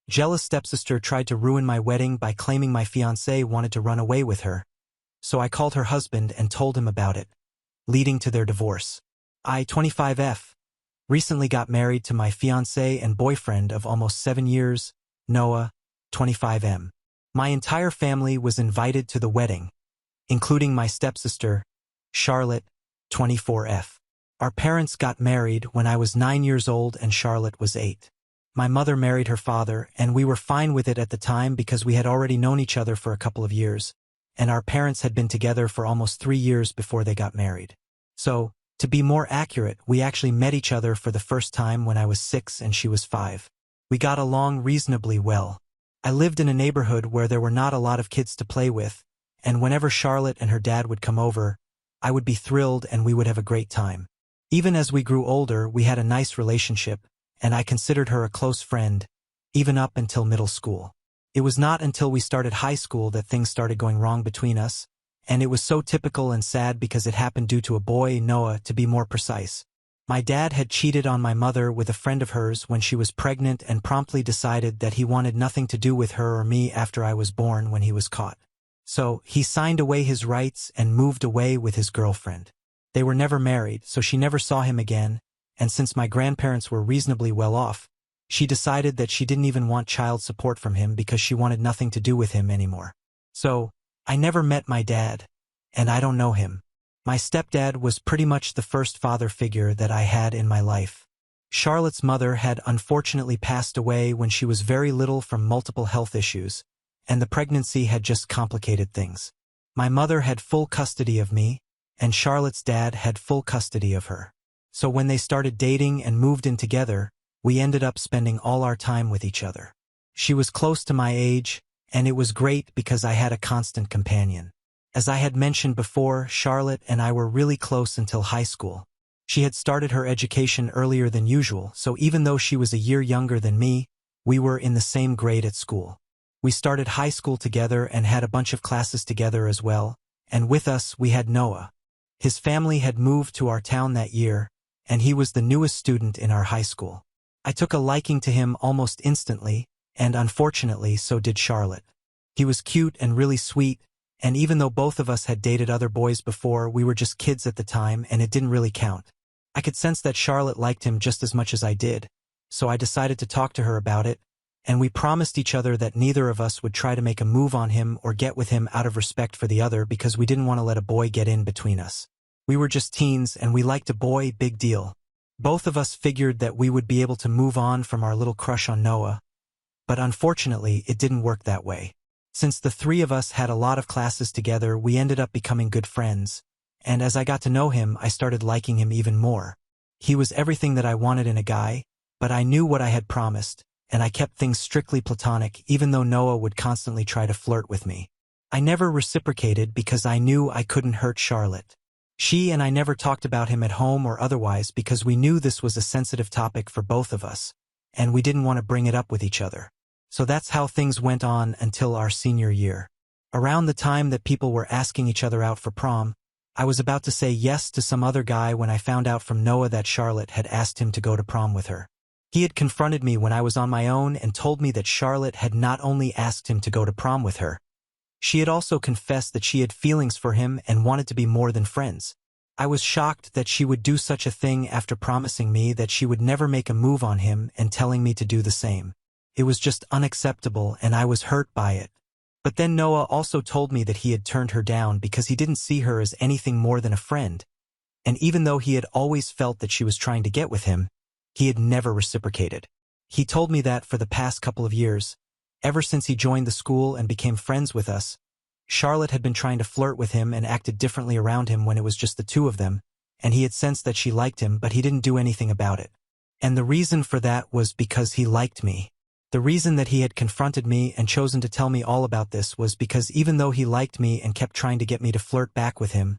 Jealous stepsister tried to ruin my wedding by claiming my fiancé wanted to run away with her, so I called her husband and told him about it, leading to their divorce. I, 25F, recently got married to my fiancé and boyfriend of almost 7 years, Noah, 25M. My entire family was invited to the wedding, including my stepsister, Charlotte, 24F. Our parents got married when I was 9 years old and Charlotte was 8. My mother married her father, and we were fine with it at the time because we had already known each other for a couple of years, and our parents had been together for almost 3 years before they got married. So, to be more accurate, we actually met each other for the first time when I was 6 and she was 5. We got along reasonably well. I lived in a neighborhood where there were not a lot of kids to play with, and whenever Charlotte and her dad would come over, I would be thrilled and we would have a great time. Even as we grew older, we had a nice relationship, and I considered her a close friend, even up until middle school. It was not until we started high school that things started going wrong between us, and it was so typical and sad because it happened due to a boy, Noah, to be more precise. My dad had cheated on my mother with a friend of hers when she was pregnant and promptly decided that he wanted nothing to do with her or me after I was born when he was caught. So, he signed away his rights and moved away with his girlfriend. They were never married, so she never saw him again, and since my grandparents were reasonably well off, she decided that she didn't even want child support from him because she wanted nothing to do with him anymore. So, I never met my dad, and I don't know him. My stepdad was pretty much the first father figure that I had in my life. Charlotte's mother had unfortunately passed away when she was very little from multiple health issues, and the pregnancy had just complicated things. My mother had full custody of me, and Charlotte's dad had full custody of her. So when they started dating and moved in together, we ended up spending all our time with each other. She was close to my age, and it was great because I had a constant companion. As I had mentioned before, Charlotte and I were really close until high school. She had started her education earlier than usual, so even though she was a year younger than me, we were in the same grade at school. We started high school together and had a bunch of classes together as well, and with us we had Noah. His family had moved to our town that year, and he was the newest student in our high school. I took a liking to him almost instantly, and unfortunately so did Charlotte. He was cute and really sweet, and even though both of us had dated other boys before, we were just kids at the time and it didn't really count. I could sense that Charlotte liked him just as much as I did, so I decided to talk to her about it, and we promised each other that neither of us would try to make a move on him or get with him out of respect for the other because we didn't want to let a boy get in between us. We were just teens and we liked a boy, big deal. Both of us figured that we would be able to move on from our little crush on Noah, but unfortunately it didn't work that way. Since the three of us had a lot of classes together, we ended up becoming good friends, and as I got to know him, I started liking him even more. He was everything that I wanted in a guy, but I knew what I had promised, and I kept things strictly platonic even though Noah would constantly try to flirt with me. I never reciprocated because I knew I couldn't hurt Charlotte. She and I never talked about him at home or otherwise because we knew this was a sensitive topic for both of us, and we didn't want to bring it up with each other. So that's how things went on until our senior year. Around the time that people were asking each other out for prom, I was about to say yes to some other guy when I found out from Noah that Charlotte had asked him to go to prom with her. He had confronted me when I was on my own and told me that Charlotte had not only asked him to go to prom with her, she had also confessed that she had feelings for him and wanted to be more than friends. I was shocked that she would do such a thing after promising me that she would never make a move on him and telling me to do the same. It was just unacceptable and I was hurt by it. But then Noah also told me that he had turned her down because he didn't see her as anything more than a friend. And even though he had always felt that she was trying to get with him, he had never reciprocated. He told me that for the past couple of years, ever since he joined the school and became friends with us, Charlotte had been trying to flirt with him and acted differently around him when it was just the two of them, and he had sensed that she liked him, but he didn't do anything about it. And the reason for that was because he liked me. The reason that he had confronted me and chosen to tell me all about this was because even though he liked me and kept trying to get me to flirt back with him,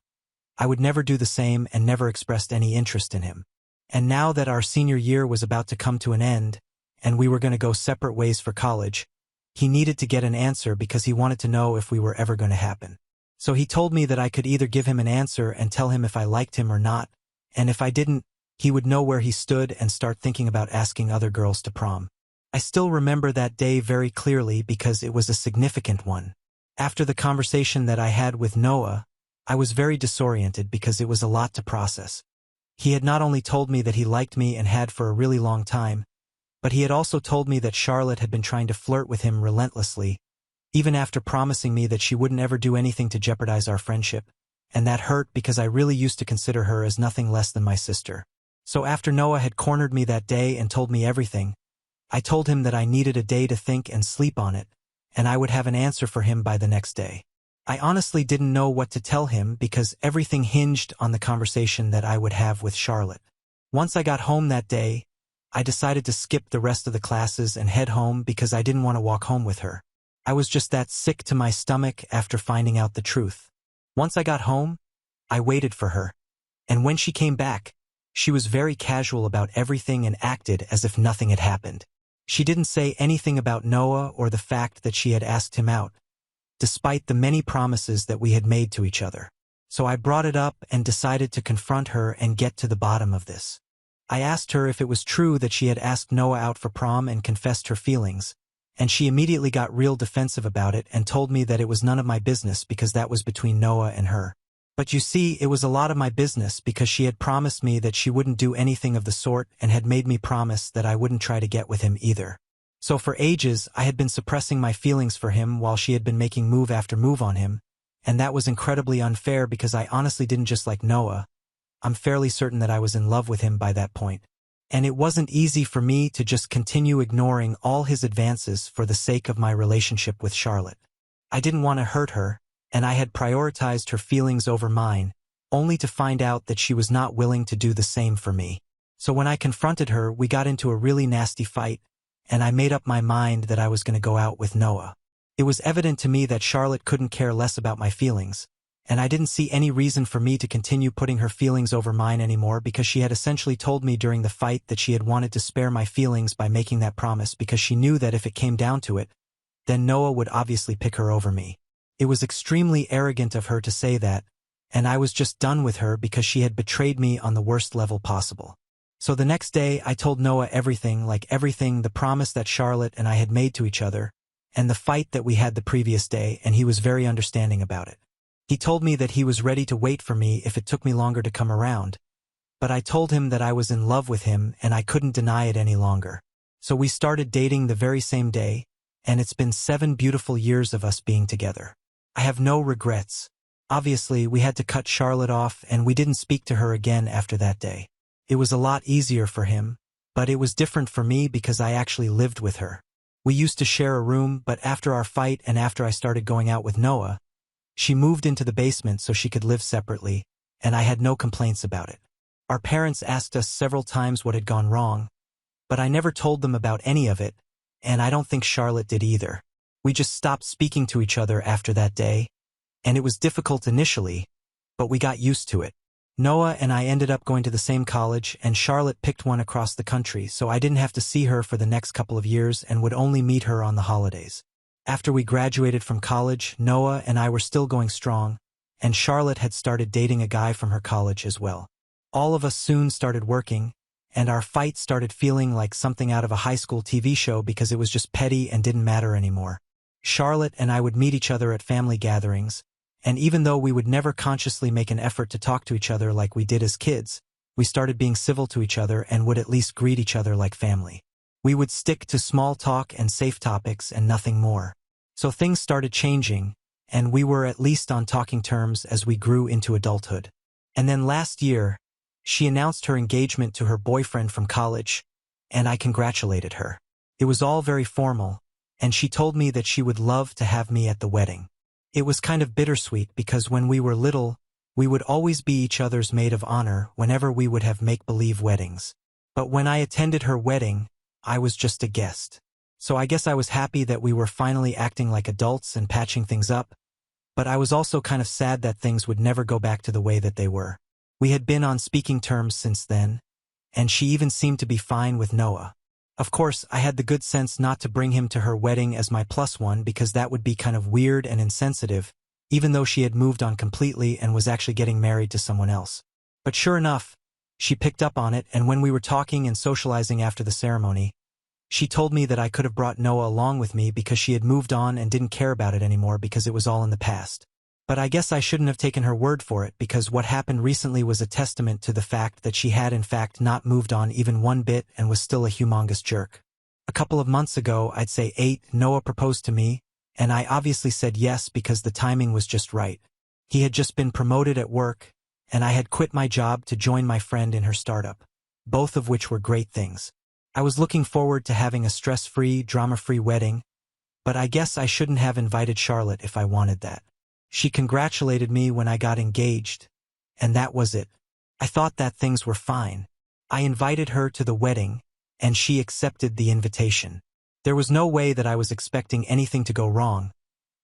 I would never do the same and never expressed any interest in him. And now that our senior year was about to come to an end, and we were going to go separate ways for college, he needed to get an answer because he wanted to know if we were ever going to happen. So he told me that I could either give him an answer and tell him if I liked him or not, and if I didn't, he would know where he stood and start thinking about asking other girls to prom. I still remember that day very clearly because it was a significant one. After the conversation that I had with Noah, I was very disoriented because it was a lot to process. He had not only told me that he liked me and had for a really long time, but he had also told me that Charlotte had been trying to flirt with him relentlessly, even after promising me that she wouldn't ever do anything to jeopardize our friendship, and that hurt because I really used to consider her as nothing less than my sister. So after Noah had cornered me that day and told me everything, I told him that I needed a day to think and sleep on it, and I would have an answer for him by the next day. I honestly didn't know what to tell him because everything hinged on the conversation that I would have with Charlotte. Once I got home that day, I decided to skip the rest of the classes and head home because I didn't want to walk home with her. I was just that sick to my stomach after finding out the truth. Once I got home, I waited for her, and when she came back, she was very casual about everything and acted as if nothing had happened. She didn't say anything about Noah or the fact that she had asked him out, despite the many promises that we had made to each other. So I brought it up and decided to confront her and get to the bottom of this. I asked her if it was true that she had asked Noah out for prom and confessed her feelings, and she immediately got real defensive about it and told me that it was none of my business because that was between Noah and her. But you see, it was a lot of my business because she had promised me that she wouldn't do anything of the sort and had made me promise that I wouldn't try to get with him either. So for ages, I had been suppressing my feelings for him while she had been making move after move on him, and that was incredibly unfair because I honestly didn't just like Noah. I'm fairly certain that I was in love with him by that point. And it wasn't easy for me to just continue ignoring all his advances for the sake of my relationship with Charlotte. I didn't want to hurt her, and I had prioritized her feelings over mine, only to find out that she was not willing to do the same for me. So when I confronted her, we got into a really nasty fight, and I made up my mind that I was going to go out with Noah. It was evident to me that Charlotte couldn't care less about my feelings, and I didn't see any reason for me to continue putting her feelings over mine anymore because she had essentially told me during the fight that she had wanted to spare my feelings by making that promise because she knew that if it came down to it, then Noah would obviously pick her over me. It was extremely arrogant of her to say that, and I was just done with her because she had betrayed me on the worst level possible. So the next day I told Noah everything, the promise that Charlotte and I had made to each other, and the fight that we had the previous day, and he was very understanding about it. He told me that he was ready to wait for me if it took me longer to come around, but I told him that I was in love with him and I couldn't deny it any longer. So we started dating the very same day, and it's been 7 beautiful years of us being together. I have no regrets. Obviously, we had to cut Charlotte off and we didn't speak to her again after that day. It was a lot easier for him, but it was different for me because I actually lived with her. We used to share a room, but after our fight and after I started going out with Noah, she moved into the basement so she could live separately, and I had no complaints about it. Our parents asked us several times what had gone wrong, but I never told them about any of it, and I don't think Charlotte did either. We just stopped speaking to each other after that day, and it was difficult initially, but we got used to it. Noah and I ended up going to the same college, and Charlotte picked one across the country, so I didn't have to see her for the next couple of years and would only meet her on the holidays. After we graduated from college, Noah and I were still going strong, and Charlotte had started dating a guy from her college as well. All of us soon started working, and our fight started feeling like something out of a high school TV show because it was just petty and didn't matter anymore. Charlotte and I would meet each other at family gatherings, and even though we would never consciously make an effort to talk to each other like we did as kids, we started being civil to each other and would at least greet each other like family. We would stick to small talk and safe topics and nothing more. So things started changing, and we were at least on talking terms as we grew into adulthood. And then last year, she announced her engagement to her boyfriend from college, and I congratulated her. It was all very formal, and she told me that she would love to have me at the wedding. It was kind of bittersweet because when we were little, we would always be each other's maid of honor whenever we would have make-believe weddings. But when I attended her wedding, I was just a guest. So I guess I was happy that we were finally acting like adults and patching things up, but I was also kind of sad that things would never go back to the way that they were. We had been on speaking terms since then, and she even seemed to be fine with Noah. Of course, I had the good sense not to bring him to her wedding as my plus one because that would be kind of weird and insensitive, even though she had moved on completely and was actually getting married to someone else. But sure enough, she picked up on it, and when we were talking and socializing after the ceremony, She told me that I could have brought Noah along with me because she had moved on and didn't care about it anymore because it was all in the past. But I guess I shouldn't have taken her word for it because what happened recently was a testament to the fact that she had in fact not moved on even one bit and was still a humongous jerk. A couple of months ago, I'd say 8, Noah proposed to me, and I obviously said yes because the timing was just right. He had just been promoted at work, and I had quit my job to join my friend in her startup, both of which were great things. I was looking forward to having a stress-free, drama-free wedding, but I guess I shouldn't have invited Charlotte if I wanted that. She congratulated me when I got engaged, and that was it. I thought that things were fine. I invited her to the wedding, and she accepted the invitation. There was no way that I was expecting anything to go wrong,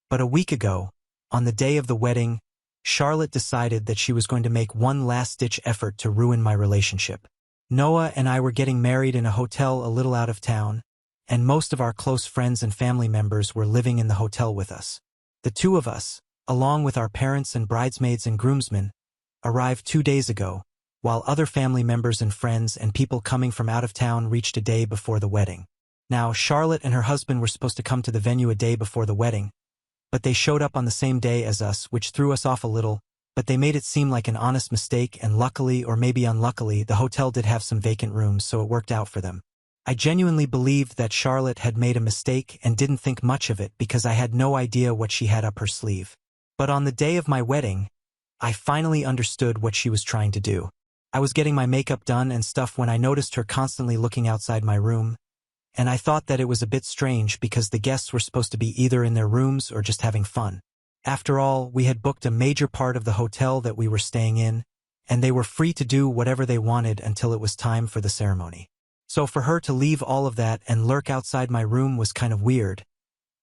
but a week ago, on the day of the wedding, Charlotte decided that she was going to make one last-ditch effort to ruin my relationship. Noah and I were getting married in a hotel a little out of town, and most of our close friends and family members were living in the hotel with us. The two of us, along with our parents and bridesmaids and groomsmen, arrived 2 days ago, while other family members and friends and people coming from out of town reached a day before the wedding. Now, Charlotte and her husband were supposed to come to the venue a day before the wedding, but they showed up on the same day as us, which threw us off a little, but they made it seem like an honest mistake, and luckily, or maybe unluckily, the hotel did have some vacant rooms, so it worked out for them. I genuinely believed that Charlotte had made a mistake and didn't think much of it because I had no idea what she had up her sleeve. But on the day of my wedding, I finally understood what she was trying to do. I was getting my makeup done and stuff when I noticed her constantly looking outside my room, and I thought that it was a bit strange because the guests were supposed to be either in their rooms or just having fun. After all, we had booked a major part of the hotel that we were staying in, and they were free to do whatever they wanted until it was time for the ceremony. So for her to leave all of that and lurk outside my room was kind of weird,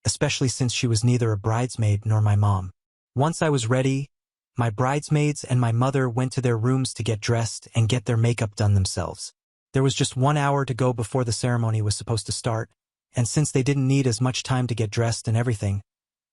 especially since she was neither a bridesmaid nor my mom. Once I was ready, my bridesmaids and my mother went to their rooms to get dressed and get their makeup done themselves. There was just 1 hour to go before the ceremony was supposed to start, and since they didn't need as much time to get dressed and everything,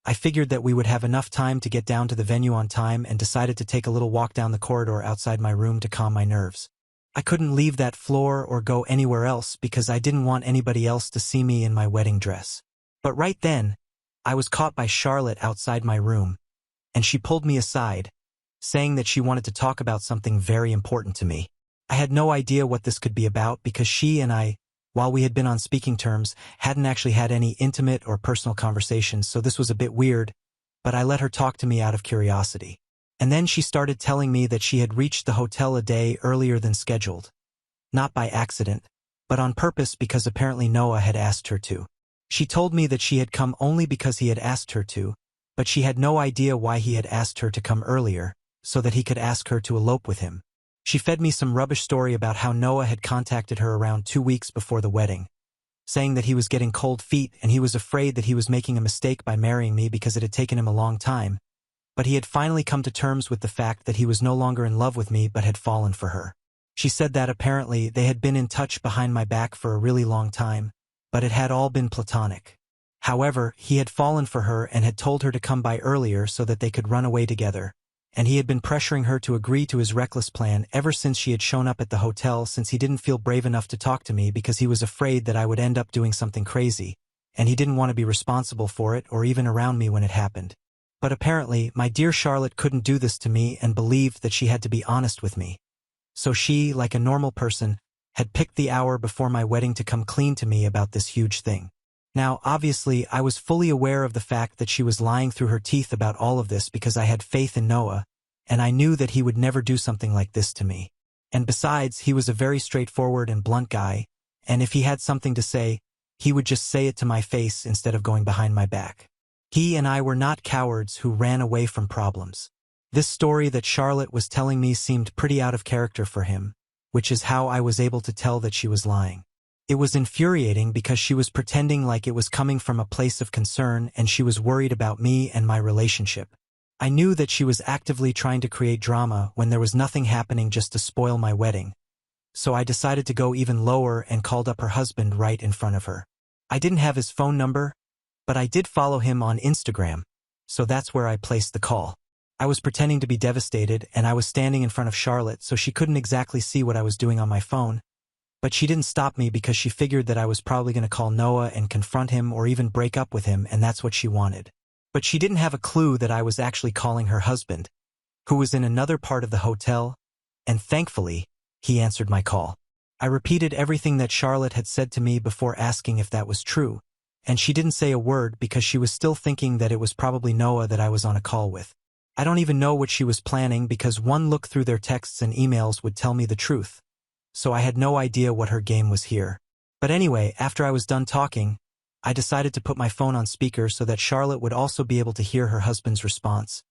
I figured that we would have enough time to get down to the venue on time and decided to take a little walk down the corridor outside my room to calm my nerves. I couldn't leave that floor or go anywhere else because I didn't want anybody else to see me in my wedding dress. But right then, I was caught by Charlotte outside my room, and she pulled me aside, saying that she wanted to talk about something very important to me. I had no idea what this could be about because she and I, while we had been on speaking terms, hadn't actually had any intimate or personal conversations, so this was a bit weird, but I let her talk to me out of curiosity. And then she started telling me that she had reached the hotel a day earlier than scheduled. Not by accident, but on purpose because apparently Noah had asked her to. She told me that she had come only because he had asked her to, but she had no idea why he had asked her to come earlier, so that he could ask her to elope with him. She fed me some rubbish story about how Noah had contacted her around 2 weeks before the wedding, saying that he was getting cold feet and he was afraid that he was making a mistake by marrying me because it had taken him a long time, but he had finally come to terms with the fact that he was no longer in love with me but had fallen for her. She said that apparently they had been in touch behind my back for a really long time, but it had all been platonic. However, he had fallen for her and had told her to come by earlier so that they could run away together, and he had been pressuring her to agree to his reckless plan ever since she had shown up at the hotel, since he didn't feel brave enough to talk to me because he was afraid that I would end up doing something crazy, and he didn't want to be responsible for it or even around me when it happened. But apparently, my dear Charlotte couldn't do this to me and believed that she had to be honest with me. So she, like a normal person, had picked the hour before my wedding to come clean to me about this huge thing. Now, obviously, I was fully aware of the fact that she was lying through her teeth about all of this because I had faith in Noah, and I knew that he would never do something like this to me. And besides, he was a very straightforward and blunt guy, and if he had something to say, he would just say it to my face instead of going behind my back. He and I were not cowards who ran away from problems. This story that Charlotte was telling me seemed pretty out of character for him, which is how I was able to tell that she was lying. It was infuriating because she was pretending like it was coming from a place of concern and she was worried about me and my relationship. I knew that she was actively trying to create drama when there was nothing happening just to spoil my wedding. So I decided to go even lower and called up her husband right in front of her. I didn't have his phone number, but I did follow him on Instagram, so that's where I placed the call. I was pretending to be devastated and I was standing in front of Charlotte so she couldn't exactly see what I was doing on my phone, But she didn't stop me because she figured that I was probably going to call Noah and confront him or even break up with him, and that's what she wanted. But she didn't have a clue that I was actually calling her husband, who was in another part of the hotel, and thankfully, he answered my call. I repeated everything that Charlotte had said to me before asking if that was true, and she didn't say a word because she was still thinking that it was probably Noah that I was on a call with. I don't even know what she was planning because one look through their texts and emails would tell me the truth, so I had no idea what her game was here. But anyway, after I was done talking, I decided to put my phone on speaker so that Charlotte would also be able to hear her husband's response.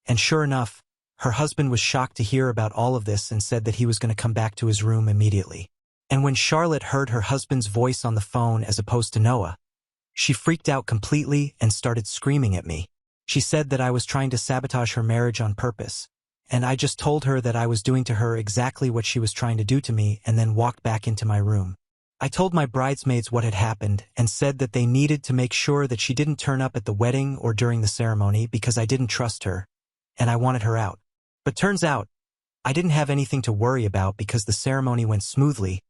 And sure enough, her husband was shocked to hear about all of this and said that he was going to come back to his room immediately. And when Charlotte heard her husband's voice on the phone as opposed to Noah, she freaked out completely and started screaming at me. She said that I was trying to sabotage her marriage on purpose, and I just told her that I was doing to her exactly what she was trying to do to me and then walked back into my room. I told my bridesmaids what had happened and said that they needed to make sure that she didn't turn up at the wedding or during the ceremony because I didn't trust her, and I wanted her out. But turns out, I didn't have anything to worry about because the ceremony went smoothly,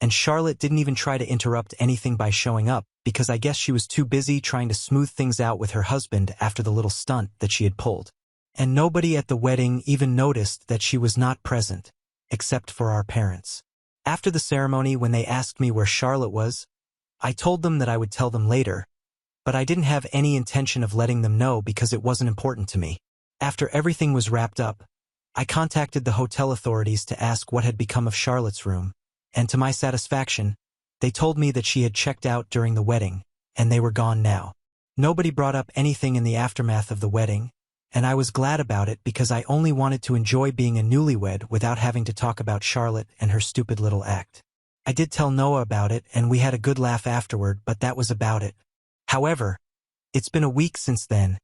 and Charlotte didn't even try to interrupt anything by showing up because I guess she was too busy trying to smooth things out with her husband after the little stunt that she had pulled. And nobody at the wedding even noticed that she was not present, except for our parents. After the ceremony, when they asked me where Charlotte was, I told them that I would tell them later, but I didn't have any intention of letting them know because it wasn't important to me. After everything was wrapped up, I contacted the hotel authorities to ask what had become of Charlotte's room, and to my satisfaction, they told me that she had checked out during the wedding, and they were gone now. Nobody brought up anything in the aftermath of the wedding, and I was glad about it because I only wanted to enjoy being a newlywed without having to talk about Charlotte and her stupid little act. I did tell Noah about it, and we had a good laugh afterward, but that was about it. However, it's been a week since then,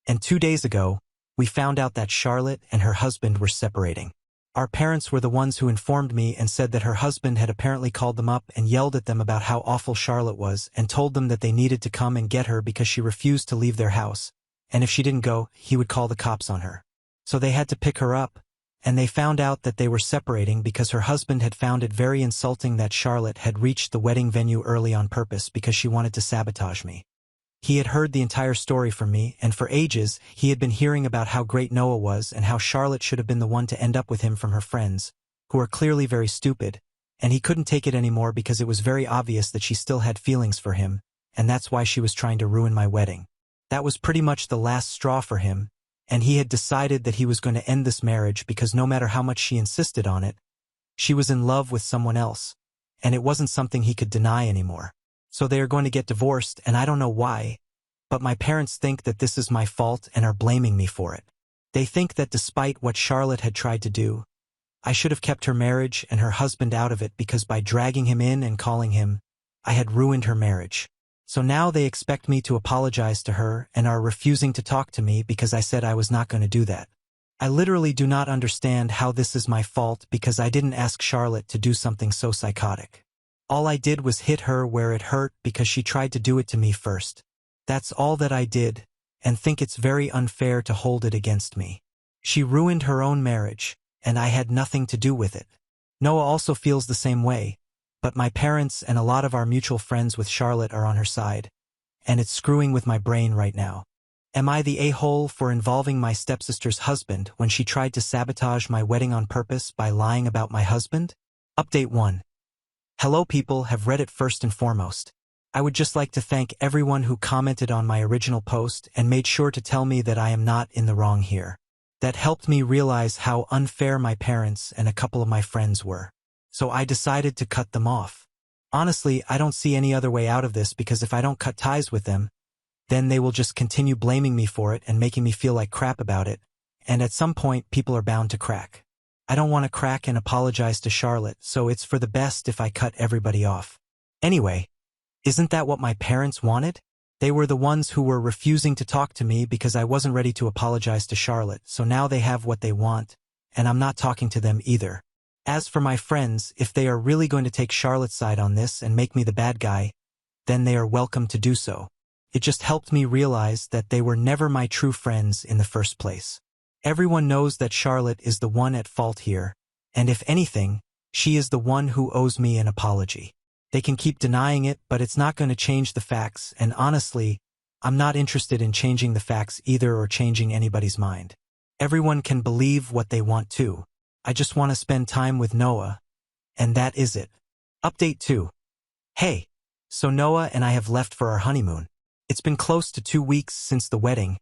and 2 days ago, we found out that Charlotte and her husband were separating. Our parents were the ones who informed me and said that her husband had apparently called them up and yelled at them about how awful Charlotte was and told them that they needed to come and get her because she refused to leave their house, and if she didn't go, he would call the cops on her. So they had to pick her up, and they found out that they were separating because her husband had found it very insulting that Charlotte had reached the wedding venue early on purpose because she wanted to sabotage me. He had heard the entire story from me, and for ages, he had been hearing about how great Noah was and how Charlotte should have been the one to end up with him from her friends, who are clearly very stupid, and he couldn't take it anymore because it was very obvious that she still had feelings for him, and that's why she was trying to ruin my wedding. That was pretty much the last straw for him, and he had decided that he was going to end this marriage because no matter how much she insisted on it, she was in love with someone else, and it wasn't something he could deny anymore. So they are going to get divorced, and I don't know why, but my parents think that this is my fault and are blaming me for it. They think that despite what Charlotte had tried to do, I should have kept her marriage and her husband out of it because by dragging him in and calling him, I had ruined her marriage. So now they expect me to apologize to her and are refusing to talk to me because I said I was not going to do that. I literally do not understand how this is my fault because I didn't ask Charlotte to do something so psychotic. All I did was hit her where it hurt because she tried to do it to me first. That's all that I did, and think it's very unfair to hold it against me. She ruined her own marriage, and I had nothing to do with it. Noah also feels the same way, but my parents and a lot of our mutual friends with Charlotte are on her side, and it's screwing with my brain right now. Am I the a-hole for involving my stepsister's husband when she tried to sabotage my wedding on purpose by lying about my husband? Update 1. Hello people, have read it first and foremost. I would just like to thank everyone who commented on my original post and made sure to tell me that I am not in the wrong here. That helped me realize how unfair my parents and a couple of my friends were. So I decided to cut them off. Honestly, I don't see any other way out of this because if I don't cut ties with them, then they will just continue blaming me for it and making me feel like crap about it, and at some point people are bound to crack. I don't want to crack and apologize to Charlotte, so it's for the best if I cut everybody off. Anyway, isn't that what my parents wanted? They were the ones who were refusing to talk to me because I wasn't ready to apologize to Charlotte, so now they have what they want, and I'm not talking to them either. As for my friends, if they are really going to take Charlotte's side on this and make me the bad guy, then they are welcome to do so. It just helped me realize that they were never my true friends in the first place. Everyone knows that Charlotte is the one at fault here, and if anything, She is the one who owes me an apology. They can keep denying it, but it's not going to change the facts, and honestly, I'm not interested in changing the facts either or changing anybody's mind. Everyone can believe what they want to. I just want to spend time with Noah, and that is it. Update 2. Hey, so Noah and I have left for our honeymoon. It's been close to 2 weeks since the wedding,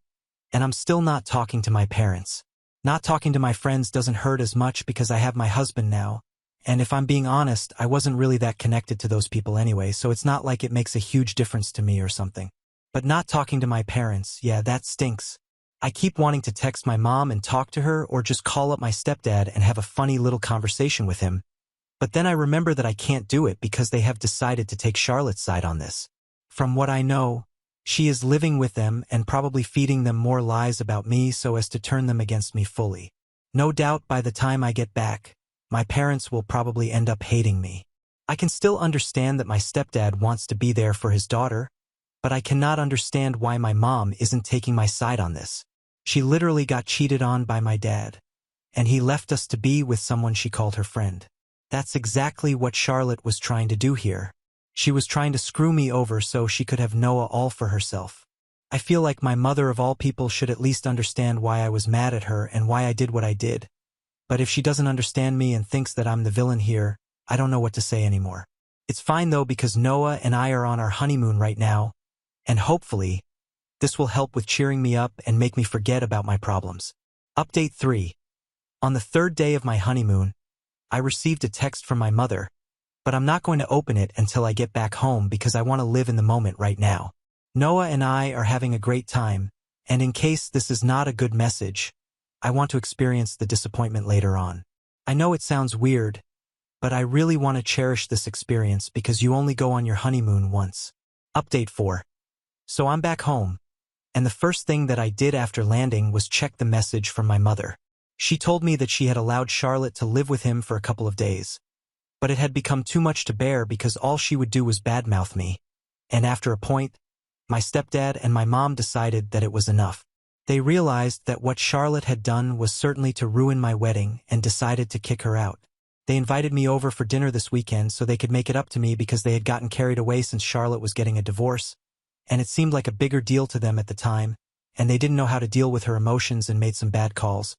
and I'm still not talking to my parents. Not talking to my friends doesn't hurt as much because I have my husband now, and if I'm being honest, I wasn't really that connected to those people anyway, so it's not like it makes a huge difference to me or something. But not talking to my parents, yeah, that stinks. I keep wanting to text my mom and talk to her or just call up my stepdad and have a funny little conversation with him. But then I remember that I can't do it because they have decided to take Charlotte's side on this. From what I know, she is living with them and probably feeding them more lies about me so as to turn them against me fully. No doubt by the time I get back, my parents will probably end up hating me. I can still understand that my stepdad wants to be there for his daughter, but I cannot understand why my mom isn't taking my side on this. She literally got cheated on by my dad, and he left us to be with someone she called her friend. That's exactly what Charlotte was trying to do here. She was trying to screw me over so she could have Noah all for herself. I feel like my mother of all people should at least understand why I was mad at her and why I did what I did. But if she doesn't understand me and thinks that I'm the villain here, I don't know what to say anymore. It's fine though because Noah and I are on our honeymoon right now, and hopefully, this will help with cheering me up and make me forget about my problems. Update 3. On the 3rd day of my honeymoon, I received a text from my mother, but I'm not going to open it until I get back home because I want to live in the moment right now. Noah and I are having a great time, and in case this is not a good message, I want to experience the disappointment later on. I know it sounds weird, but I really want to cherish this experience because you only go on your honeymoon once. Update 4. So I'm back home, and the first thing that I did after landing was check the message from my mother. She told me that she had allowed Charlotte to live with him for a couple of days, but it had become too much to bear because all she would do was badmouth me, and after a point, my stepdad and my mom decided that it was enough. They realized that what Charlotte had done was certainly to ruin my wedding and decided to kick her out. They invited me over for dinner this weekend so they could make it up to me because they had gotten carried away since Charlotte was getting a divorce, and it seemed like a bigger deal to them at the time, and they didn't know how to deal with her emotions and made some bad calls.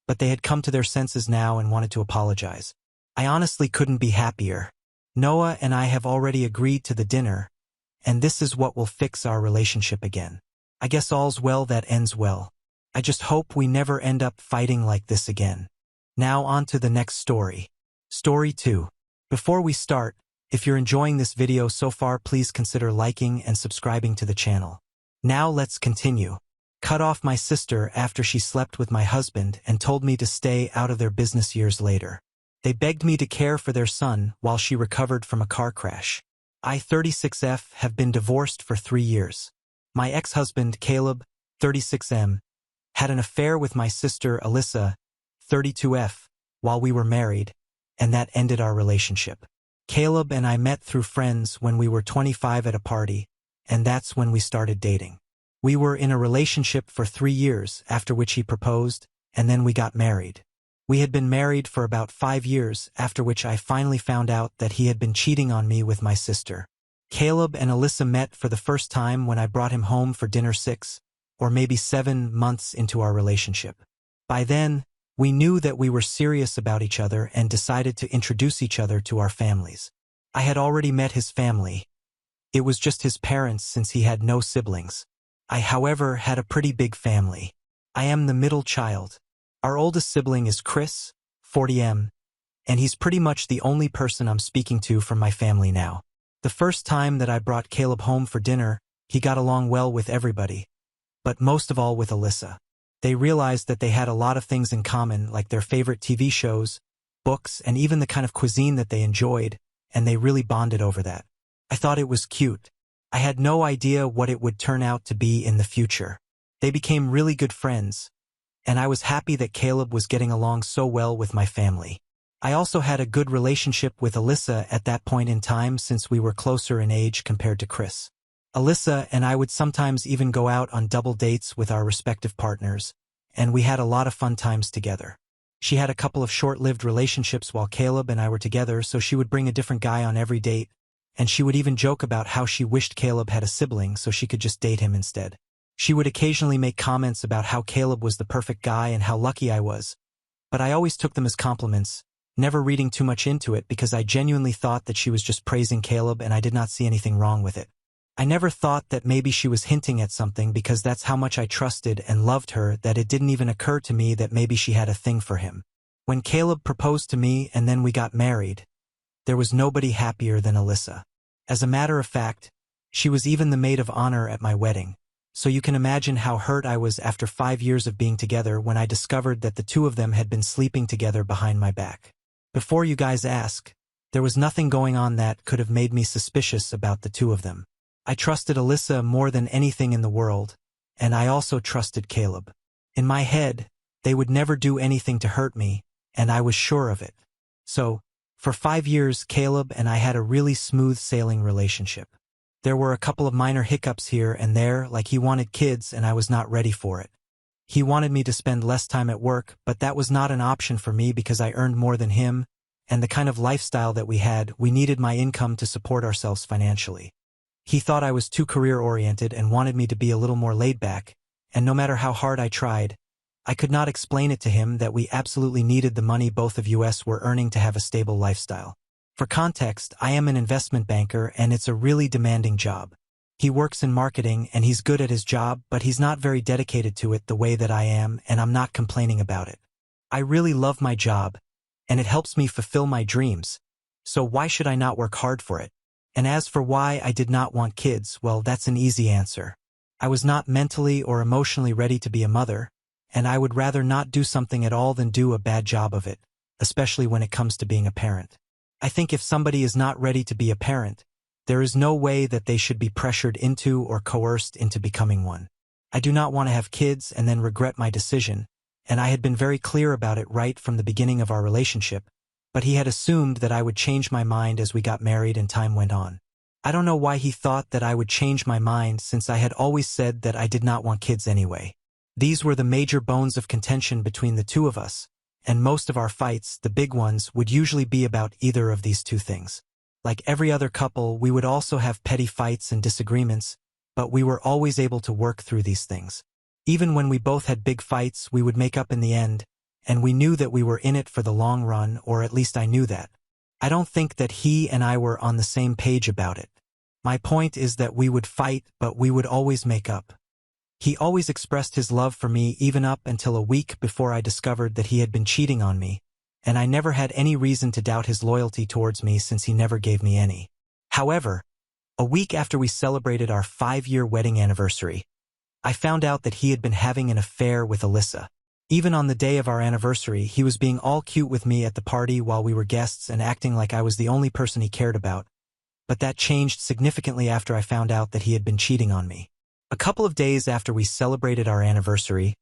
But they had come to their senses now and wanted to apologize. I honestly couldn't be happier. Noah and I have already agreed to the dinner, and this is what will fix our relationship again. I guess all's well that ends well. I just hope we never end up fighting like this again. Now on to the next story. Story 2. Before we start, if you're enjoying this video so far, please consider liking and subscribing to the channel. Now let's continue. Cut off my sister after she slept with my husband and told me to stay out of their business years later. They begged me to care for their son while she recovered from a car crash. I, 36F, have been divorced for 3 years. My ex-husband, Caleb, 36M, had an affair with my sister, Alyssa, 32F, while we were married, and that ended our relationship. Caleb and I met through friends when we were 25 at a party, and that's when we started dating. We were in a relationship for 3 years, after which he proposed, and then we got married. We had been married for about 5 years, after which I finally found out that he had been cheating on me with my sister. Caleb and Alyssa met for the first time when I brought him home for dinner 6, or maybe 7 months into our relationship. By then, we knew that we were serious about each other and decided to introduce each other to our families. I had already met his family. It was just his parents since he had no siblings. I, however, had a pretty big family. I am the middle child. Our oldest sibling is Chris, 40M, and he's pretty much the only person I'm speaking to from my family now. The first time that I brought Caleb home for dinner, he got along well with everybody, but most of all with Alyssa. They realized that they had a lot of things in common, like their favorite TV shows, books, and even the kind of cuisine that they enjoyed, and they really bonded over that. I thought it was cute. I had no idea what it would turn out to be in the future. They became really good friends, and I was happy that Caleb was getting along so well with my family. I also had a good relationship with Alyssa at that point in time since we were closer in age compared to Chris. Alyssa and I would sometimes even go out on double dates with our respective partners, and we had a lot of fun times together. She had a couple of short-lived relationships while Caleb and I were together, so she would bring a different guy on every date, and she would even joke about how she wished Caleb had a sibling so she could just date him instead. She would occasionally make comments about how Caleb was the perfect guy and how lucky I was, but I always took them as compliments, never reading too much into it because I genuinely thought that she was just praising Caleb and I did not see anything wrong with it. I never thought that maybe she was hinting at something because that's how much I trusted and loved her that it didn't even occur to me that maybe she had a thing for him. When Caleb proposed to me and then we got married, there was nobody happier than Alyssa. As a matter of fact, she was even the maid of honor at my wedding, so you can imagine how hurt I was after 5 years of being together when I discovered that the two of them had been sleeping together behind my back. Before you guys ask, there was nothing going on that could have made me suspicious about the two of them. I trusted Alyssa more than anything in the world, and I also trusted Caleb. In my head, they would never do anything to hurt me, and I was sure of it. So, for 5 years, Caleb and I had a really smooth sailing relationship. There were a couple of minor hiccups here and there, like he wanted kids and I was not ready for it. He wanted me to spend less time at work, but that was not an option for me because I earned more than him, and the kind of lifestyle that we had, we needed my income to support ourselves financially. He thought I was too career-oriented and wanted me to be a little more laid-back, and no matter how hard I tried, I could not explain it to him that we absolutely needed the money both of us were earning to have a stable lifestyle. For context, I am an investment banker and it's a really demanding job. He works in marketing and he's good at his job, but he's not very dedicated to it the way that I am, and I'm not complaining about it. I really love my job, and it helps me fulfill my dreams, so why should I not work hard for it? And as for why I did not want kids, well, that's an easy answer. I was not mentally or emotionally ready to be a mother, and I would rather not do something at all than do a bad job of it, especially when it comes to being a parent. I think if somebody is not ready to be a parent, there is no way that they should be pressured into or coerced into becoming one. I do not want to have kids and then regret my decision, and I had been very clear about it right from the beginning of our relationship, but he had assumed that I would change my mind as we got married and time went on. I don't know why he thought that I would change my mind since I had always said that I did not want kids anyway. These were the major bones of contention between the two of us, and most of our fights, the big ones, would usually be about either of these two things. Like every other couple, we would also have petty fights and disagreements, but we were always able to work through these things. Even when we both had big fights, we would make up in the end, and we knew that we were in it for the long run, or at least I knew that. I don't think that he and I were on the same page about it. My point is that we would fight, but we would always make up. He always expressed his love for me even up until a week before I discovered that he had been cheating on me, and I never had any reason to doubt his loyalty towards me since he never gave me any. However, a week after we celebrated our 5-year wedding anniversary, I found out that he had been having an affair with Alyssa. Even on the day of our anniversary, he was being all cute with me at the party while we were guests and acting like I was the only person he cared about. But that changed significantly after I found out that he had been cheating on me. A couple of days after we celebrated our anniversary,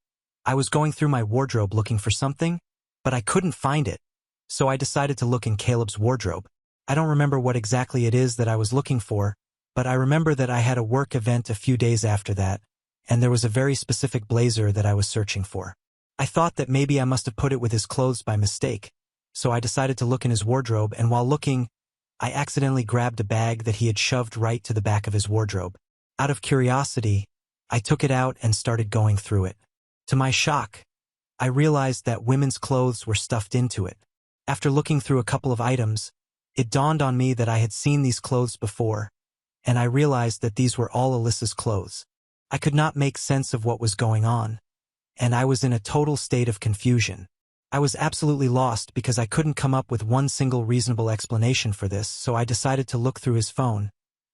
I was going through my wardrobe looking for something, but I couldn't find it, so I decided to look in Caleb's wardrobe. I don't remember what exactly it is that I was looking for, but I remember that I had a work event a few days after that, and there was a very specific blazer that I was searching for. I thought that maybe I must have put it with his clothes by mistake, so I decided to look in his wardrobe, and while looking, I accidentally grabbed a bag that he had shoved right to the back of his wardrobe. Out of curiosity, I took it out and started going through it. To my shock, I realized that women's clothes were stuffed into it. After looking through a couple of items, it dawned on me that I had seen these clothes before, and I realized that these were all Alyssa's clothes. I could not make sense of what was going on, and I was in a total state of confusion. I was absolutely lost because I couldn't come up with one single reasonable explanation for this, so I decided to look through his phone,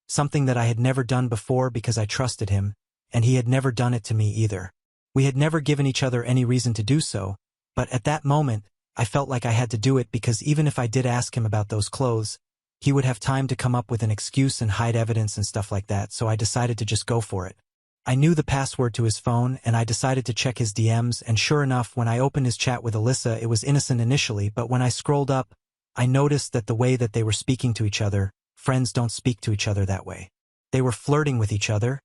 something that I had never done before because I trusted him, and he had never done it to me either. We had never given each other any reason to do so, but at that moment, I felt like I had to do it because even if I did ask him about those clothes, he would have time to come up with an excuse and hide evidence and stuff like that, so I decided to just go for it. I knew the password to his phone, and I decided to check his DMs, and sure enough, when I opened his chat with Alyssa, it was innocent initially, but when I scrolled up, I noticed that the way that they were speaking to each other, friends don't speak to each other that way. They were flirting with each other,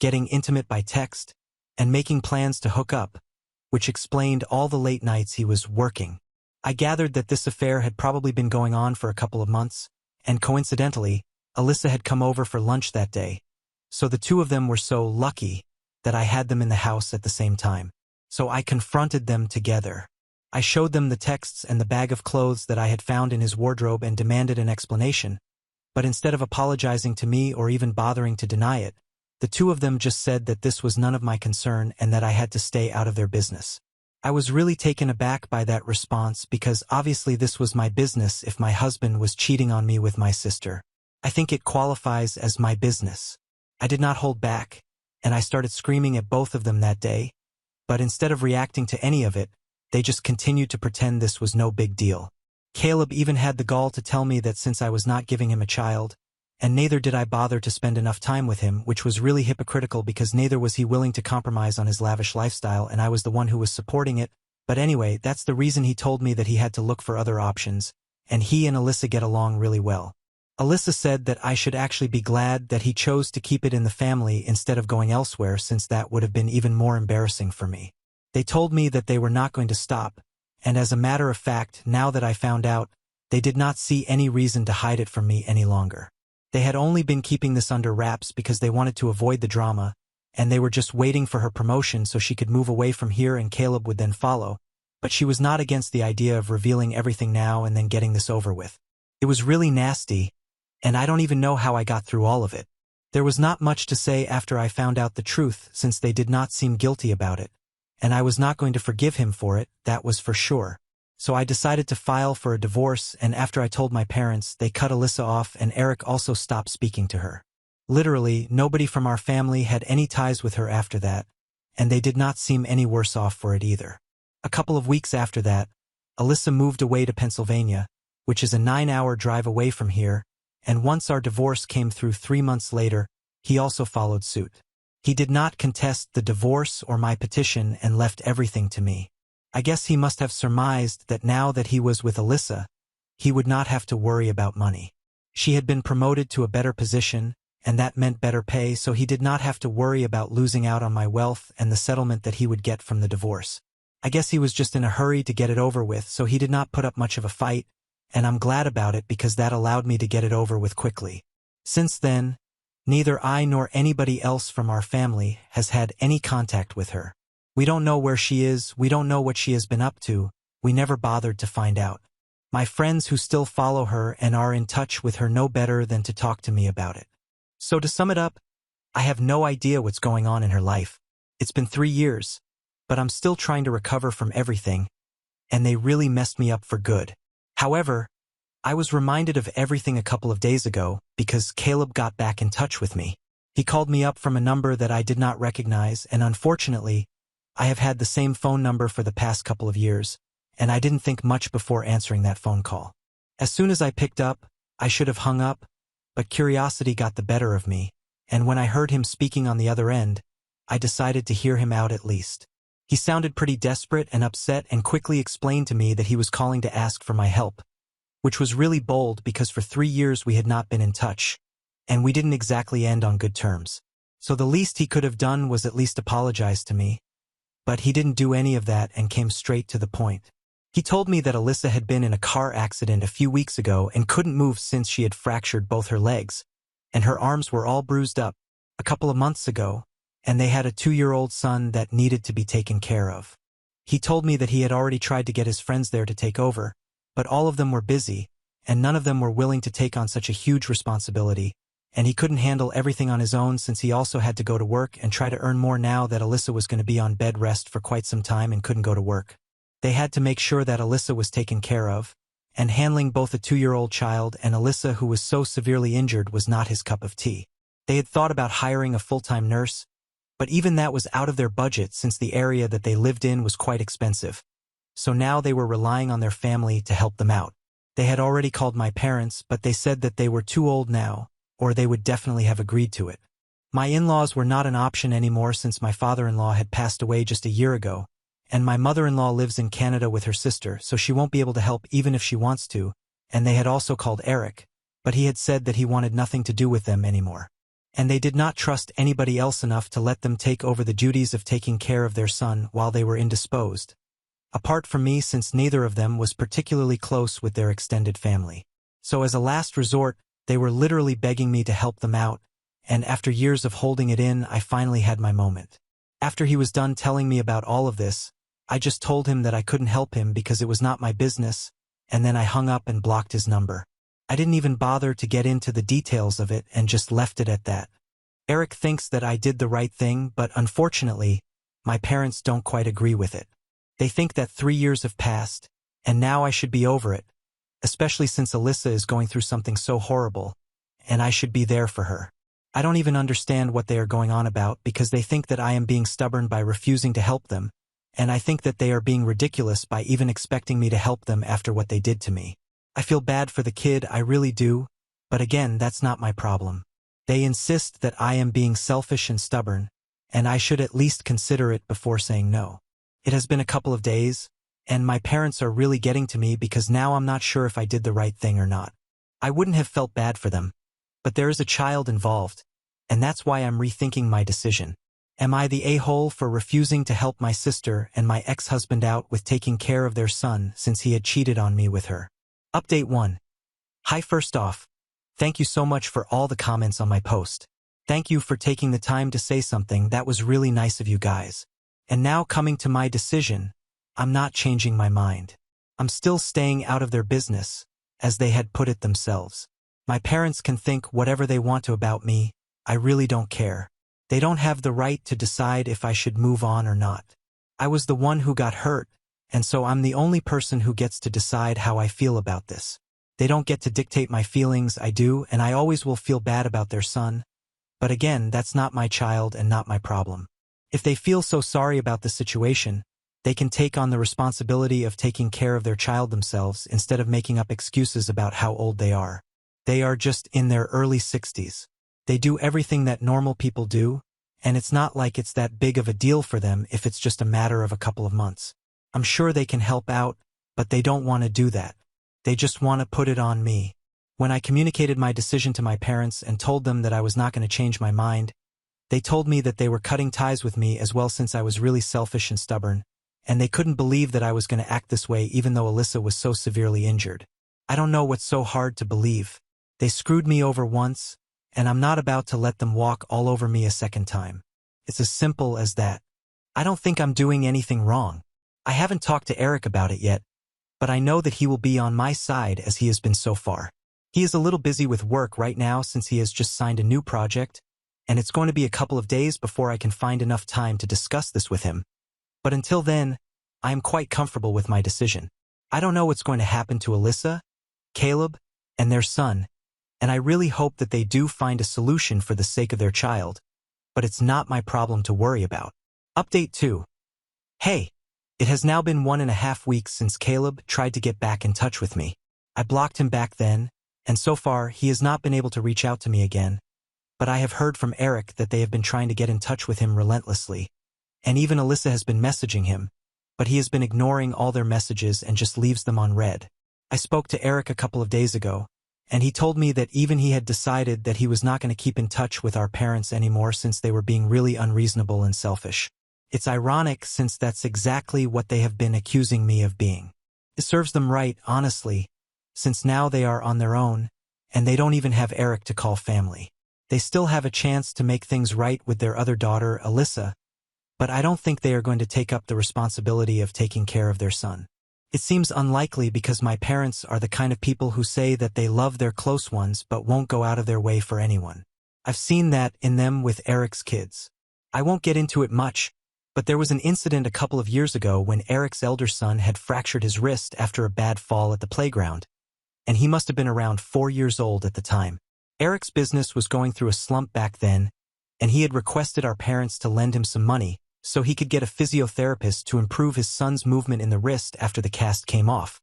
getting intimate by text, and making plans to hook up, which explained all the late nights he was working. I gathered that this affair had probably been going on for a couple of months, and coincidentally, Alyssa had come over for lunch that day. So the two of them were so lucky that I had them in the house at the same time. So I confronted them together. I showed them the texts and the bag of clothes that I had found in his wardrobe and demanded an explanation, but instead of apologizing to me or even bothering to deny it, the two of them just said that this was none of my concern and that I had to stay out of their business. I was really taken aback by that response because obviously this was my business if my husband was cheating on me with my sister. I think it qualifies as my business. I did not hold back, and I started screaming at both of them that day, but instead of reacting to any of it, they just continued to pretend this was no big deal. Caleb even had the gall to tell me that since I was not giving him a child, and neither did I bother to spend enough time with him, which was really hypocritical because neither was he willing to compromise on his lavish lifestyle and I was the one who was supporting it. But anyway, that's the reason he told me that he had to look for other options, and he and Alyssa get along really well. Alyssa said that I should actually be glad that he chose to keep it in the family instead of going elsewhere since that would have been even more embarrassing for me. They told me that they were not going to stop, and as a matter of fact, now that I found out, they did not see any reason to hide it from me any longer. They had only been keeping this under wraps because they wanted to avoid the drama, and they were just waiting for her promotion so she could move away from here and Caleb would then follow, but she was not against the idea of revealing everything now and then getting this over with. It was really nasty, and I don't even know how I got through all of it. There was not much to say after I found out the truth since they did not seem guilty about it, and I was not going to forgive him for it, that was for sure. So I decided to file for a divorce, and after I told my parents, they cut Alyssa off and Eric also stopped speaking to her. Literally, nobody from our family had any ties with her after that, and they did not seem any worse off for it either. A couple of weeks after that, Alyssa moved away to Pennsylvania, which is a 9-hour drive away from here, and once our divorce came through 3 months later, he also followed suit. He did not contest the divorce or my petition and left everything to me. I guess he must have surmised that now that he was with Alyssa, he would not have to worry about money. She had been promoted to a better position, and that meant better pay, so he did not have to worry about losing out on my wealth and the settlement that he would get from the divorce. I guess he was just in a hurry to get it over with, so he did not put up much of a fight, and I'm glad about it because that allowed me to get it over with quickly. Since then, neither I nor anybody else from our family has had any contact with her. We don't know where she is, we don't know what she has been up to, we never bothered to find out. My friends who still follow her and are in touch with her know better than to talk to me about it. So to sum it up, I have no idea what's going on in her life. It's been 3 years, but I'm still trying to recover from everything, and they really messed me up for good. However, I was reminded of everything a couple of days ago because Caleb got back in touch with me. He called me up from a number that I did not recognize, and unfortunately, I have had the same phone number for the past couple of years, and I didn't think much before answering that phone call. As soon as I picked up, I should have hung up, but curiosity got the better of me, and when I heard him speaking on the other end, I decided to hear him out at least. He sounded pretty desperate and upset and quickly explained to me that he was calling to ask for my help, which was really bold because for 3 years we had not been in touch, and we didn't exactly end on good terms. So the least he could have done was at least apologize to me. But he didn't do any of that and came straight to the point. He told me that Alyssa had been in a car accident a few weeks ago and couldn't move since she had fractured both her legs, and her arms were all bruised up a couple of months ago, and they had a 2-year-old son that needed to be taken care of. He told me that he had already tried to get his friends there to take over, but all of them were busy, and none of them were willing to take on such a huge responsibility, and he couldn't handle everything on his own since he also had to go to work and try to earn more now that Alyssa was going to be on bed rest for quite some time and couldn't go to work. They had to make sure that Alyssa was taken care of, and handling both a 2-year-old child and Alyssa who was so severely injured was not his cup of tea. They had thought about hiring a full-time nurse, but even that was out of their budget since the area that they lived in was quite expensive. So now they were relying on their family to help them out. They had already called my parents, but they said that they were too old now, or they would definitely have agreed to it. My in-laws were not an option anymore since my father-in-law had passed away just a year ago, and my mother-in-law lives in Canada with her sister, so she won't be able to help even if she wants to, and they had also called Eric, but he had said that he wanted nothing to do with them anymore. And they did not trust anybody else enough to let them take over the duties of taking care of their son while they were indisposed. apart from me since neither of them was particularly close with their extended family. So as a last resort, they were literally begging me to help them out, and after years of holding it in, I finally had my moment. After he was done telling me about all of this, I just told him that I couldn't help him because it was not my business, and then I hung up and blocked his number. I didn't even bother to get into the details of it and just left it at that. Eric thinks that I did the right thing, but unfortunately, my parents don't quite agree with it. They think that 3 years have passed, and now I should be over it, especially since Alyssa is going through something so horrible, and I should be there for her. I don't even understand what they are going on about because they think that I am being stubborn by refusing to help them, and I think that they are being ridiculous by even expecting me to help them after what they did to me. I feel bad for the kid, I really do, but again, that's not my problem. They insist that I am being selfish and stubborn, and I should at least consider it before saying no. It has been a couple of days, and my parents are really getting to me because now I'm not sure if I did the right thing or not. I wouldn't have felt bad for them, but there is a child involved, and that's why I'm rethinking my decision. Am I the a-hole for refusing to help my sister and my ex-husband out with taking care of their son since he had cheated on me with her? Update 1. Hi, first off, thank you so much for all the comments on my post. Thank you for taking the time to say something. That was really nice of you guys. And now coming to my decision, I'm not changing my mind. I'm still staying out of their business, as they had put it themselves. My parents can think whatever they want to about me. I really don't care. They don't have the right to decide if I should move on or not. I was the one who got hurt, and so I'm the only person who gets to decide how I feel about this. They don't get to dictate my feelings, I do, and I always will feel bad about their son. But again, that's not my child and not my problem. If they feel so sorry about the situation, they can take on the responsibility of taking care of their child themselves instead of making up excuses about how old they are. They are just in their early 60s. They do everything that normal people do, and it's not like it's that big of a deal for them if it's just a matter of a couple of months. I'm sure they can help out, but they don't want to do that. They just want to put it on me. When I communicated my decision to my parents and told them that I was not going to change my mind, they told me that they were cutting ties with me as well since I was really selfish and stubborn, and they couldn't believe that I was going to act this way even though Alyssa was so severely injured. I don't know what's so hard to believe. They screwed me over once, and I'm not about to let them walk all over me a second time. It's as simple as that. I don't think I'm doing anything wrong. I haven't talked to Eric about it yet, but I know that he will be on my side as he has been so far. He is a little busy with work right now since he has just signed a new project, and it's going to be a couple of days before I can find enough time to discuss this with him. But until then, I am quite comfortable with my decision. I don't know what's going to happen to Alyssa, Caleb, and their son, and I really hope that they do find a solution for the sake of their child, but it's not my problem to worry about. Update 2. Hey, it has now been 1.5 weeks since Caleb tried to get back in touch with me. I blocked him back then, and so far he has not been able to reach out to me again, but I have heard from Eric that they have been trying to get in touch with him relentlessly, and even Alyssa has been messaging him, but he has been ignoring all their messages and just leaves them on read. I spoke to Eric a couple of days ago, and he told me that even he had decided that he was not going to keep in touch with our parents anymore since they were being really unreasonable and selfish. It's ironic since that's exactly what they have been accusing me of being. It serves them right, honestly, since now they are on their own, and they don't even have Eric to call family. They still have a chance to make things right with their other daughter, Alyssa, but I don't think they are going to take up the responsibility of taking care of their son. It seems unlikely because my parents are the kind of people who say that they love their close ones but won't go out of their way for anyone. I've seen that in them with Eric's kids. I won't get into it much, but there was an incident a couple of years ago when Eric's elder son had fractured his wrist after a bad fall at the playground, and he must have been around 4 years old at the time. Eric's business was going through a slump back then, and he had requested our parents to lend him some money so he could get a physiotherapist to improve his son's movement in the wrist after the cast came off.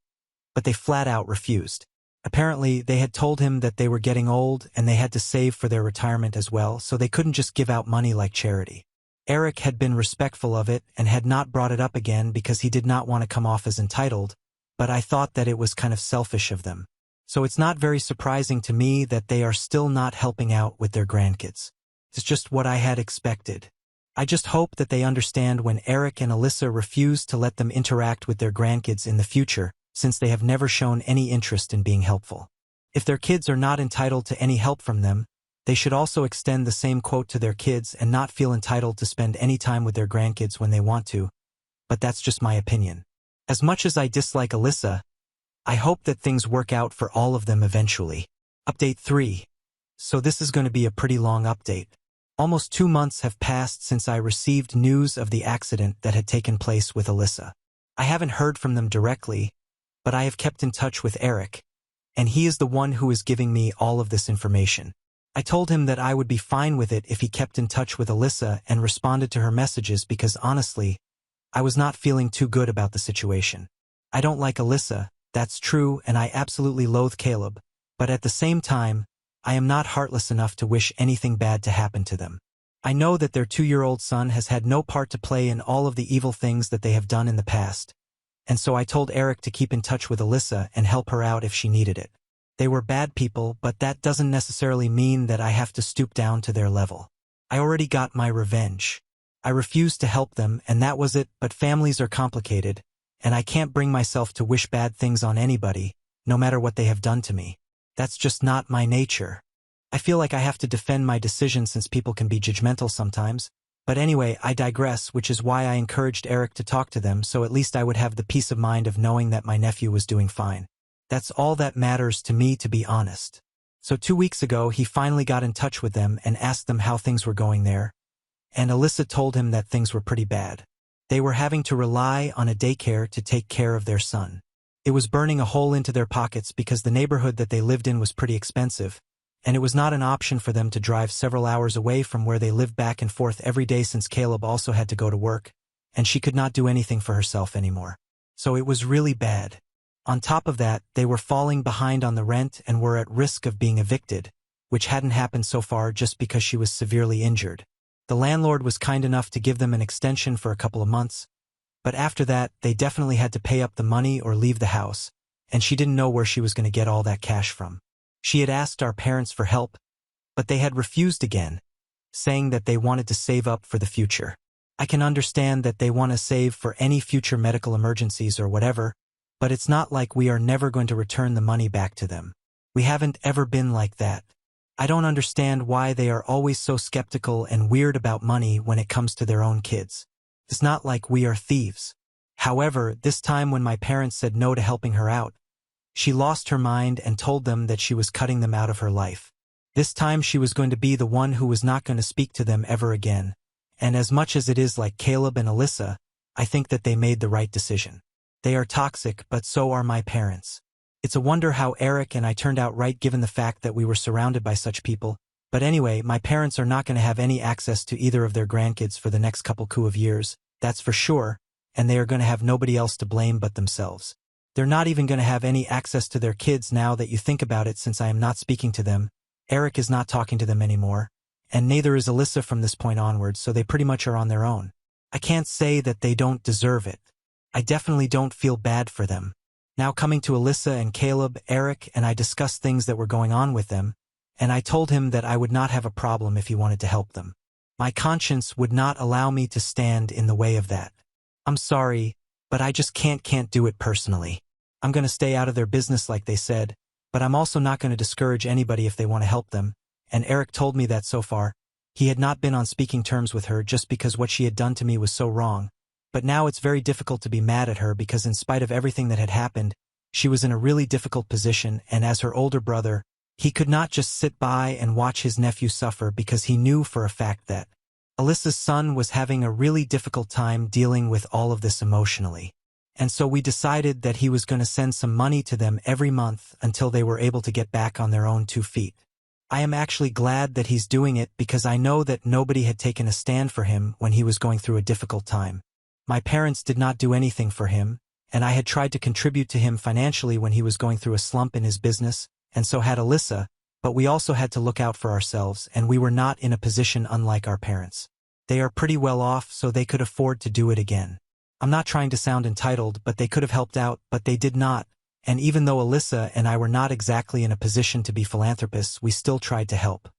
But they flat out refused. Apparently, they had told him that they were getting old and they had to save for their retirement as well, so they couldn't just give out money like charity. Eric had been respectful of it and had not brought it up again because he did not want to come off as entitled, but I thought that it was kind of selfish of them. So it's not very surprising to me that they are still not helping out with their grandkids. It's just what I had expected. I just hope that they understand when Eric and Alyssa refuse to let them interact with their grandkids in the future, since they have never shown any interest in being helpful. If their kids are not entitled to any help from them, they should also extend the same quote to their kids and not feel entitled to spend any time with their grandkids when they want to, but that's just my opinion. As much as I dislike Alyssa, I hope that things work out for all of them eventually. Update 3. So this is going to be a pretty long update. Almost 2 months have passed since I received news of the accident that had taken place with Alyssa. I haven't heard from them directly, but I have kept in touch with Eric, and he is the one who is giving me all of this information. I told him that I would be fine with it if he kept in touch with Alyssa and responded to her messages because honestly, I was not feeling too good about the situation. I don't like Alyssa, that's true, and I absolutely loathe Caleb, but at the same time, I am not heartless enough to wish anything bad to happen to them. I know that their 2-year-old son has had no part to play in all of the evil things that they have done in the past, and so I told Eric to keep in touch with Alyssa and help her out if she needed it. They were bad people, but that doesn't necessarily mean that I have to stoop down to their level. I already got my revenge. I refused to help them, and that was it, but families are complicated, and I can't bring myself to wish bad things on anybody, no matter what they have done to me. That's just not my nature. I feel like I have to defend my decision since people can be judgmental sometimes, but anyway, I digress, which is why I encouraged Eric to talk to them so at least I would have the peace of mind of knowing that my nephew was doing fine. That's all that matters to me, to be honest. So 2 weeks ago, he finally got in touch with them and asked them how things were going there, and Alyssa told him that things were pretty bad. They were having to rely on a daycare to take care of their son. It was burning a hole into their pockets because the neighborhood that they lived in was pretty expensive, and it was not an option for them to drive several hours away from where they lived back and forth every day since Caleb also had to go to work, and she could not do anything for herself anymore. So it was really bad. On top of that, they were falling behind on the rent and were at risk of being evicted, which hadn't happened so far just because she was severely injured. The landlord was kind enough to give them an extension for a couple of months, but after that, they definitely had to pay up the money or leave the house, and she didn't know where she was going to get all that cash from. She had asked our parents for help, but they had refused again, saying that they wanted to save up for the future. I can understand that they want to save for any future medical emergencies or whatever, but it's not like we are never going to return the money back to them. We haven't ever been like that. I don't understand why they are always so skeptical and weird about money when it comes to their own kids. It's not like we are thieves. However, this time when my parents said no to helping her out, she lost her mind and told them that she was cutting them out of her life. This time she was going to be the one who was not going to speak to them ever again, and as much as it is like Caleb and Alyssa, I think that they made the right decision. They are toxic, but so are my parents. It's a wonder how Eric and I turned out right given the fact that we were surrounded by such people. But anyway, my parents are not going to have any access to either of their grandkids for the next couple of years, that's for sure, and they are going to have nobody else to blame but themselves. They're not even going to have any access to their kids now that you think about it, since I am not speaking to them. Eric is not talking to them anymore, and neither is Alyssa from this point onwards, so they pretty much are on their own. I can't say that they don't deserve it. I definitely don't feel bad for them. Now coming to Alyssa and Caleb, Eric and I discussed things that were going on with them, and I told him that I would not have a problem if he wanted to help them. My conscience would not allow me to stand in the way of that. I'm sorry, but I just can't do it personally. I'm going to stay out of their business like they said, but I'm also not going to discourage anybody if they want to help them, and Eric told me that so far, he had not been on speaking terms with her just because what she had done to me was so wrong, but now it's very difficult to be mad at her because in spite of everything that had happened, she was in a really difficult position, and as her older brother, he could not just sit by and watch his nephew suffer because he knew for a fact that Alyssa's son was having a really difficult time dealing with all of this emotionally. And so we decided that he was going to send some money to them every month until they were able to get back on their own 2 feet. I am actually glad that he's doing it because I know that nobody had taken a stand for him when he was going through a difficult time. My parents did not do anything for him, and I had tried to contribute to him financially when he was going through a slump in his business, and so had Alyssa, but we also had to look out for ourselves, and we were not in a position unlike our parents. They are pretty well off, so they could afford to do it again. I'm not trying to sound entitled, but they could have helped out, but they did not, and even though Alyssa and I were not exactly in a position to be philanthropists, we still tried to help.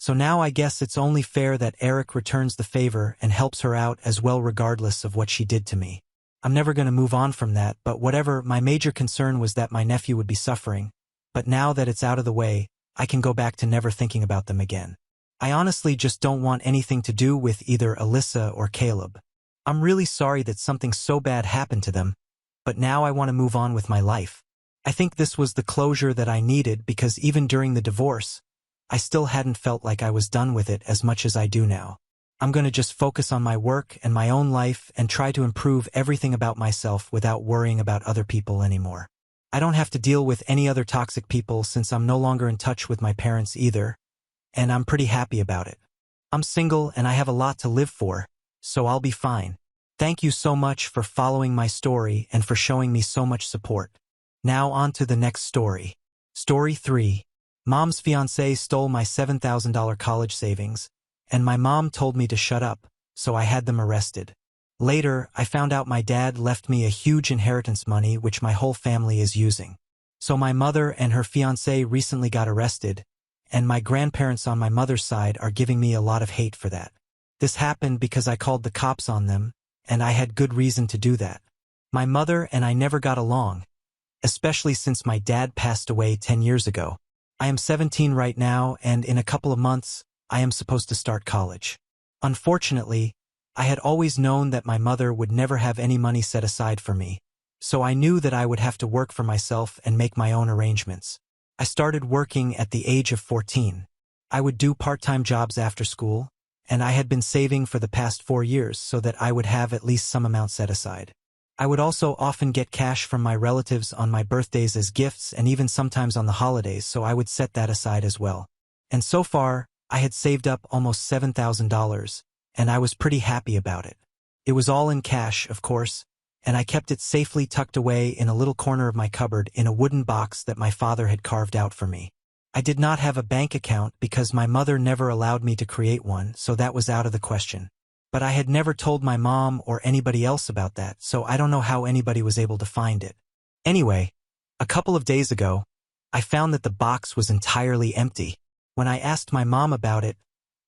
So now I guess it's only fair that Eric returns the favor and helps her out as well regardless of what she did to me. I'm never going to move on from that, but whatever, my major concern was that my nephew would be suffering. But now that it's out of the way, I can go back to never thinking about them again. I honestly just don't want anything to do with either Alyssa or Caleb. I'm really sorry that something so bad happened to them, but now I want to move on with my life. I think this was the closure that I needed because even during the divorce, I still hadn't felt like I was done with it as much as I do now. I'm going to just focus on my work and my own life and try to improve everything about myself without worrying about other people anymore. I don't have to deal with any other toxic people since I'm no longer in touch with my parents either, and I'm pretty happy about it. I'm single and I have a lot to live for, so I'll be fine. Thank you so much for following my story and for showing me so much support. Now on to the next story. Story 3. Mom's fiancé stole my $7,000 college savings, and my mom told me to shut up, so I had them arrested. Later, I found out my dad left me a huge inheritance money which my whole family is using. So my mother and her fiancé recently got arrested, and my grandparents on my mother's side are giving me a lot of hate for that. This happened because I called the cops on them, and I had good reason to do that. My mother and I never got along, especially since my dad passed away 10 years ago. I am 17 right now, and in a couple of months, I am supposed to start college. Unfortunately, I had always known that my mother would never have any money set aside for me, so I knew that I would have to work for myself and make my own arrangements. I started working at the age of 14. I would do part-time jobs after school, and I had been saving for the past 4 years so that I would have at least some amount set aside. I would also often get cash from my relatives on my birthdays as gifts and even sometimes on the holidays, so I would set that aside as well. And so far, I had saved up almost $7,000, and I was pretty happy about it. It was all in cash, of course, and I kept it safely tucked away in a little corner of my cupboard in a wooden box that my father had carved out for me. I did not have a bank account because my mother never allowed me to create one, so that was out of the question. But I had never told my mom or anybody else about that, so I don't know how anybody was able to find it. Anyway, a couple of days ago, I found that the box was entirely empty. When I asked my mom about it,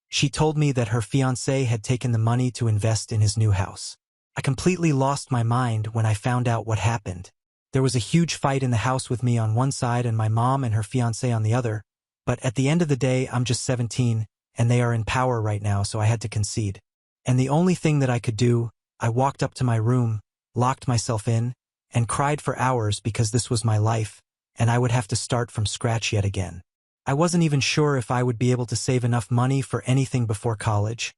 she told me that her fiancé had taken the money to invest in his new house. I completely lost my mind when I found out what happened. There was a huge fight in the house with me on one side and my mom and her fiancé on the other, but at the end of the day, I'm just 17, and they are in power right now, so I had to concede. And the only thing that I could do, I walked up to my room, locked myself in, and cried for hours because this was my life, and I would have to start from scratch yet again. I wasn't even sure if I would be able to save enough money for anything before college,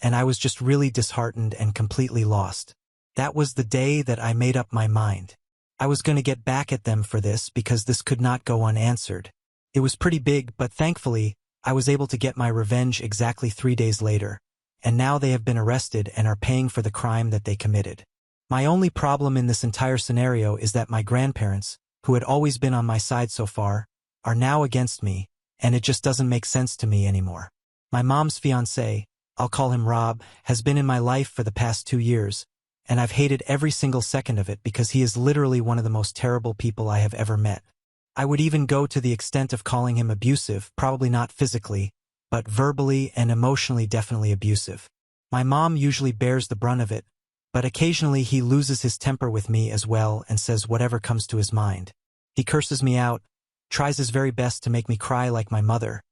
and I was just really disheartened and completely lost. That was the day that I made up my mind. I was going to get back at them for this because this could not go unanswered. It was pretty big, but thankfully, I was able to get my revenge exactly 3 days later. And now they have been arrested and are paying for the crime that they committed. My only problem in this entire scenario is that my grandparents, who had always been on my side so far, are now against me, and it just doesn't make sense to me anymore. My mom's fiancé, I'll call him Rob, has been in my life for the past 2 years, and I've hated every single second of it because he is literally one of the most terrible people I have ever met. I would even go to the extent of calling him abusive, probably not physically, but verbally and emotionally definitely abusive. My mom usually bears the brunt of it, but occasionally he loses his temper with me as well and says whatever comes to his mind. He curses me out, tries his very best to make me cry like my mother,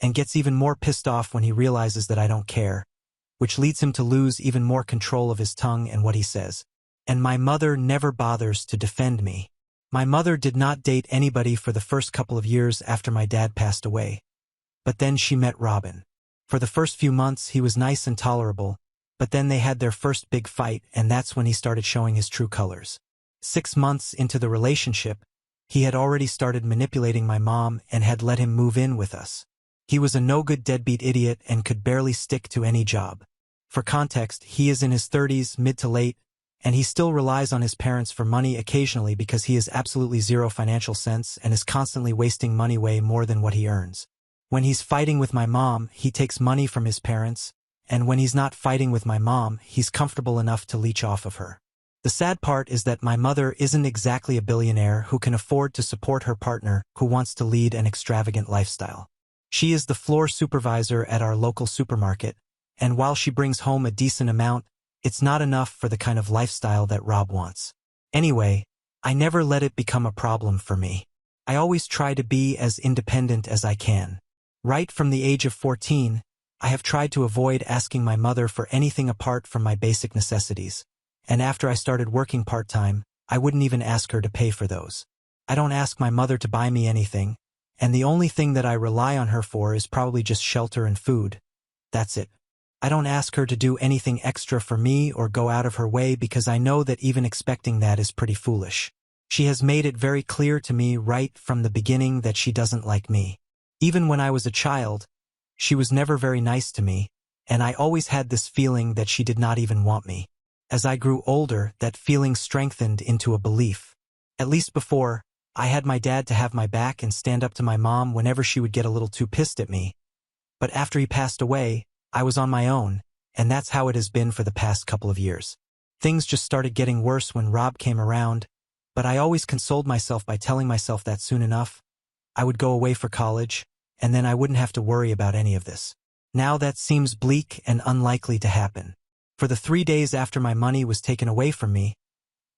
and gets even more pissed off when he realizes that I don't care, which leads him to lose even more control of his tongue and what he says. And my mother never bothers to defend me. My mother did not date anybody for the first couple of years after my dad passed away. But then she met Robin. For the first few months, he was nice and tolerable, but then they had their first big fight, and that's when he started showing his true colors. 6 months into the relationship, he had already started manipulating my mom and had let him move in with us. He was a no-good deadbeat idiot and could barely stick to any job. For context, he is in his 30s, mid to late, and he still relies on his parents for money occasionally because he has absolutely zero financial sense and is constantly wasting money way more than what he earns. When he's fighting with my mom, he takes money from his parents, and when he's not fighting with my mom, he's comfortable enough to leech off of her. The sad part is that my mother isn't exactly a billionaire who can afford to support her partner who wants to lead an extravagant lifestyle. She is the floor supervisor at our local supermarket, and while she brings home a decent amount, it's not enough for the kind of lifestyle that Rob wants. Anyway, I never let it become a problem for me. I always try to be as independent as I can. Right from the age of 14, I have tried to avoid asking my mother for anything apart from my basic necessities, and after I started working part-time, I wouldn't even ask her to pay for those. I don't ask my mother to buy me anything, and the only thing that I rely on her for is probably just shelter and food. That's it. I don't ask her to do anything extra for me or go out of her way because I know that even expecting that is pretty foolish. She has made it very clear to me right from the beginning that she doesn't like me. Even when I was a child, she was never very nice to me, and I always had this feeling that she did not even want me. As I grew older, that feeling strengthened into a belief. At least before, I had my dad to have my back and stand up to my mom whenever she would get a little too pissed at me. But after he passed away, I was on my own, and that's how it has been for the past couple of years. Things just started getting worse when Rob came around, but I always consoled myself by telling myself that soon enough, I would go away for college, and then I wouldn't have to worry about any of this. Now that seems bleak and unlikely to happen. For the 3 days after my money was taken away from me,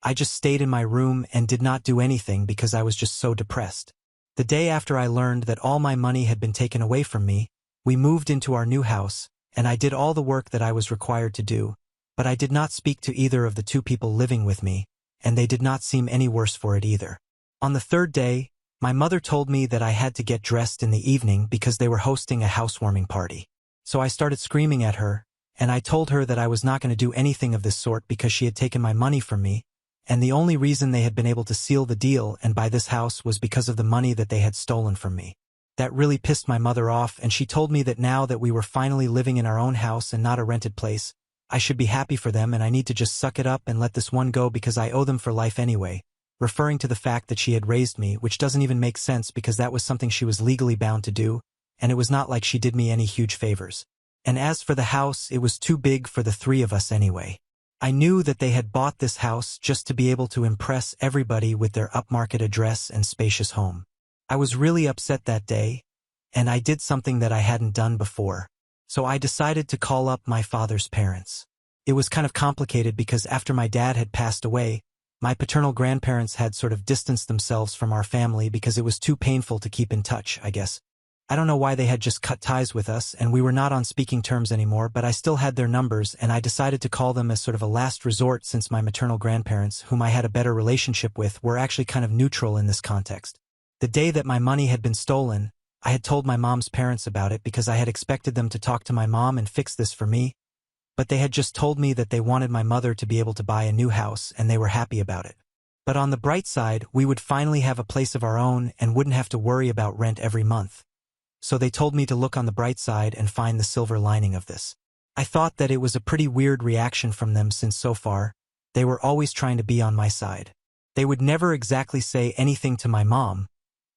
I just stayed in my room and did not do anything because I was just so depressed. The day after I learned that all my money had been taken away from me, we moved into our new house, and I did all the work that I was required to do, but I did not speak to either of the two people living with me, and they did not seem any worse for it either. On the third day, my mother told me that I had to get dressed in the evening because they were hosting a housewarming party. So I started screaming at her, and I told her that I was not going to do anything of this sort because she had taken my money from me, and the only reason they had been able to seal the deal and buy this house was because of the money that they had stolen from me. That really pissed my mother off, and she told me that now that we were finally living in our own house and not a rented place, I should be happy for them and I need to just suck it up and let this one go because I owe them for life anyway, referring to the fact that she had raised me, which doesn't even make sense because that was something she was legally bound to do, and it was not like she did me any huge favors. And as for the house, it was too big for the three of us anyway. I knew that they had bought this house just to be able to impress everybody with their upmarket address and spacious home. I was really upset that day, and I did something that I hadn't done before. So I decided to call up my father's parents. It was kind of complicated because after my dad had passed away, my paternal grandparents had sort of distanced themselves from our family because it was too painful to keep in touch, I guess. I don't know why they had just cut ties with us and we were not on speaking terms anymore, but I still had their numbers and I decided to call them as sort of a last resort since my maternal grandparents, whom I had a better relationship with, were actually kind of neutral in this context. The day that my money had been stolen, I had told my mom's parents about it because I had expected them to talk to my mom and fix this for me, but they had just told me that they wanted my mother to be able to buy a new house and they were happy about it. But on the bright side, we would finally have a place of our own and wouldn't have to worry about rent every month. So they told me to look on the bright side and find the silver lining of this. I thought that it was a pretty weird reaction from them since so far, they were always trying to be on my side. They would never exactly say anything to my mom,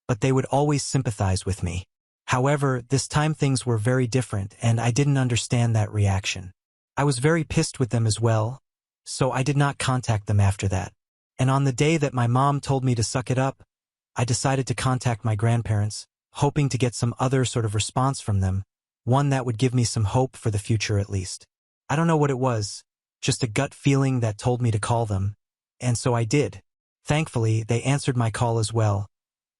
but they would always sympathize with me. However, this time things were very different and I didn't understand that reaction. I was very pissed with them as well, so I did not contact them after that. And on the day that my mom told me to suck it up, I decided to contact my grandparents, hoping to get some other sort of response from them, one that would give me some hope for the future at least. I don't know what it was, just a gut feeling that told me to call them, and so I did. Thankfully, they answered my call as well,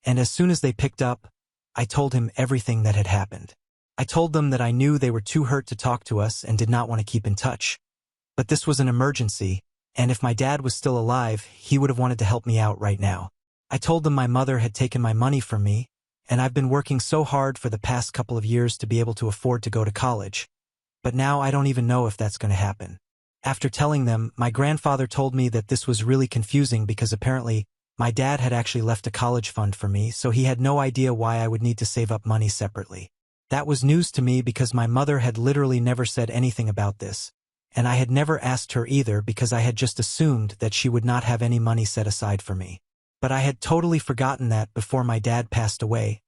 and as soon as they picked up, I told him everything that had happened. I told them that I knew they were too hurt to talk to us and did not want to keep in touch, but this was an emergency, and if my dad was still alive, he would have wanted to help me out right now. I told them my mother had taken my money from me, and I've been working so hard for the past couple of years to be able to afford to go to college. But now I don't even know if that's going to happen. After telling them, my grandfather told me that this was really confusing because apparently my dad had actually left a college fund for me, so he had no idea why I would need to save up money separately. That was news to me because my mother had literally never said anything about this, and I had never asked her either because I had just assumed that she would not have any money set aside for me. But I had totally forgotten that before my dad passed away.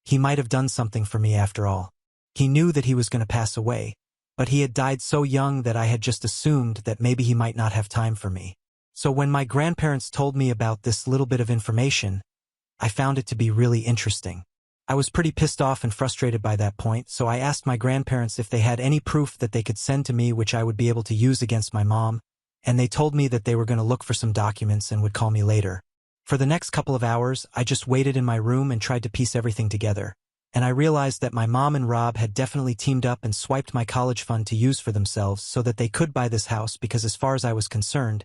He might have done something for me after all. He knew that he was going to pass away, but he had died so young that I had just assumed that maybe he might not have time for me. So when my grandparents told me about this little bit of information, I found it to be really interesting. I was pretty pissed off and frustrated by that point, so I asked my grandparents if they had any proof that they could send to me which I would be able to use against my mom, and they told me that they were going to look for some documents and would call me later. For the next couple of hours, I just waited in my room and tried to piece everything together, and I realized that my mom and Rob had definitely teamed up and swiped my college fund to use for themselves so that they could buy this house because as far as I was concerned,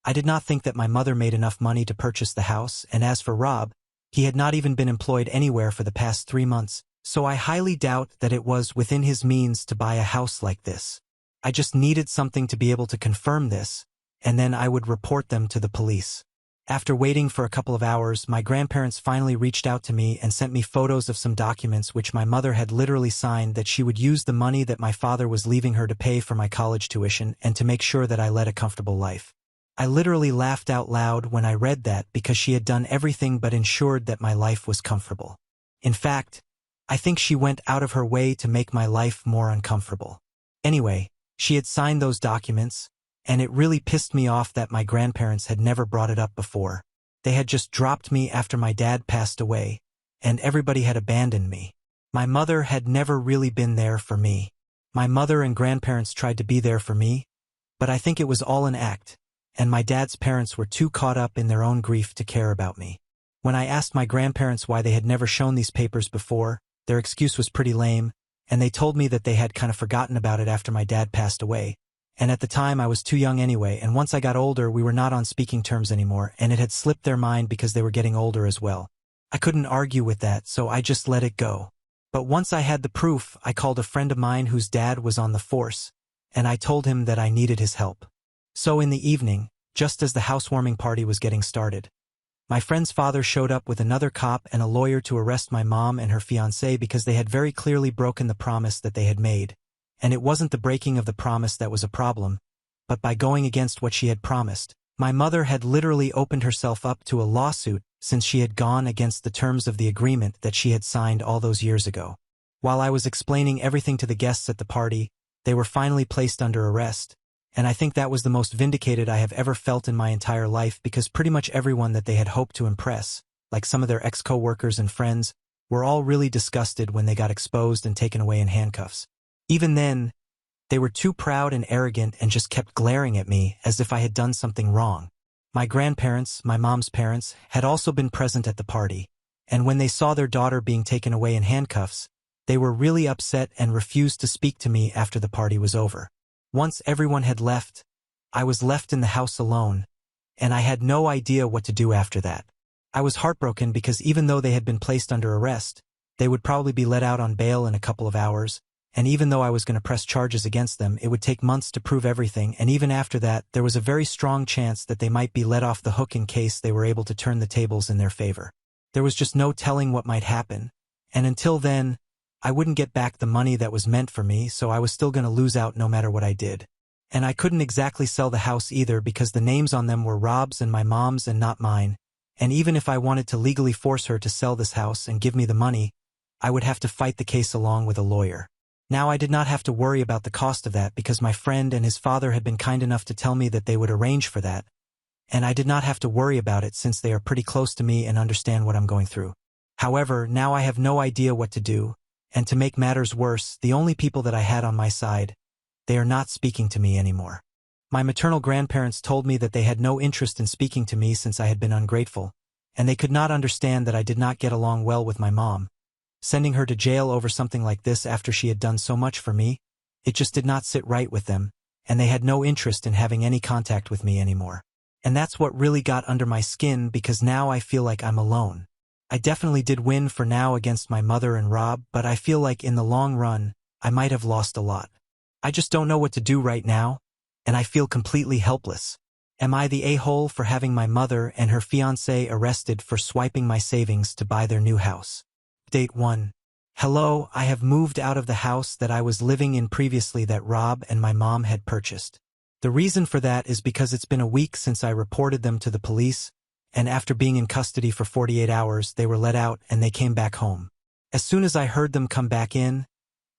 I did not think that my mother made enough money to purchase the house, and as for Rob, he had not even been employed anywhere for the past 3 months, so I highly doubt that it was within his means to buy a house like this. I just needed something to be able to confirm this, and then I would report them to the police. After waiting for a couple of hours, my grandparents finally reached out to me and sent me photos of some documents which my mother had literally signed that she would use the money that my father was leaving her to pay for my college tuition and to make sure that I led a comfortable life. I literally laughed out loud when I read that because she had done everything but ensured that my life was comfortable. In fact, I think she went out of her way to make my life more uncomfortable. Anyway, she had signed those documents, and it really pissed me off that my grandparents had never brought it up before. They had just dropped me after my dad passed away, and everybody had abandoned me. My mother had never really been there for me. My mother and grandparents tried to be there for me, but I think it was all an act, and my dad's parents were too caught up in their own grief to care about me. When I asked my grandparents why they had never shown these papers before, their excuse was pretty lame, and they told me that they had kind of forgotten about it after my dad passed away. And at the time I was too young anyway, and once I got older we were not on speaking terms anymore, and it had slipped their mind because they were getting older as well. I couldn't argue with that, so I just let it go. But once I had the proof, I called a friend of mine whose dad was on the force, and I told him that I needed his help. So in the evening, just as the housewarming party was getting started, my friend's father showed up with another cop and a lawyer to arrest my mom and her fiancé because they had very clearly broken the promise that they had made. And it wasn't the breaking of the promise that was a problem, but by going against what she had promised. My mother had literally opened herself up to a lawsuit since she had gone against the terms of the agreement that she had signed all those years ago. While I was explaining everything to the guests at the party, they were finally placed under arrest, and I think that was the most vindicated I have ever felt in my entire life because pretty much everyone that they had hoped to impress, like some of their ex-co-workers and friends, were all really disgusted when they got exposed and taken away in handcuffs. Even then, they were too proud and arrogant and just kept glaring at me as if I had done something wrong. My grandparents, my mom's parents, had also been present at the party, and when they saw their daughter being taken away in handcuffs, they were really upset and refused to speak to me after the party was over. Once everyone had left, I was left in the house alone, and I had no idea what to do after that. I was heartbroken because even though they had been placed under arrest, they would probably be let out on bail in a couple of hours, and even though I was going to press charges against them, it would take months to prove everything, and even after that, there was a very strong chance that they might be let off the hook in case they were able to turn the tables in their favor. There was just no telling what might happen, and until then, I wouldn't get back the money that was meant for me, so I was still going to lose out no matter what I did. And I couldn't exactly sell the house either because the names on them were Rob's and my mom's and not mine, and even if I wanted to legally force her to sell this house and give me the money, I would have to fight the case along with a lawyer. Now I did not have to worry about the cost of that because my friend and his father had been kind enough to tell me that they would arrange for that, and I did not have to worry about it since they are pretty close to me and understand what I'm going through. However, now I have no idea what to do, and to make matters worse, the only people that I had on my side, they are not speaking to me anymore. My maternal grandparents told me that they had no interest in speaking to me since I had been ungrateful, and they could not understand that I did not get along well with my mom. Sending her to jail over something like this after she had done so much for me, it just did not sit right with them, and they had no interest in having any contact with me anymore. And that's what really got under my skin because now I feel like I'm alone. I definitely did win for now against my mother and Rob, but I feel like in the long run, I might have lost a lot. I just don't know what to do right now, and I feel completely helpless. Am I the a-hole for having my mother and her fiancé arrested for swiping my savings to buy their new house? Update 1. Hello, I have moved out of the house that I was living in previously that Rob and my mom had purchased. The reason for that is because it's been a week since I reported them to the police, and after being in custody for 48 hours, they were let out and they came back home. As soon as I heard them come back in,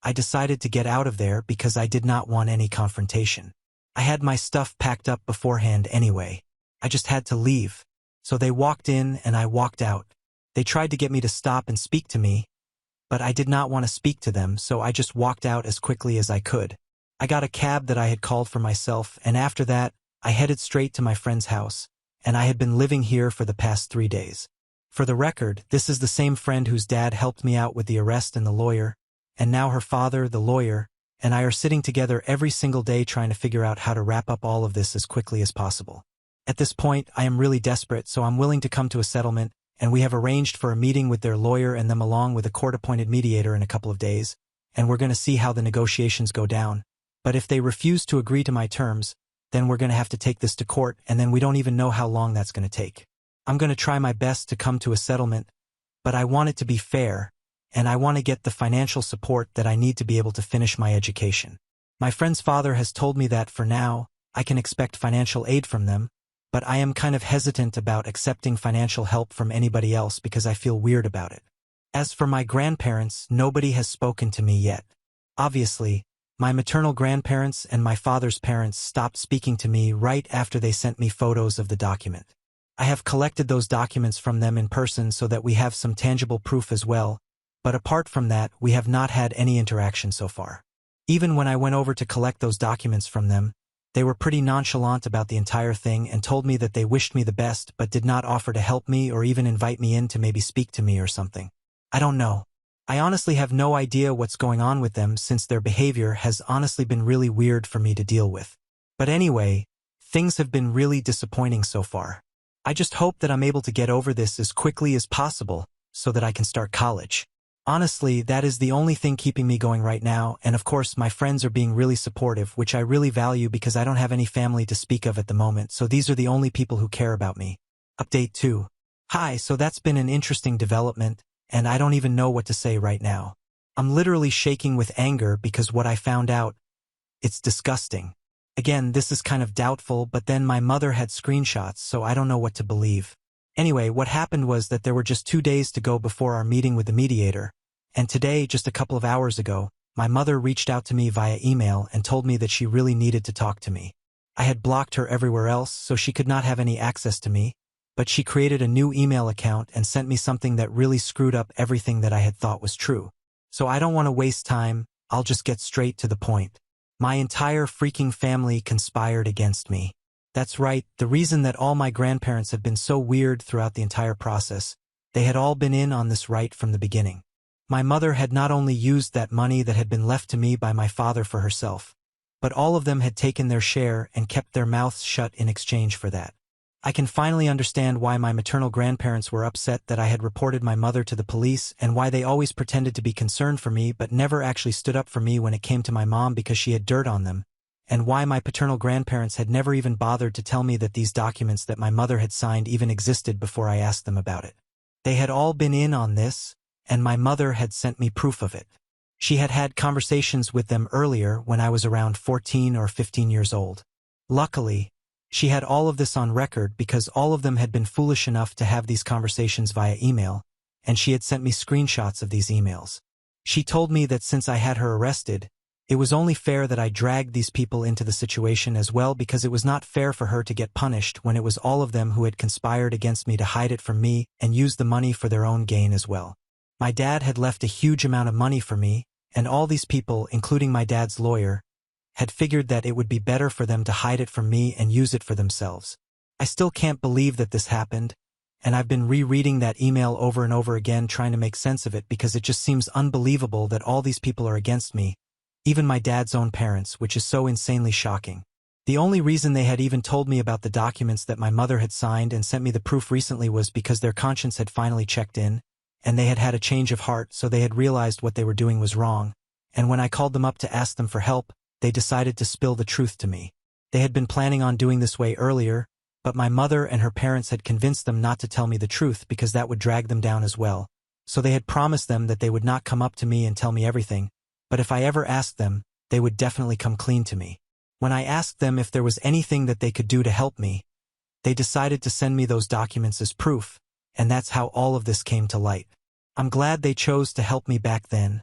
I decided to get out of there because I did not want any confrontation. I had my stuff packed up beforehand anyway. I just had to leave. So they walked in and I walked out. They tried to get me to stop and speak to me, but I did not want to speak to them, so I just walked out as quickly as I could. I got a cab that I had called for myself, and after that, I headed straight to my friend's house, and I had been living here for the past 3 days. For the record, this is the same friend whose dad helped me out with the arrest and the lawyer, and now her father, the lawyer, and I are sitting together every single day trying to figure out how to wrap up all of this as quickly as possible. At this point, I am really desperate, so I'm willing to come to a settlement, and we have arranged for a meeting with their lawyer and them along with a court-appointed mediator in a couple of days, and we're going to see how the negotiations go down. But if they refuse to agree to my terms, then we're going to have to take this to court, and then we don't even know how long that's going to take. I'm going to try my best to come to a settlement, but I want it to be fair, and I want to get the financial support that I need to be able to finish my education. My friend's father has told me that for now, I can expect financial aid from them, but I am kind of hesitant about accepting financial help from anybody else because I feel weird about it. As for my grandparents, nobody has spoken to me yet. Obviously, my maternal grandparents and my father's parents stopped speaking to me right after they sent me photos of the document. I have collected those documents from them in person so that we have some tangible proof as well, but apart from that, we have not had any interaction so far. Even when I went over to collect those documents from them, they were pretty nonchalant about the entire thing and told me that they wished me the best but did not offer to help me or even invite me in to maybe speak to me or something. I don't know. I honestly have no idea what's going on with them since their behavior has honestly been really weird for me to deal with. But anyway, things have been really disappointing so far. I just hope that I'm able to get over this as quickly as possible so that I can start college. Honestly, that is the only thing keeping me going right now, and of course my friends are being really supportive, which I really value because I don't have any family to speak of at the moment, so these are the only people who care about me. Update 2. Hi, so that's been an interesting development, and I don't even know what to say right now. I'm literally shaking with anger because what I found out, it's disgusting. Again, this is kind of doubtful, but then my mother had screenshots, so I don't know what to believe. Anyway, what happened was that there were just 2 days to go before our meeting with the mediator, and today, just a couple of hours ago, my mother reached out to me via email and told me that she really needed to talk to me. I had blocked her everywhere else, so she could not have any access to me, but she created a new email account and sent me something that really screwed up everything that I had thought was true. So I don't want to waste time, I'll just get straight to the point. My entire freaking family conspired against me. That's right, the reason that all my grandparents have been so weird throughout the entire process, they had all been in on this right from the beginning. My mother had not only used that money that had been left to me by my father for herself, but all of them had taken their share and kept their mouths shut in exchange for that. I can finally understand why my maternal grandparents were upset that I had reported my mother to the police and why they always pretended to be concerned for me but never actually stood up for me when it came to my mom because she had dirt on them, and why my paternal grandparents had never even bothered to tell me that these documents that my mother had signed even existed before I asked them about it. They had all been in on this, and my mother had sent me proof of it. She had had conversations with them earlier when I was around 14 or 15 years old. Luckily, she had all of this on record because all of them had been foolish enough to have these conversations via email, and she had sent me screenshots of these emails. She told me that since I had her arrested, it was only fair that I dragged these people into the situation as well because it was not fair for her to get punished when it was all of them who had conspired against me to hide it from me and use the money for their own gain as well. My dad had left a huge amount of money for me, and all these people, including my dad's lawyer, had figured that it would be better for them to hide it from me and use it for themselves. I still can't believe that this happened, and I've been rereading that email over and over again trying to make sense of it because it just seems unbelievable that all these people are against me, even my dad's own parents, which is so insanely shocking. The only reason they had even told me about the documents that my mother had signed and sent me the proof recently was because their conscience had finally checked in, and they had had a change of heart, so they had realized what they were doing was wrong, and when I called them up to ask them for help, they decided to spill the truth to me. They had been planning on doing this way earlier, but my mother and her parents had convinced them not to tell me the truth because that would drag them down as well. So they had promised them that they would not come up to me and tell me everything, but if I ever asked them, they would definitely come clean to me. When I asked them if there was anything that they could do to help me, they decided to send me those documents as proof, and that's how all of this came to light. I'm glad they chose to help me back then,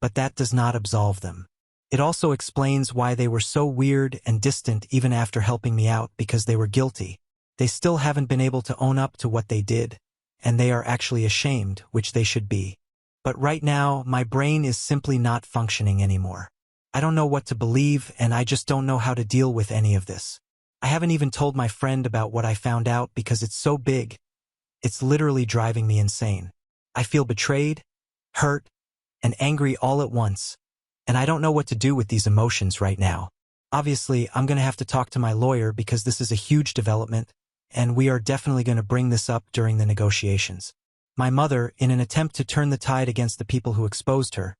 but that does not absolve them. It also explains why they were so weird and distant even after helping me out because they were guilty. They still haven't been able to own up to what they did, and they are actually ashamed, which they should be. But right now, my brain is simply not functioning anymore. I don't know what to believe, and I just don't know how to deal with any of this. I haven't even told my friend about what I found out because it's so big. It's literally driving me insane. I feel betrayed, hurt, and angry all at once, and I don't know what to do with these emotions right now. Obviously, I'm going to have to talk to my lawyer because this is a huge development, and we are definitely going to bring this up during the negotiations. My mother, in an attempt to turn the tide against the people who exposed her,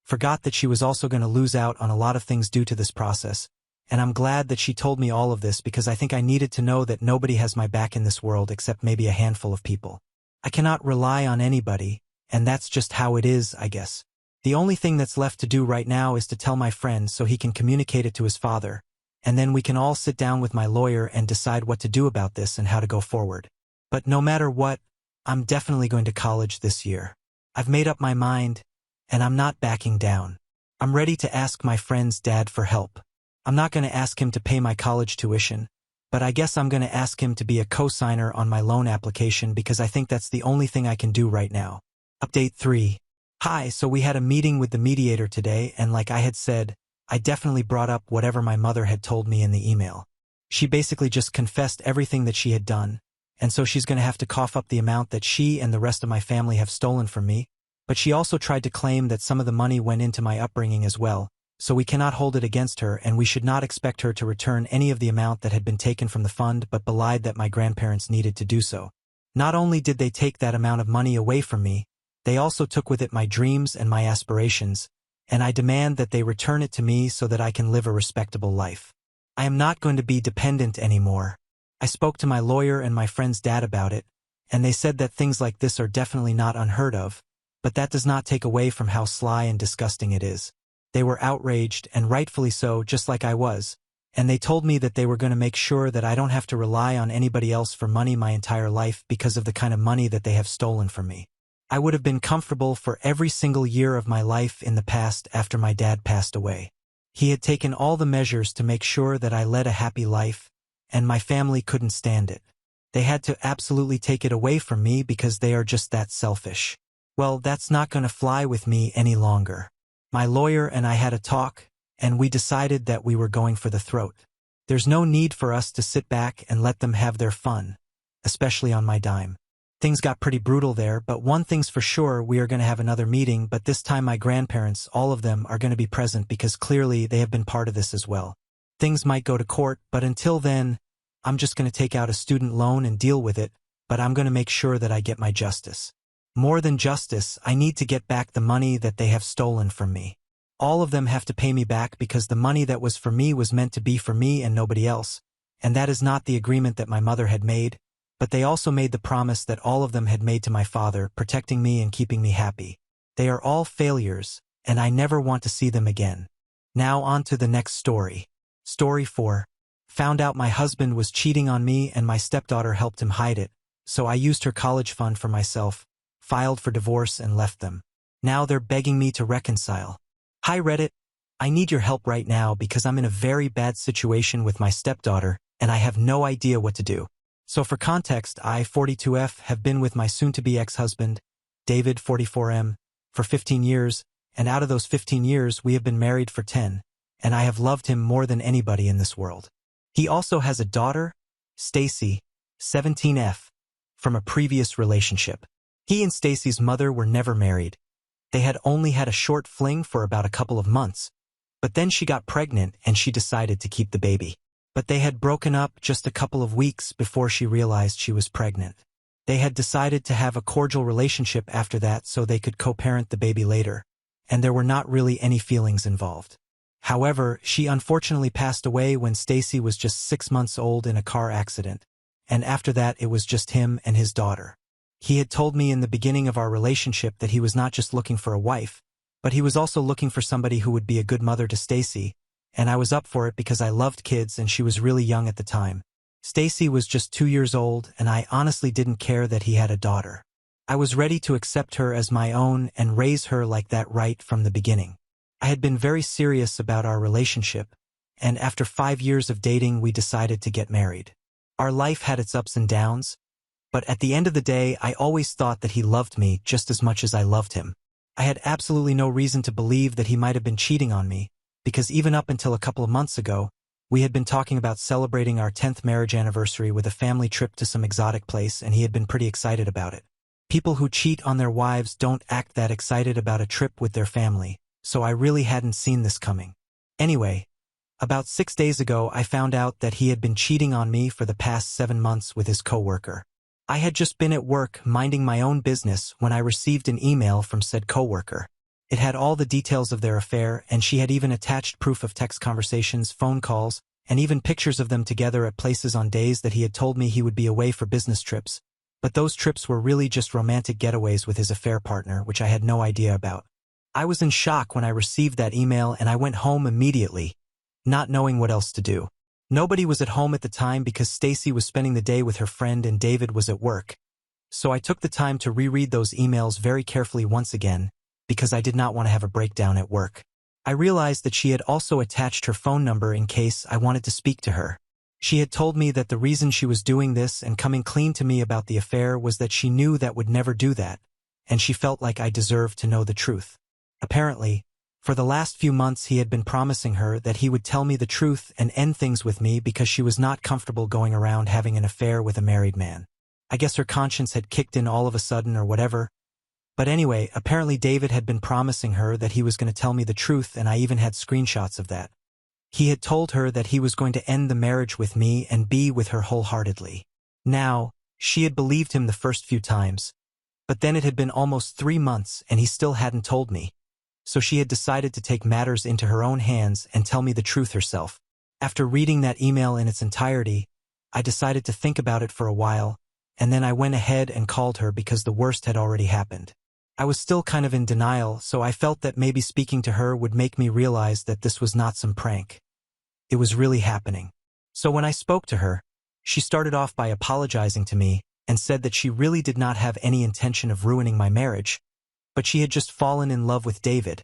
forgot that she was also going to lose out on a lot of things due to this process, and I'm glad that she told me all of this because I think I needed to know that nobody has my back in this world except maybe a handful of people. I cannot rely on anybody, and that's just how it is, I guess. The only thing that's left to do right now is to tell my friend so he can communicate it to his father, and then we can all sit down with my lawyer and decide what to do about this and how to go forward. But no matter what, I'm definitely going to college this year. I've made up my mind, and I'm not backing down. I'm ready to ask my friend's dad for help. I'm not going to ask him to pay my college tuition, but I guess I'm going to ask him to be a co-signer on my loan application because I think that's the only thing I can do right now. Update 3. Hi, so we had a meeting with the mediator today, and like I had said, I definitely brought up whatever my mother had told me in the email. She basically just confessed everything that she had done, and so she's going to have to cough up the amount that she and the rest of my family have stolen from me, but she also tried to claim that some of the money went into my upbringing as well, so we cannot hold it against her and we should not expect her to return any of the amount that had been taken from the fund but belied that my grandparents needed to do so. Not only did they take that amount of money away from me, they also took with it my dreams and my aspirations, and I demand that they return it to me so that I can live a respectable life. I am not going to be dependent anymore. I spoke to my lawyer and my friend's dad about it, and they said that things like this are definitely not unheard of, but that does not take away from how sly and disgusting it is. They were outraged, and rightfully so, just like I was, and they told me that they were going to make sure that I don't have to rely on anybody else for money my entire life because of the kind of money that they have stolen from me. I would have been comfortable for every single year of my life in the past after my dad passed away. He had taken all the measures to make sure that I led a happy life, and my family couldn't stand it. They had to absolutely take it away from me because they are just that selfish. Well, that's not going to fly with me any longer. My lawyer and I had a talk, and we decided that we were going for the throat. There's no need for us to sit back and let them have their fun, especially on my dime. Things got pretty brutal there, but one thing's for sure, we are going to have another meeting, but this time my grandparents, all of them, are going to be present because clearly they have been part of this as well. Things might go to court, but until then, I'm just going to take out a student loan and deal with it, but I'm going to make sure that I get my justice. More than justice, I need to get back the money that they have stolen from me. All of them have to pay me back because the money that was for me was meant to be for me and nobody else, and that is not the agreement that my mother had made, but they also made the promise that all of them had made to my father, protecting me and keeping me happy. They are all failures, and I never want to see them again. Now on to the next story. Story 4. Found out my husband was cheating on me and my stepdaughter helped him hide it, so I used her college fund for myself, filed for divorce and left them. Now they're begging me to reconcile. Hi Reddit, I need your help right now because I'm in a very bad situation with my stepdaughter and I have no idea what to do. So for context, I, 42F, have been with my soon-to-be ex-husband, David, 44M, for 15 years, and out of those 15 years we have been married for 10, and I have loved him more than anybody in this world. He also has a daughter, Stacy, 17F, from a previous relationship. He and Stacy's mother were never married. They had only had a short fling for about a couple of months, but then she got pregnant and she decided to keep the baby. But they had broken up just a couple of weeks before she realized she was pregnant. They had decided to have a cordial relationship after that so they could co-parent the baby later, and there were not really any feelings involved. However, she unfortunately passed away when Stacy was just 6 months old in a car accident, and after that it was just him and his daughter. He had told me in the beginning of our relationship that he was not just looking for a wife, but he was also looking for somebody who would be a good mother to Stacy, and I was up for it because I loved kids and she was really young at the time. Stacy was just 2 years old and I honestly didn't care that he had a daughter. I was ready to accept her as my own and raise her like that right from the beginning. I had been very serious about our relationship, and after 5 years of dating we decided to get married. Our life had its ups and downs, but at the end of the day I always thought that he loved me just as much as I loved him. I had absolutely no reason to believe that he might have been cheating on me, because even up until a couple of months ago, we had been talking about celebrating our 10th marriage anniversary with a family trip to some exotic place, and he had been pretty excited about it. People who cheat on their wives don't act that excited about a trip with their family, so I really hadn't seen this coming. Anyway, about 6 days ago I found out that he had been cheating on me for the past 7 months with his coworker. I had just been at work minding my own business when I received an email from said coworker. It had all the details of their affair, and she had even attached proof of text conversations, phone calls, and even pictures of them together at places on days that he had told me he would be away for business trips. But those trips were really just romantic getaways with his affair partner, which I had no idea about. I was in shock when I received that email, and I went home immediately, not knowing what else to do. Nobody was at home at the time because Stacy was spending the day with her friend and David was at work. So I took the time to reread those emails very carefully once again, because I did not want to have a breakdown at work. I realized that she had also attached her phone number in case I wanted to speak to her. She had told me that the reason she was doing this and coming clean to me about the affair was that she knew that would never do that, and she felt like I deserved to know the truth. Apparently, for the last few months he had been promising her that he would tell me the truth and end things with me because she was not comfortable going around having an affair with a married man. I guess her conscience had kicked in all of a sudden or whatever. But anyway, apparently David had been promising her that he was going to tell me the truth, and I even had screenshots of that. He had told her that he was going to end the marriage with me and be with her wholeheartedly. Now, she had believed him the first few times, but then it had been almost 3 months and he still hadn't told me. So she had decided to take matters into her own hands and tell me the truth herself. After reading that email in its entirety, I decided to think about it for a while, and then I went ahead and called her because the worst had already happened. I was still kind of in denial, so I felt that maybe speaking to her would make me realize that this was not some prank. It was really happening. So when I spoke to her, she started off by apologizing to me and said that she really did not have any intention of ruining my marriage, but she had just fallen in love with David,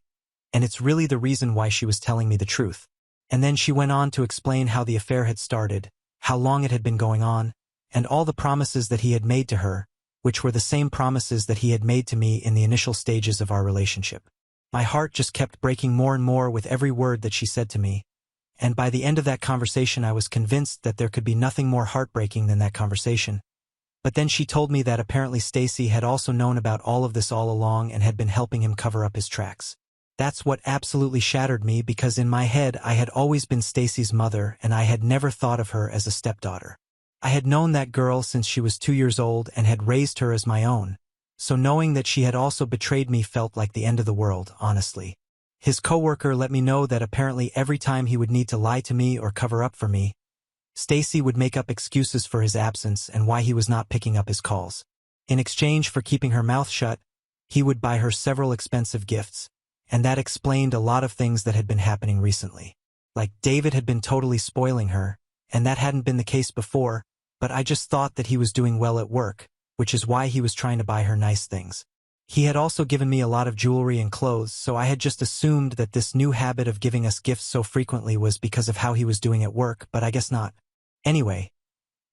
and it's really the reason why she was telling me the truth. And then she went on to explain how the affair had started, how long it had been going on, and all the promises that he had made to her, which were the same promises that he had made to me in the initial stages of our relationship. My heart just kept breaking more and more with every word that she said to me, and by the end of that conversation I was convinced that there could be nothing more heartbreaking than that conversation. But then she told me that apparently Stacy had also known about all of this all along and had been helping him cover up his tracks. That's what absolutely shattered me, because in my head I had always been Stacy's mother and I had never thought of her as a stepdaughter. I had known that girl since she was 2 years old and had raised her as my own, so knowing that she had also betrayed me felt like the end of the world, honestly. His coworker let me know that apparently every time he would need to lie to me or cover up for me, Stacy would make up excuses for his absence and why he was not picking up his calls. In exchange for keeping her mouth shut, he would buy her several expensive gifts, and that explained a lot of things that had been happening recently. Like David had been totally spoiling her, and that hadn't been the case before, but I just thought that he was doing well at work, which is why he was trying to buy her nice things. He had also given me a lot of jewelry and clothes, so I had just assumed that this new habit of giving us gifts so frequently was because of how he was doing at work, but I guess not. Anyway,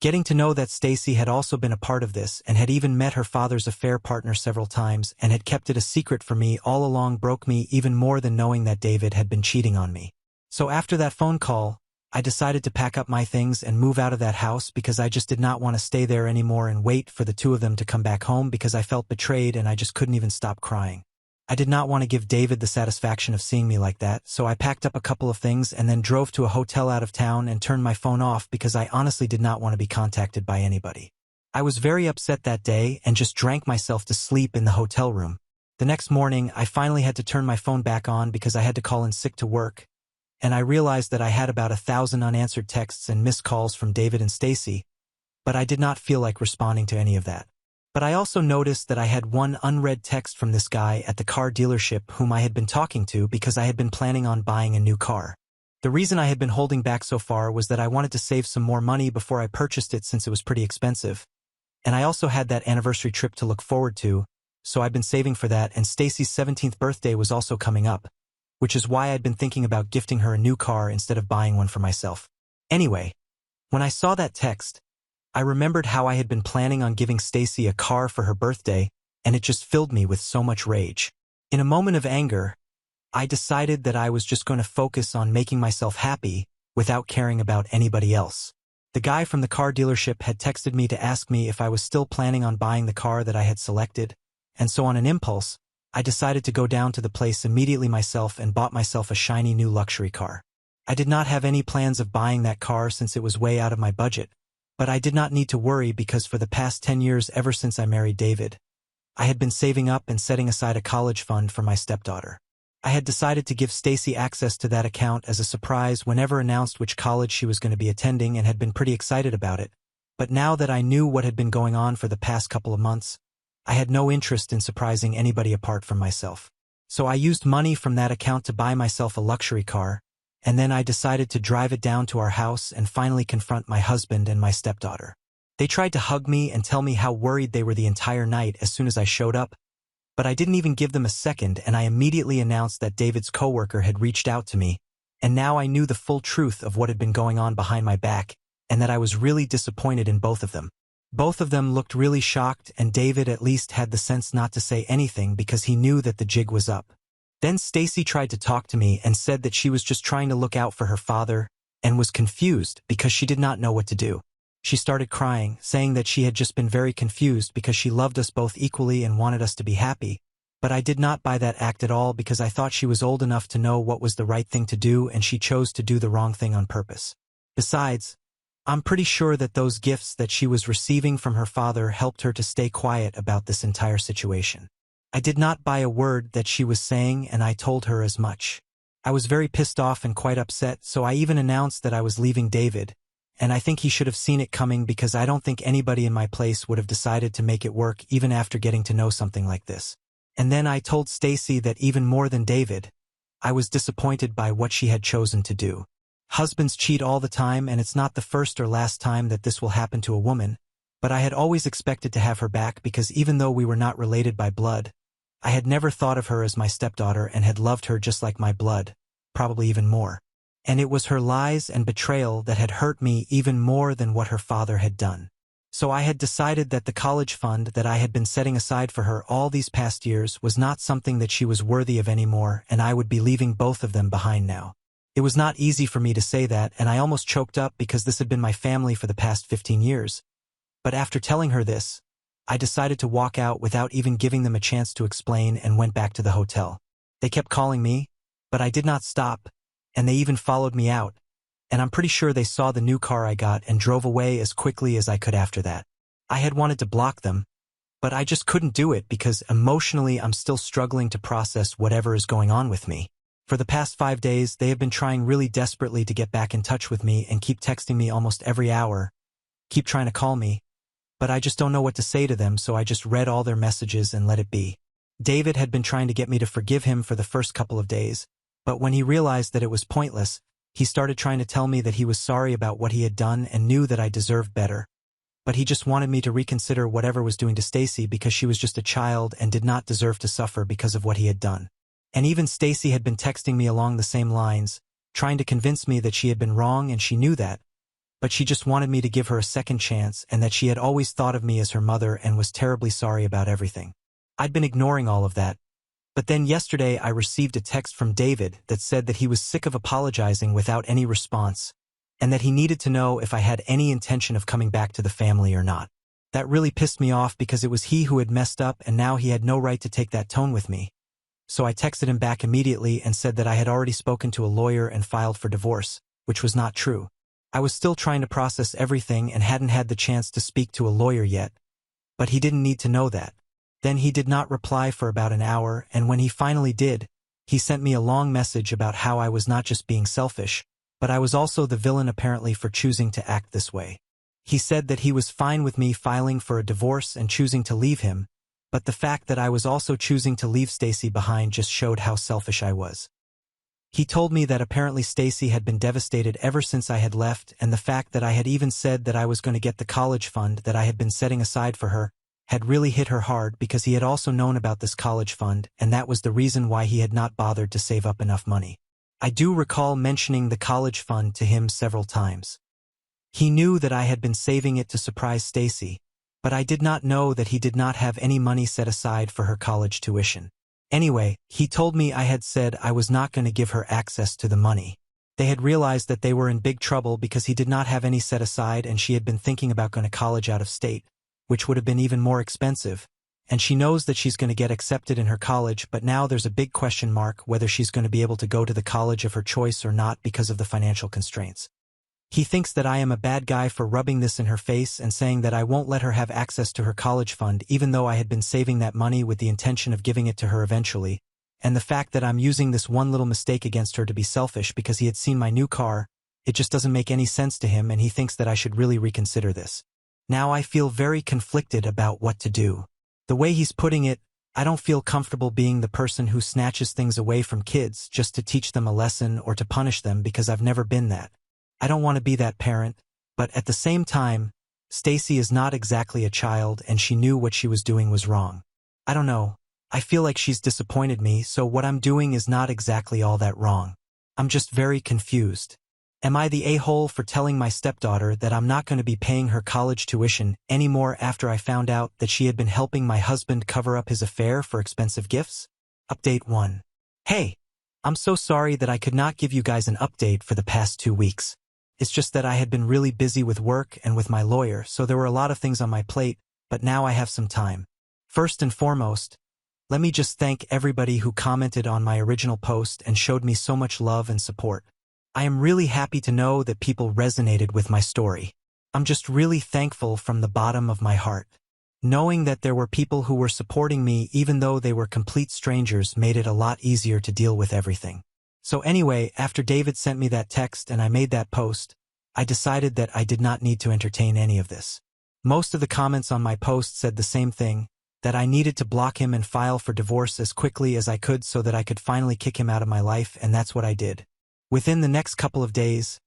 getting to know that Stacy had also been a part of this and had even met her father's affair partner several times and had kept it a secret from me all along broke me even more than knowing that David had been cheating on me. So after that phone call, I decided to pack up my things and move out of that house because I just did not want to stay there anymore and wait for the two of them to come back home because I felt betrayed and I just couldn't even stop crying. I did not want to give David the satisfaction of seeing me like that, so I packed up a couple of things and then drove to a hotel out of town and turned my phone off because I honestly did not want to be contacted by anybody. I was very upset that day and just drank myself to sleep in the hotel room. The next morning, I finally had to turn my phone back on because I had to call in sick to work, and I realized that I had about 1,000 unanswered texts and missed calls from David and Stacy, but I did not feel like responding to any of that. But I also noticed that I had one unread text from this guy at the car dealership whom I had been talking to because I had been planning on buying a new car. The reason I had been holding back so far was that I wanted to save some more money before I purchased it since it was pretty expensive. And I also had that anniversary trip to look forward to, so I'd been saving for that, and Stacy's 17th birthday was also coming up, which is why I'd been thinking about gifting her a new car instead of buying one for myself. Anyway, when I saw that text, I remembered how I had been planning on giving Stacy a car for her birthday, and it just filled me with so much rage. In a moment of anger, I decided that I was just going to focus on making myself happy without caring about anybody else. The guy from the car dealership had texted me to ask me if I was still planning on buying the car that I had selected, and so on an impulse, I decided to go down to the place immediately myself and bought myself a shiny new luxury car. I did not have any plans of buying that car since it was way out of my budget, but I did not need to worry because for the past 10 years ever since I married David, I had been saving up and setting aside a college fund for my stepdaughter. I had decided to give Stacy access to that account as a surprise whenever announced which college she was going to be attending and had been pretty excited about it, but now that I knew what had been going on for the past couple of months, I had no interest in surprising anybody apart from myself. So I used money from that account to buy myself a luxury car, and then I decided to drive it down to our house and finally confront my husband and my stepdaughter. They tried to hug me and tell me how worried they were the entire night as soon as I showed up, but I didn't even give them a second and I immediately announced that David's coworker had reached out to me, and now I knew the full truth of what had been going on behind my back, and that I was really disappointed in both of them. Both of them looked really shocked, and David at least had the sense not to say anything because he knew that the jig was up. Then Stacy tried to talk to me and said that she was just trying to look out for her father and was confused because she did not know what to do. She started crying, saying that she had just been very confused because she loved us both equally and wanted us to be happy. But I did not buy that act at all because I thought she was old enough to know what was the right thing to do and she chose to do the wrong thing on purpose. Besides, I'm pretty sure that those gifts that she was receiving from her father helped her to stay quiet about this entire situation. I did not buy a word that she was saying and I told her as much. I was very pissed off and quite upset, so I even announced that I was leaving David, and I think he should have seen it coming because I don't think anybody in my place would have decided to make it work even after getting to know something like this. And then I told Stacy that even more than David, I was disappointed by what she had chosen to do. Husbands cheat all the time and it's not the first or last time that this will happen to a woman, but I had always expected to have her back because even though we were not related by blood, I had never thought of her as my stepdaughter and had loved her just like my blood, probably even more. And it was her lies and betrayal that had hurt me even more than what her father had done. So I had decided that the college fund that I had been setting aside for her all these past years was not something that she was worthy of anymore, and I would be leaving both of them behind now. It was not easy for me to say that, and I almost choked up because this had been my family for the past 15 years. But after telling her this, I decided to walk out without even giving them a chance to explain and went back to the hotel. They kept calling me, but I did not stop, and they even followed me out, and I'm pretty sure they saw the new car I got and drove away as quickly as I could after that. I had wanted to block them, but I just couldn't do it because emotionally I'm still struggling to process whatever is going on with me. For the past 5 days, they have been trying really desperately to get back in touch with me and keep texting me almost every hour, keep trying to call me, but I just don't know what to say to them, so I just read all their messages and let it be. David had been trying to get me to forgive him for the first couple of days, but when he realized that it was pointless, he started trying to tell me that he was sorry about what he had done and knew that I deserved better. But he just wanted me to reconsider whatever was doing to Stacy because she was just a child and did not deserve to suffer because of what he had done. And even Stacy had been texting me along the same lines, trying to convince me that she had been wrong and she knew that, but she just wanted me to give her a second chance and that she had always thought of me as her mother and was terribly sorry about everything. I'd been ignoring all of that, but then yesterday I received a text from David that said that he was sick of apologizing without any response, and that he needed to know if I had any intention of coming back to the family or not. That really pissed me off because it was he who had messed up and now he had no right to take that tone with me. So I texted him back immediately and said that I had already spoken to a lawyer and filed for divorce, which was not true. I was still trying to process everything and hadn't had the chance to speak to a lawyer yet, but he didn't need to know that. Then he did not reply for about an hour, and when he finally did, he sent me a long message about how I was not just being selfish, but I was also the villain apparently for choosing to act this way. He said that he was fine with me filing for a divorce and choosing to leave him, but the fact that I was also choosing to leave Stacy behind just showed how selfish I was. He told me that apparently Stacy had been devastated ever since I had left, and the fact that I had even said that I was going to get the college fund that I had been setting aside for her had really hit her hard because he had also known about this college fund, and that was the reason why he had not bothered to save up enough money. I do recall mentioning the college fund to him several times. He knew that I had been saving it to surprise Stacy, but I did not know that he did not have any money set aside for her college tuition. Anyway, he told me I had said I was not going to give her access to the money. They had realized that they were in big trouble because he did not have any set aside and she had been thinking about going to college out of state, which would have been even more expensive. And she knows that she's going to get accepted in her college, but now there's a big question mark whether she's going to be able to go to the college of her choice or not because of the financial constraints. He thinks that I am a bad guy for rubbing this in her face and saying that I won't let her have access to her college fund even though I had been saving that money with the intention of giving it to her eventually, and the fact that I'm using this one little mistake against her to be selfish because he had seen my new car, it just doesn't make any sense to him and he thinks that I should really reconsider this. Now I feel very conflicted about what to do. The way he's putting it, I don't feel comfortable being the person who snatches things away from kids just to teach them a lesson or to punish them because I've never been that. I don't want to be that parent, but at the same time, Stacy is not exactly a child and she knew what she was doing was wrong. I don't know. I feel like she's disappointed me, so what I'm doing is not exactly all that wrong. I'm just very confused. Am I the a-hole for telling my stepdaughter that I'm not going to be paying her college tuition anymore after I found out that she had been helping my husband cover up his affair for expensive gifts? Update 1. Hey, I'm so sorry that I could not give you guys an update for the past 2 weeks. It's just that I had been really busy with work and with my lawyer, so there were a lot of things on my plate, but now I have some time. First and foremost, let me just thank everybody who commented on my original post and showed me so much love and support. I am really happy to know that people resonated with my story. I'm just really thankful from the bottom of my heart. Knowing that there were people who were supporting me even though they were complete strangers made it a lot easier to deal with everything. So anyway, after David sent me that text and I made that post, I decided that I did not need to entertain any of this. Most of the comments on my post said the same thing, that I needed to block him and file for divorce as quickly as I could so that I could finally kick him out of my life, and that's what I did. Within the next couple of days,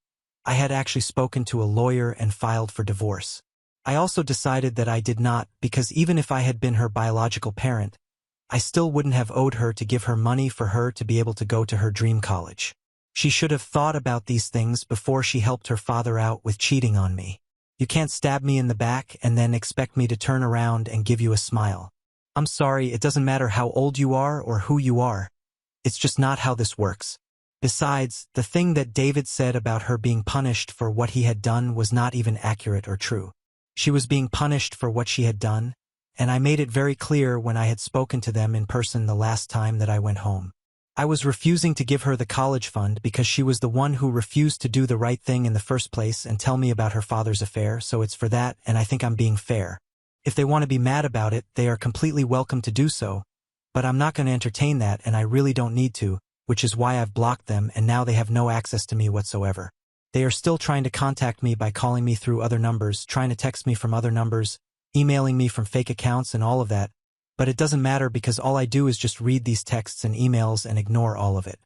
I had actually spoken to a lawyer and filed for divorce. I also decided that I did not, because even if I had been her biological parent, I still wouldn't have owed her to give her money for her to be able to go to her dream college. She should have thought about these things before she helped her father out with cheating on me. You can't stab me in the back and then expect me to turn around and give you a smile. I'm sorry, it doesn't matter how old you are or who you are. It's just not how this works. Besides, the thing that David said about her being punished for what he had done was not even accurate or true. She was being punished for what she had done, and I made it very clear when I had spoken to them in person the last time that I went home. I was refusing to give her the college fund because she was the one who refused to do the right thing in the first place and tell me about her father's affair, so it's for that, and I think I'm being fair. If they want to be mad about it, they are completely welcome to do so, but I'm not going to entertain that and I really don't need to, which is why I've blocked them and now they have no access to me whatsoever. They are still trying to contact me by calling me through other numbers, trying to text me from other numbers, emailing me from fake accounts and all of that, but it doesn't matter because all I do is just read these texts and emails and ignore all of it.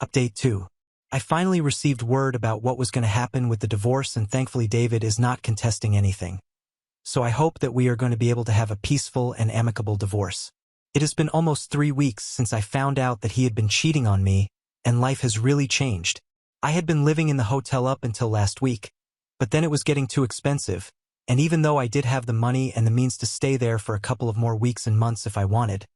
Update 2. I finally received word about what was going to happen with the divorce and thankfully David is not contesting anything. So I hope that we are going to be able to have a peaceful and amicable divorce. It has been almost 3 weeks since I found out that he had been cheating on me, and life has really changed. I had been living in the hotel up until last week, but then it was getting too expensive, and even though I did have the money and the means to stay there for a couple of more weeks and months if I wanted,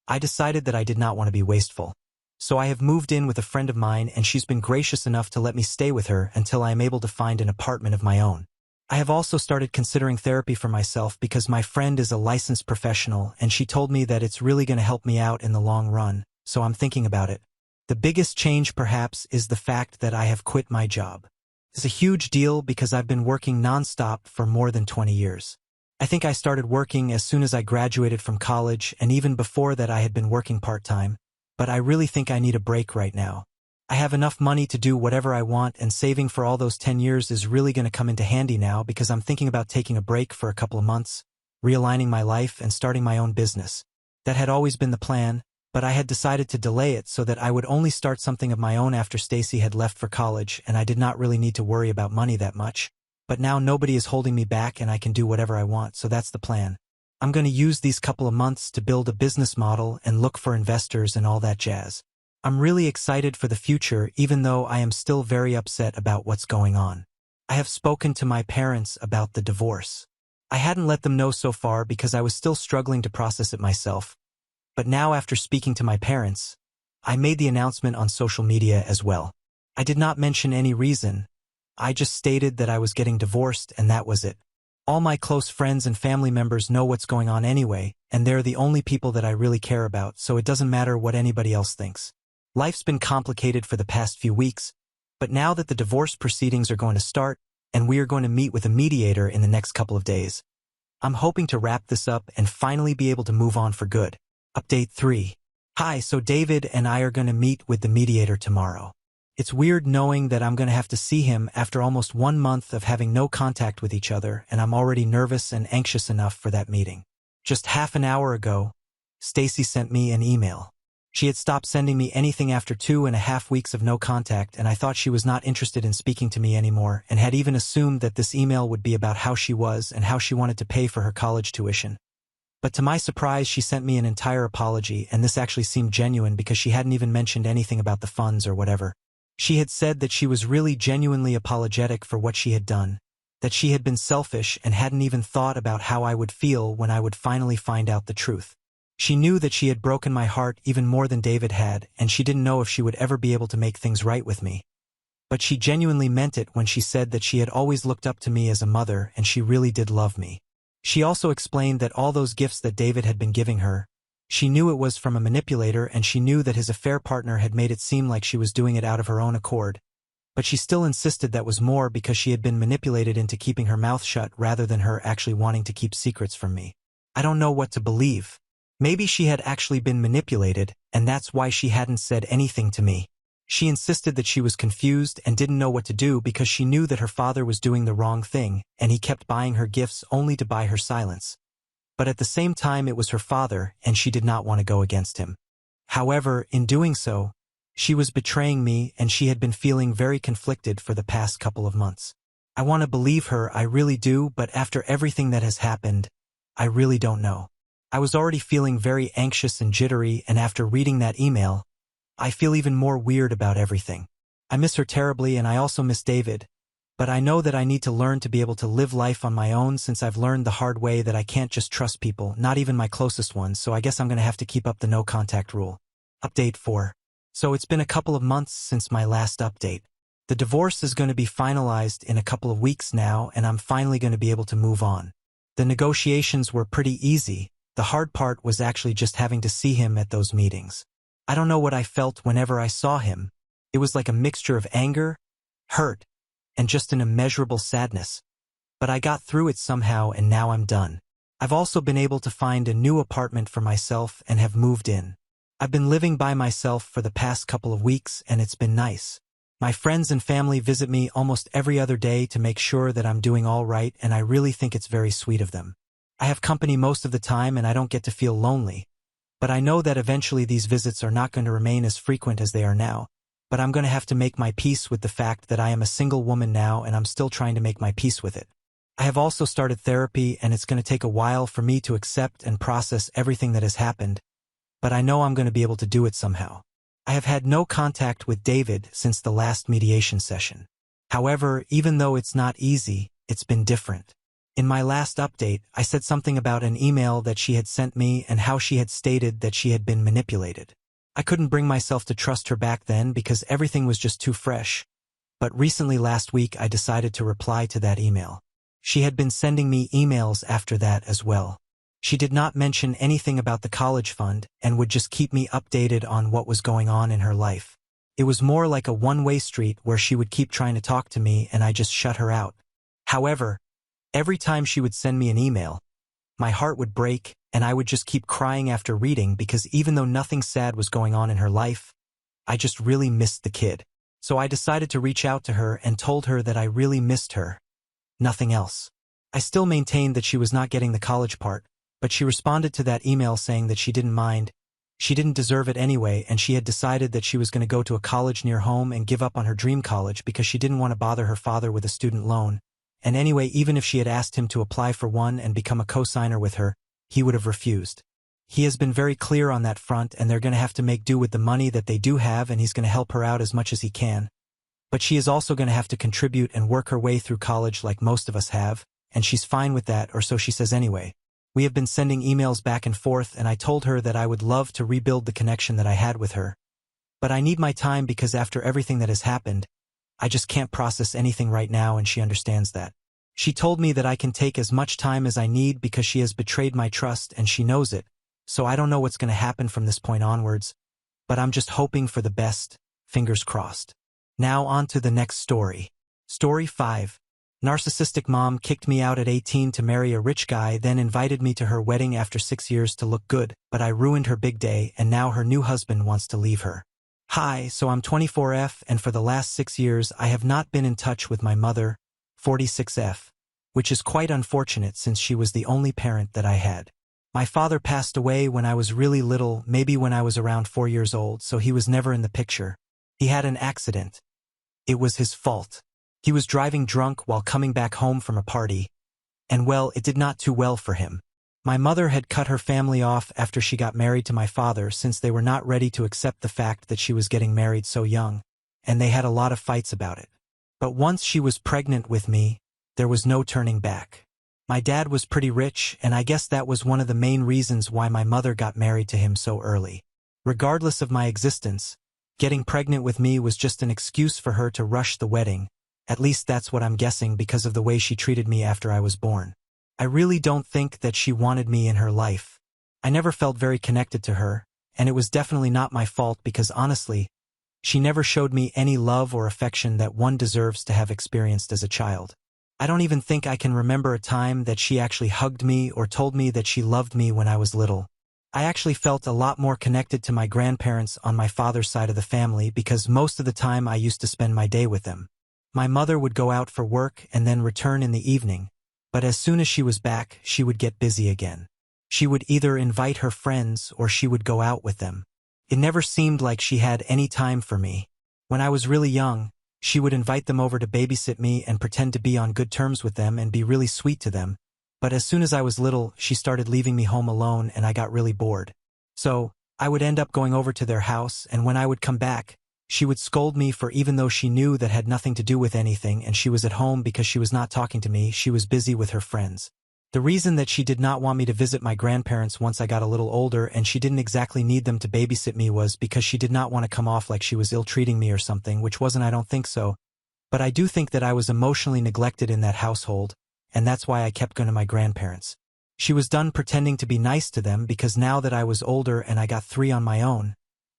I decided that I did not want to be wasteful. So I have moved in with a friend of mine and she's been gracious enough to let me stay with her until I am able to find an apartment of my own. I have also started considering therapy for myself because my friend is a licensed professional and she told me that it's really going to help me out in the long run, so I'm thinking about it. The biggest change perhaps is the fact that I have quit my job. It's a huge deal because I've been working nonstop for more than 20 years. I think I started working as soon as I graduated from college and even before that I had been working part-time, but I really think I need a break right now. I have enough money to do whatever I want and saving for all those 10 years is really going to come into handy now because I'm thinking about taking a break for a couple of months, realigning my life and starting my own business. That had always been the plan, but I had decided to delay it so that I would only start something of my own after Stacy had left for college and I did not really need to worry about money that much. But now nobody is holding me back and I can do whatever I want, so that's the plan. I'm going to use these couple of months to build a business model and look for investors and all that jazz. I'm really excited for the future even though I am still very upset about what's going on. I have spoken to my parents about the divorce. I hadn't let them know so far because I was still struggling to process it myself. But now after speaking to my parents, I made the announcement on social media as well. I did not mention any reason. I just stated that I was getting divorced and that was it. All my close friends and family members know what's going on anyway, and they're the only people that I really care about, so it doesn't matter what anybody else thinks. Life's been complicated for the past few weeks, but now that the divorce proceedings are going to start, and we are going to meet with a mediator in the next couple of days, I'm hoping to wrap this up and finally be able to move on for good. Update 3. Hi, so David and I are going to meet with the mediator tomorrow. It's weird knowing that I'm going to have to see him after almost 1 month of having no contact with each other, and I'm already nervous and anxious enough for that meeting. Just half an hour ago, Stacy sent me an email. She had stopped sending me anything after 2.5 weeks of no contact, and I thought she was not interested in speaking to me anymore, and had even assumed that this email would be about how she was and how she wanted to pay for her college tuition. But to my surprise, she sent me an entire apology, and this actually seemed genuine because she hadn't even mentioned anything about the funds or whatever. She had said that she was really genuinely apologetic for what she had done, that she had been selfish and hadn't even thought about how I would feel when I would finally find out the truth. She knew that she had broken my heart even more than David had, and she didn't know if she would ever be able to make things right with me. But she genuinely meant it when she said that she had always looked up to me as a mother and she really did love me. She also explained that all those gifts that David had been giving her, she knew it was from a manipulator, and she knew that his affair partner had made it seem like she was doing it out of her own accord. But she still insisted that was more because she had been manipulated into keeping her mouth shut rather than her actually wanting to keep secrets from me. I don't know what to believe. Maybe she had actually been manipulated, and that's why she hadn't said anything to me. She insisted that she was confused and didn't know what to do because she knew that her father was doing the wrong thing, and he kept buying her gifts only to buy her silence. But at the same time it was her father, and she did not want to go against him. However, in doing so, she was betraying me, and she had been feeling very conflicted for the past couple of months. I want to believe her, I really do, but after everything that has happened, I really don't know. I was already feeling very anxious and jittery, and after reading that email, I feel even more weird about everything. I miss her terribly, and I also miss David. But I know that I need to learn to be able to live life on my own, since I've learned the hard way that I can't just trust people, not even my closest ones, so I guess I'm going to have to keep up the no contact rule. Update 4. So it's been a couple of months since my last update. The divorce is going to be finalized in a couple of weeks now, and I'm finally going to be able to move on. The negotiations were pretty easy. The hard part was actually just having to see him at those meetings. I don't know what I felt whenever I saw him. It was like a mixture of anger, hurt, and just an immeasurable sadness. But I got through it somehow, and now I'm done. I've also been able to find a new apartment for myself and have moved in. I've been living by myself for the past couple of weeks, and it's been nice. My friends and family visit me almost every other day to make sure that I'm doing all right, and I really think it's very sweet of them. I have company most of the time, and I don't get to feel lonely. But I know that eventually these visits are not going to remain as frequent as they are now. But I'm going to have to make my peace with the fact that I am a single woman now, and I'm still trying to make my peace with it. I have also started therapy, and it's going to take a while for me to accept and process everything that has happened, but I know I'm going to be able to do it somehow. I have had no contact with David since the last mediation session. However, even though it's not easy, it's been different. In my last update, I said something about an email that she had sent me and how she had stated that she had been manipulated. I couldn't bring myself to trust her back then because everything was just too fresh. But recently last week I decided to reply to that email. She had been sending me emails after that as well. She did not mention anything about the college fund and would just keep me updated on what was going on in her life. It was more like a one-way street where she would keep trying to talk to me and I just shut her out. However, every time she would send me an email, my heart would break, and I would just keep crying after reading because even though nothing sad was going on in her life, I just really missed the kid. So I decided to reach out to her and told her that I really missed her. Nothing else. I still maintained that she was not getting the college part, but she responded to that email saying that she didn't mind. She didn't deserve it anyway, and she had decided that she was going to go to a college near home and give up on her dream college because she didn't want to bother her father with a student loan. And anyway, even if she had asked him to apply for one and become a co-signer with her, he would have refused. He has been very clear on that front, and they're going to have to make do with the money that they do have, and he's going to help her out as much as he can. But she is also going to have to contribute and work her way through college like most of us have, and she's fine with that, or so she says anyway. We have been sending emails back and forth, and I told her that I would love to rebuild the connection that I had with her. But I need my time because after everything that has happened, I just can't process anything right now, and she understands that. She told me that I can take as much time as I need because she has betrayed my trust and she knows it, so I don't know what's going to happen from this point onwards, but I'm just hoping for the best, fingers crossed. Now on to the next story. Story 5. Narcissistic mom kicked me out at 18 to marry a rich guy, then invited me to her wedding after 6 years to look good, but I ruined her big day and now her new husband wants to leave her. Hi, so I'm 24F and for the last 6 years I have not been in touch with my mother, 46F, which is quite unfortunate since she was the only parent that I had. My father passed away when I was really little, maybe when I was around 4 years old, so he was never in the picture. He had an accident. It was his fault. He was driving drunk while coming back home from a party, and well, it did not too well for him. My mother had cut her family off after she got married to my father since they were not ready to accept the fact that she was getting married so young, and they had a lot of fights about it. But once she was pregnant with me, there was no turning back. My dad was pretty rich, and I guess that was one of the main reasons why my mother got married to him so early. Regardless of my existence, getting pregnant with me was just an excuse for her to rush the wedding. At least that's what I'm guessing because of the way she treated me after I was born. I really don't think that she wanted me in her life. I never felt very connected to her, and it was definitely not my fault because honestly, she never showed me any love or affection that one deserves to have experienced as a child. I don't even think I can remember a time that she actually hugged me or told me that she loved me when I was little. I actually felt a lot more connected to my grandparents on my father's side of the family because most of the time I used to spend my day with them. My mother would go out for work and then return in the evening, but as soon as she was back, she would get busy again. She would either invite her friends or she would go out with them. It never seemed like she had any time for me. When I was really young, she would invite them over to babysit me and pretend to be on good terms with them and be really sweet to them, but as soon as I was little, she started leaving me home alone and I got really bored. So, I would end up going over to their house, and when I would come back, she would scold me for even though she knew that had nothing to do with anything and she was at home because she was not talking to me, she was busy with her friends. The reason that she did not want me to visit my grandparents once I got a little older and she didn't exactly need them to babysit me was because she did not want to come off like she was ill-treating me or something, which wasn't, I don't think so. But I do think that I was emotionally neglected in that household, and that's why I kept going to my grandparents. She was done pretending to be nice to them because now that I was older and I got 3 on my own,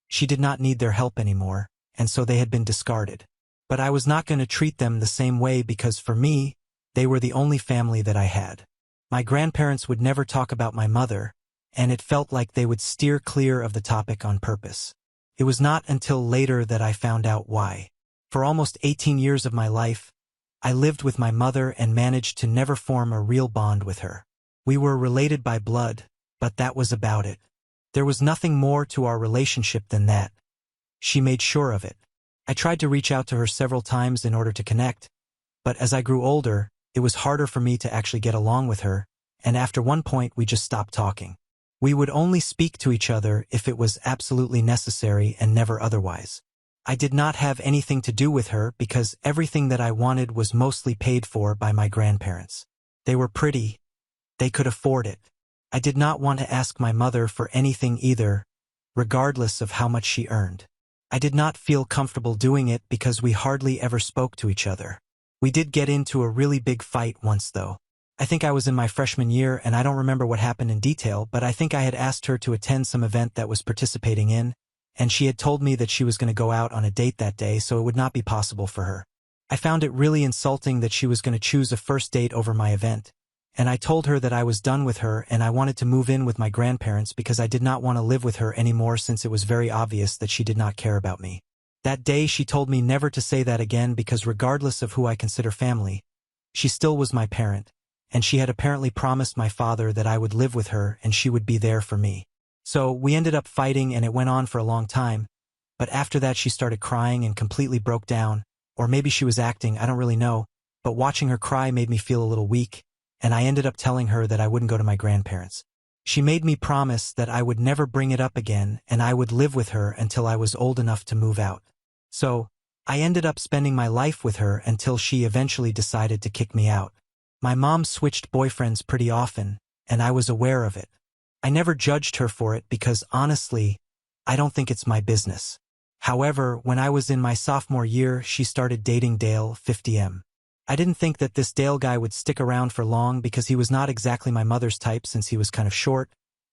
she did not need their help anymore, and so they had been discarded. But I was not going to treat them the same way because for me, they were the only family that I had. My grandparents would never talk about my mother, and it felt like they would steer clear of the topic on purpose. It was not until later that I found out why. For almost 18 years of my life, I lived with my mother and managed to never form a real bond with her. We were related by blood, but that was about it. There was nothing more to our relationship than that. She made sure of it. I tried to reach out to her several times in order to connect, but as I grew older, it was harder for me to actually get along with her, and after one point we just stopped talking. We would only speak to each other if it was absolutely necessary and never otherwise. I did not have anything to do with her because everything that I wanted was mostly paid for by my grandparents. They were pretty. They could afford it. I did not want to ask my mother for anything either, regardless of how much she earned. I did not feel comfortable doing it because we hardly ever spoke to each other. We did get into a really big fight once though. I think I was in my freshman year and I don't remember what happened in detail, but I think I had asked her to attend some event that was participating in, and she had told me that she was going to go out on a date that day so it would not be possible for her. I found it really insulting that she was going to choose a first date over my event, and I told her that I was done with her and I wanted to move in with my grandparents because I did not want to live with her anymore since it was very obvious that she did not care about me. That day she told me never to say that again because regardless of who I consider family, she still was my parent, and she had apparently promised my father that I would live with her and she would be there for me. So we ended up fighting and it went on for a long time, but after that she started crying and completely broke down, or maybe she was acting, I don't really know, but watching her cry made me feel a little weak, and I ended up telling her that I wouldn't go to my grandparents. She made me promise that I would never bring it up again and I would live with her until I was old enough to move out. So, I ended up spending my life with her until she eventually decided to kick me out. My mom switched boyfriends pretty often, and I was aware of it. I never judged her for it because, honestly, I don't think it's my business. However, when I was in my sophomore year, she started dating Dale, 50M. I didn't think that this Dale guy would stick around for long because he was not exactly my mother's type since he was kind of short,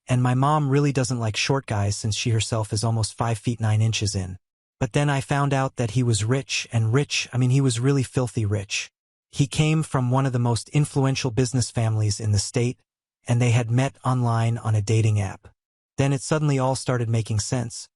and my mom really doesn't like short guys since she herself is almost 5 feet 9 inches in. But then I found out that he was rich, and he was really filthy rich. He came from one of the most influential business families in the state, and they had met online on a dating app. Then it suddenly all started making sense.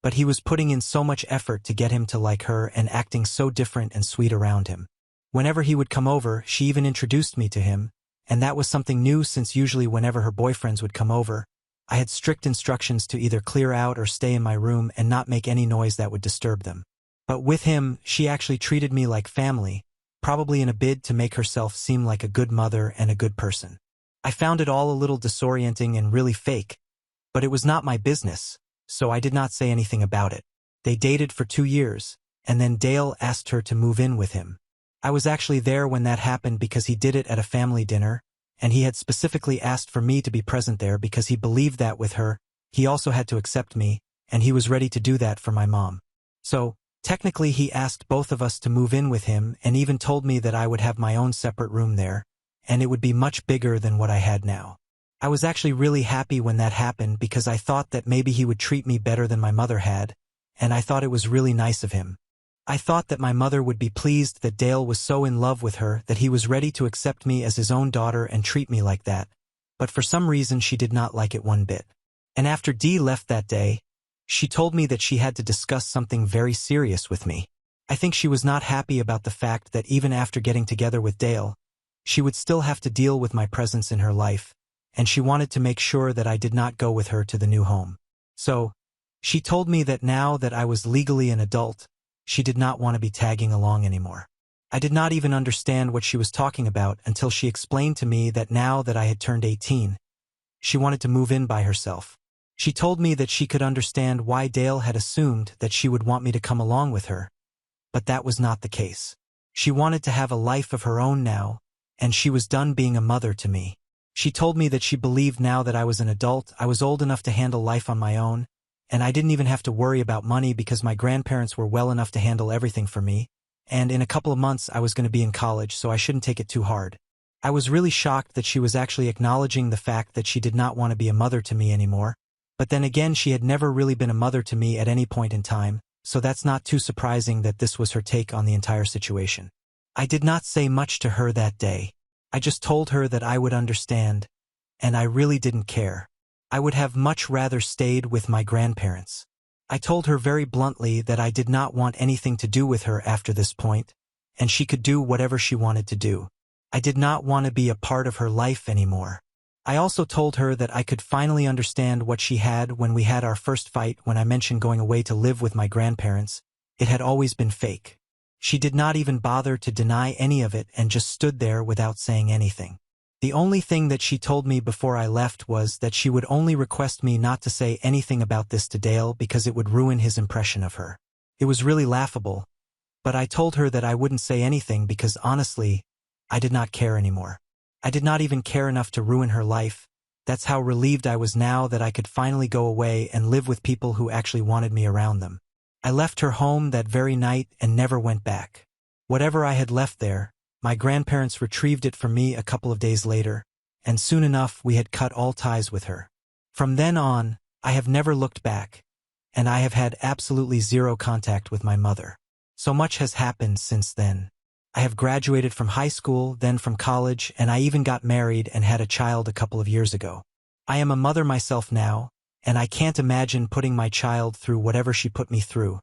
But he was putting in so much effort to get him to like her and acting so different and sweet around him. Whenever he would come over, she even introduced me to him, and that was something new since usually whenever her boyfriends would come over, I had strict instructions to either clear out or stay in my room and not make any noise that would disturb them. But with him, she actually treated me like family, probably in a bid to make herself seem like a good mother and a good person. I found it all a little disorienting and really fake, but it was not my business, so I did not say anything about it. They dated for 2 years, and then Dale asked her to move in with him. I was actually there when that happened because he did it at a family dinner, and he had specifically asked for me to be present there because he believed that with her, he also had to accept me, and he was ready to do that for my mom. So, technically he asked both of us to move in with him and even told me that I would have my own separate room there, and it would be much bigger than what I had now. I was actually really happy when that happened because I thought that maybe he would treat me better than my mother had, and I thought it was really nice of him. I thought that my mother would be pleased that Dale was so in love with her that he was ready to accept me as his own daughter and treat me like that, but for some reason she did not like it one bit. And after Dee left that day, she told me that she had to discuss something very serious with me. I think she was not happy about the fact that even after getting together with Dale, she would still have to deal with my presence in her life, and she wanted to make sure that I did not go with her to the new home. So, she told me that now that I was legally an adult, she did not want to be tagging along anymore. I did not even understand what she was talking about until she explained to me that now that I had turned 18, she wanted to move in by herself. She told me that she could understand why Dale had assumed that she would want me to come along with her, but that was not the case. She wanted to have a life of her own now, and she was done being a mother to me. She told me that she believed now that I was an adult, I was old enough to handle life on my own, and I didn't even have to worry about money because my grandparents were well enough to handle everything for me, and in a couple of months I was going to be in college, so I shouldn't take it too hard. I was really shocked that she was actually acknowledging the fact that she did not want to be a mother to me anymore, but then again she had never really been a mother to me at any point in time, so that's not too surprising that this was her take on the entire situation. I did not say much to her that day. I just told her that I would understand, and I really didn't care. I would have much rather stayed with my grandparents. I told her very bluntly that I did not want anything to do with her after this point, and she could do whatever she wanted to do. I did not want to be a part of her life anymore. I also told her that I could finally understand what she had when we had our first fight when I mentioned going away to live with my grandparents. It had always been fake. She did not even bother to deny any of it and just stood there without saying anything. The only thing that she told me before I left was that she would only request me not to say anything about this to Dale because it would ruin his impression of her. It was really laughable, but I told her that I wouldn't say anything because honestly, I did not care anymore. I did not even care enough to ruin her life. That's how relieved I was now that I could finally go away and live with people who actually wanted me around them. I left her home that very night and never went back. Whatever I had left there, my grandparents retrieved it for me a couple of days later, and soon enough we had cut all ties with her. From then on, I have never looked back, and I have had absolutely zero contact with my mother. So much has happened since then. I have graduated from high school, then from college, and I even got married and had a child a couple of years ago. I am a mother myself now, and I can't imagine putting my child through whatever she put me through,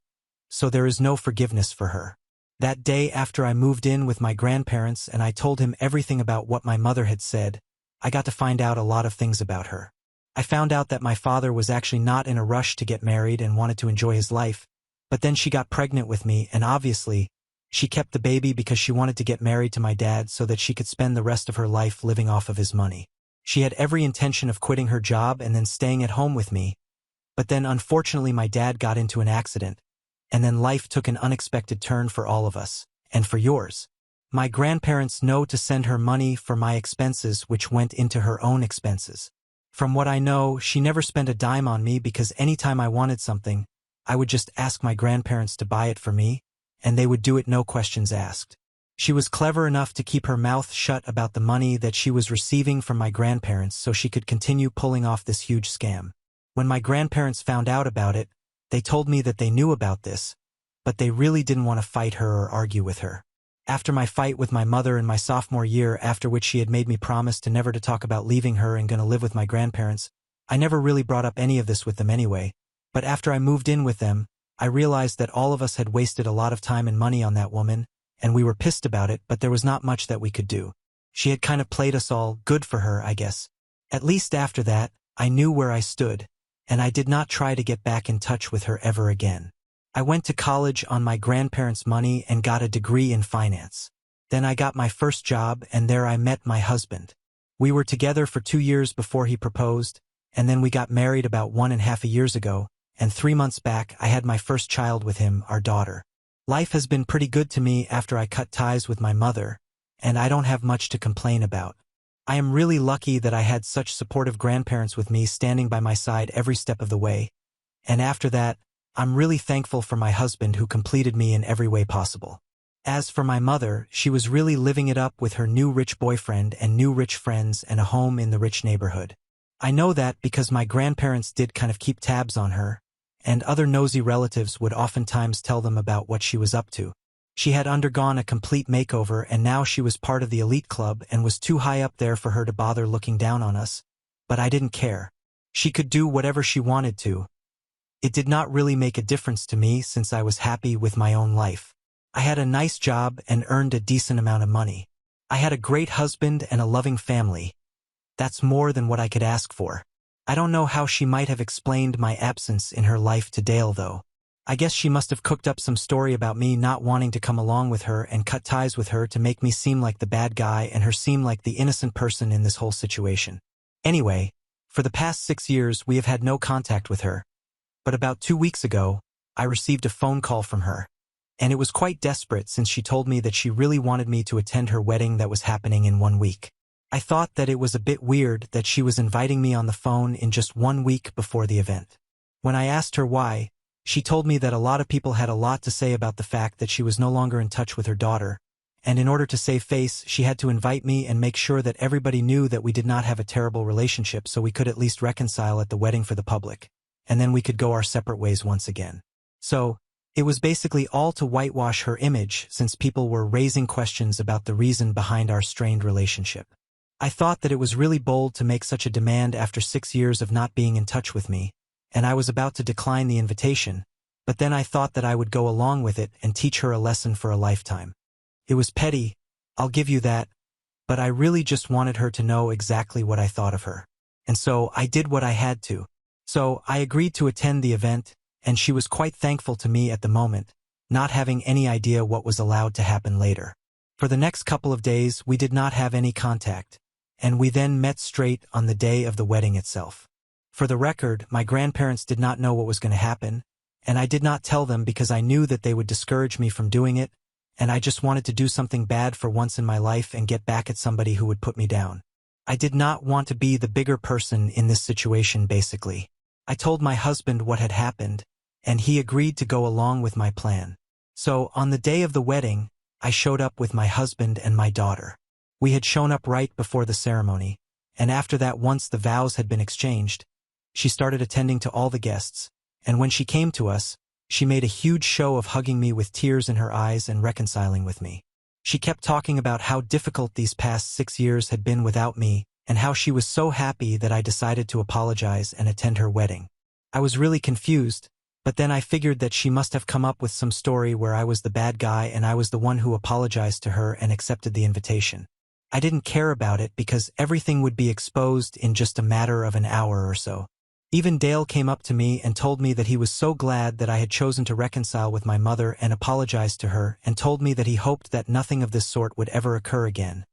so there is no forgiveness for her. That day after I moved in with my grandparents and I told him everything about what my mother had said, I got to find out a lot of things about her. I found out that my father was actually not in a rush to get married and wanted to enjoy his life, but then she got pregnant with me and obviously, she kept the baby because she wanted to get married to my dad so that she could spend the rest of her life living off of his money. She had every intention of quitting her job and then staying at home with me, but then unfortunately my dad got into an accident, and then life took an unexpected turn for all of us, and for yours. My grandparents know to send her money for my expenses, which went into her own expenses. From what I know, she never spent a dime on me because anytime I wanted something, I would just ask my grandparents to buy it for me, and they would do it no questions asked. She was clever enough to keep her mouth shut about the money that she was receiving from my grandparents so she could continue pulling off this huge scam. When my grandparents found out about it, they told me that they knew about this, but they really didn't want to fight her or argue with her. After my fight with my mother in my sophomore year, after which she had made me promise to never to talk about leaving her and gonna live with my grandparents, I never really brought up any of this with them anyway, but after I moved in with them, I realized that all of us had wasted a lot of time and money on that woman, and we were pissed about it, but there was not much that we could do. She had kind of played us all, good for her, I guess. At least after that, I knew where I stood, and I did not try to get back in touch with her ever again. I went to college on my grandparents' money and got a degree in finance. Then I got my first job, and there I met my husband. We were together for 2 years before he proposed, and then we got married about 1.5 years ago, and 3 months back I had my first child with him, our daughter. Life has been pretty good to me after I cut ties with my mother, and I don't have much to complain about. I am really lucky that I had such supportive grandparents with me standing by my side every step of the way, and after that, I'm really thankful for my husband who completed me in every way possible. As for my mother, she was really living it up with her new rich boyfriend and new rich friends and a home in the rich neighborhood. I know that because my grandparents did kind of keep tabs on her, and other nosy relatives would oftentimes tell them about what she was up to. She had undergone a complete makeover, and now she was part of the elite club and was too high up there for her to bother looking down on us, but I didn't care. She could do whatever she wanted to. It did not really make a difference to me since I was happy with my own life. I had a nice job and earned a decent amount of money. I had a great husband and a loving family. That's more than what I could ask for. I don't know how she might have explained my absence in her life to Dale, though. I guess she must have cooked up some story about me not wanting to come along with her and cut ties with her to make me seem like the bad guy and her seem like the innocent person in this whole situation. Anyway, for the past 6 years we have had no contact with her. But about 2 weeks ago, I received a phone call from her. And it was quite desperate since she told me that she really wanted me to attend her wedding that was happening in 1 week. I thought that it was a bit weird that she was inviting me on the phone in just 1 week before the event. When I asked her why, she told me that a lot of people had a lot to say about the fact that she was no longer in touch with her daughter, and in order to save face, she had to invite me and make sure that everybody knew that we did not have a terrible relationship so we could at least reconcile at the wedding for the public, and then we could go our separate ways once again. So, it was basically all to whitewash her image since people were raising questions about the reason behind our strained relationship. I thought that it was really bold to make such a demand after 6 years of not being in touch with me, and I was about to decline the invitation, but then I thought that I would go along with it and teach her a lesson for a lifetime. It was petty, I'll give you that, but I really just wanted her to know exactly what I thought of her. And so I did what I had to. So I agreed to attend the event, and she was quite thankful to me at the moment, not having any idea what was allowed to happen later. For the next couple of days we did not have any contact, and we then met straight on the day of the wedding itself. For the record, my grandparents did not know what was going to happen, and I did not tell them because I knew that they would discourage me from doing it, and I just wanted to do something bad for once in my life and get back at somebody who would put me down. I did not want to be the bigger person in this situation, basically. I told my husband what had happened, and he agreed to go along with my plan. So, on the day of the wedding, I showed up with my husband and my daughter. We had shown up right before the ceremony, and after that, once the vows had been exchanged, she started attending to all the guests, and when she came to us, she made a huge show of hugging me with tears in her eyes and reconciling with me. She kept talking about how difficult these past 6 years had been without me, and how she was so happy that I decided to apologize and attend her wedding. I was really confused, but then I figured that she must have come up with some story where I was the bad guy and I was the one who apologized to her and accepted the invitation. I didn't care about it because everything would be exposed in just a matter of an hour or so. Even Dale came up to me and told me that he was so glad that I had chosen to reconcile with my mother and apologize to her, and told me that he hoped that nothing of this sort would ever occur again.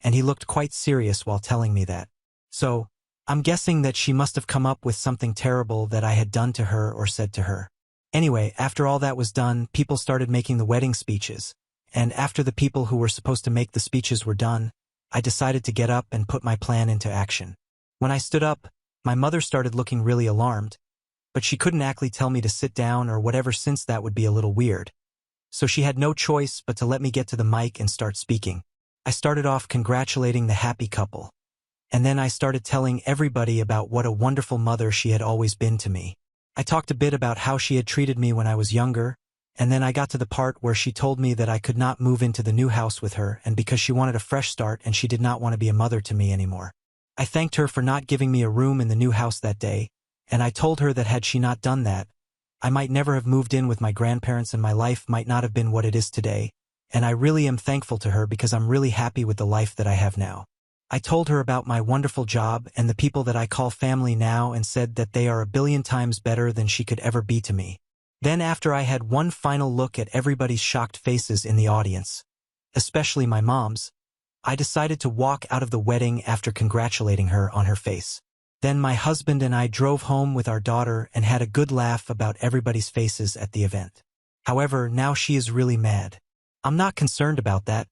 And he looked quite serious while telling me that. So, I'm guessing that she must have come up with something terrible that I had done to her or said to her. Anyway, after all that was done, people started making the wedding speeches, and after the people who were supposed to make the speeches were done, I decided to get up and put my plan into action. When I stood up, my mother started looking really alarmed, but she couldn't actually tell me to sit down or whatever since that would be a little weird. So she had no choice but to let me get to the mic and start speaking. I started off congratulating the happy couple, and then I started telling everybody about what a wonderful mother she had always been to me. I talked a bit about how she had treated me when I was younger, and then I got to the part where she told me that I could not move into the new house with her and because she wanted a fresh start and she did not want to be a mother to me anymore. I thanked her for not giving me a room in the new house that day, and I told her that had she not done that, I might never have moved in with my grandparents and my life might not have been what it is today, and I really am thankful to her because I'm really happy with the life that I have now. I told her about my wonderful job and the people that I call family now and said that they are a billion times better than she could ever be to me. Then after I had one final look at everybody's shocked faces in the audience, especially my mom's, I decided to walk out of the wedding after congratulating her on her face. Then my husband and I drove home with our daughter and had a good laugh about everybody's faces at the event. However, now she is really mad. I'm not concerned about that,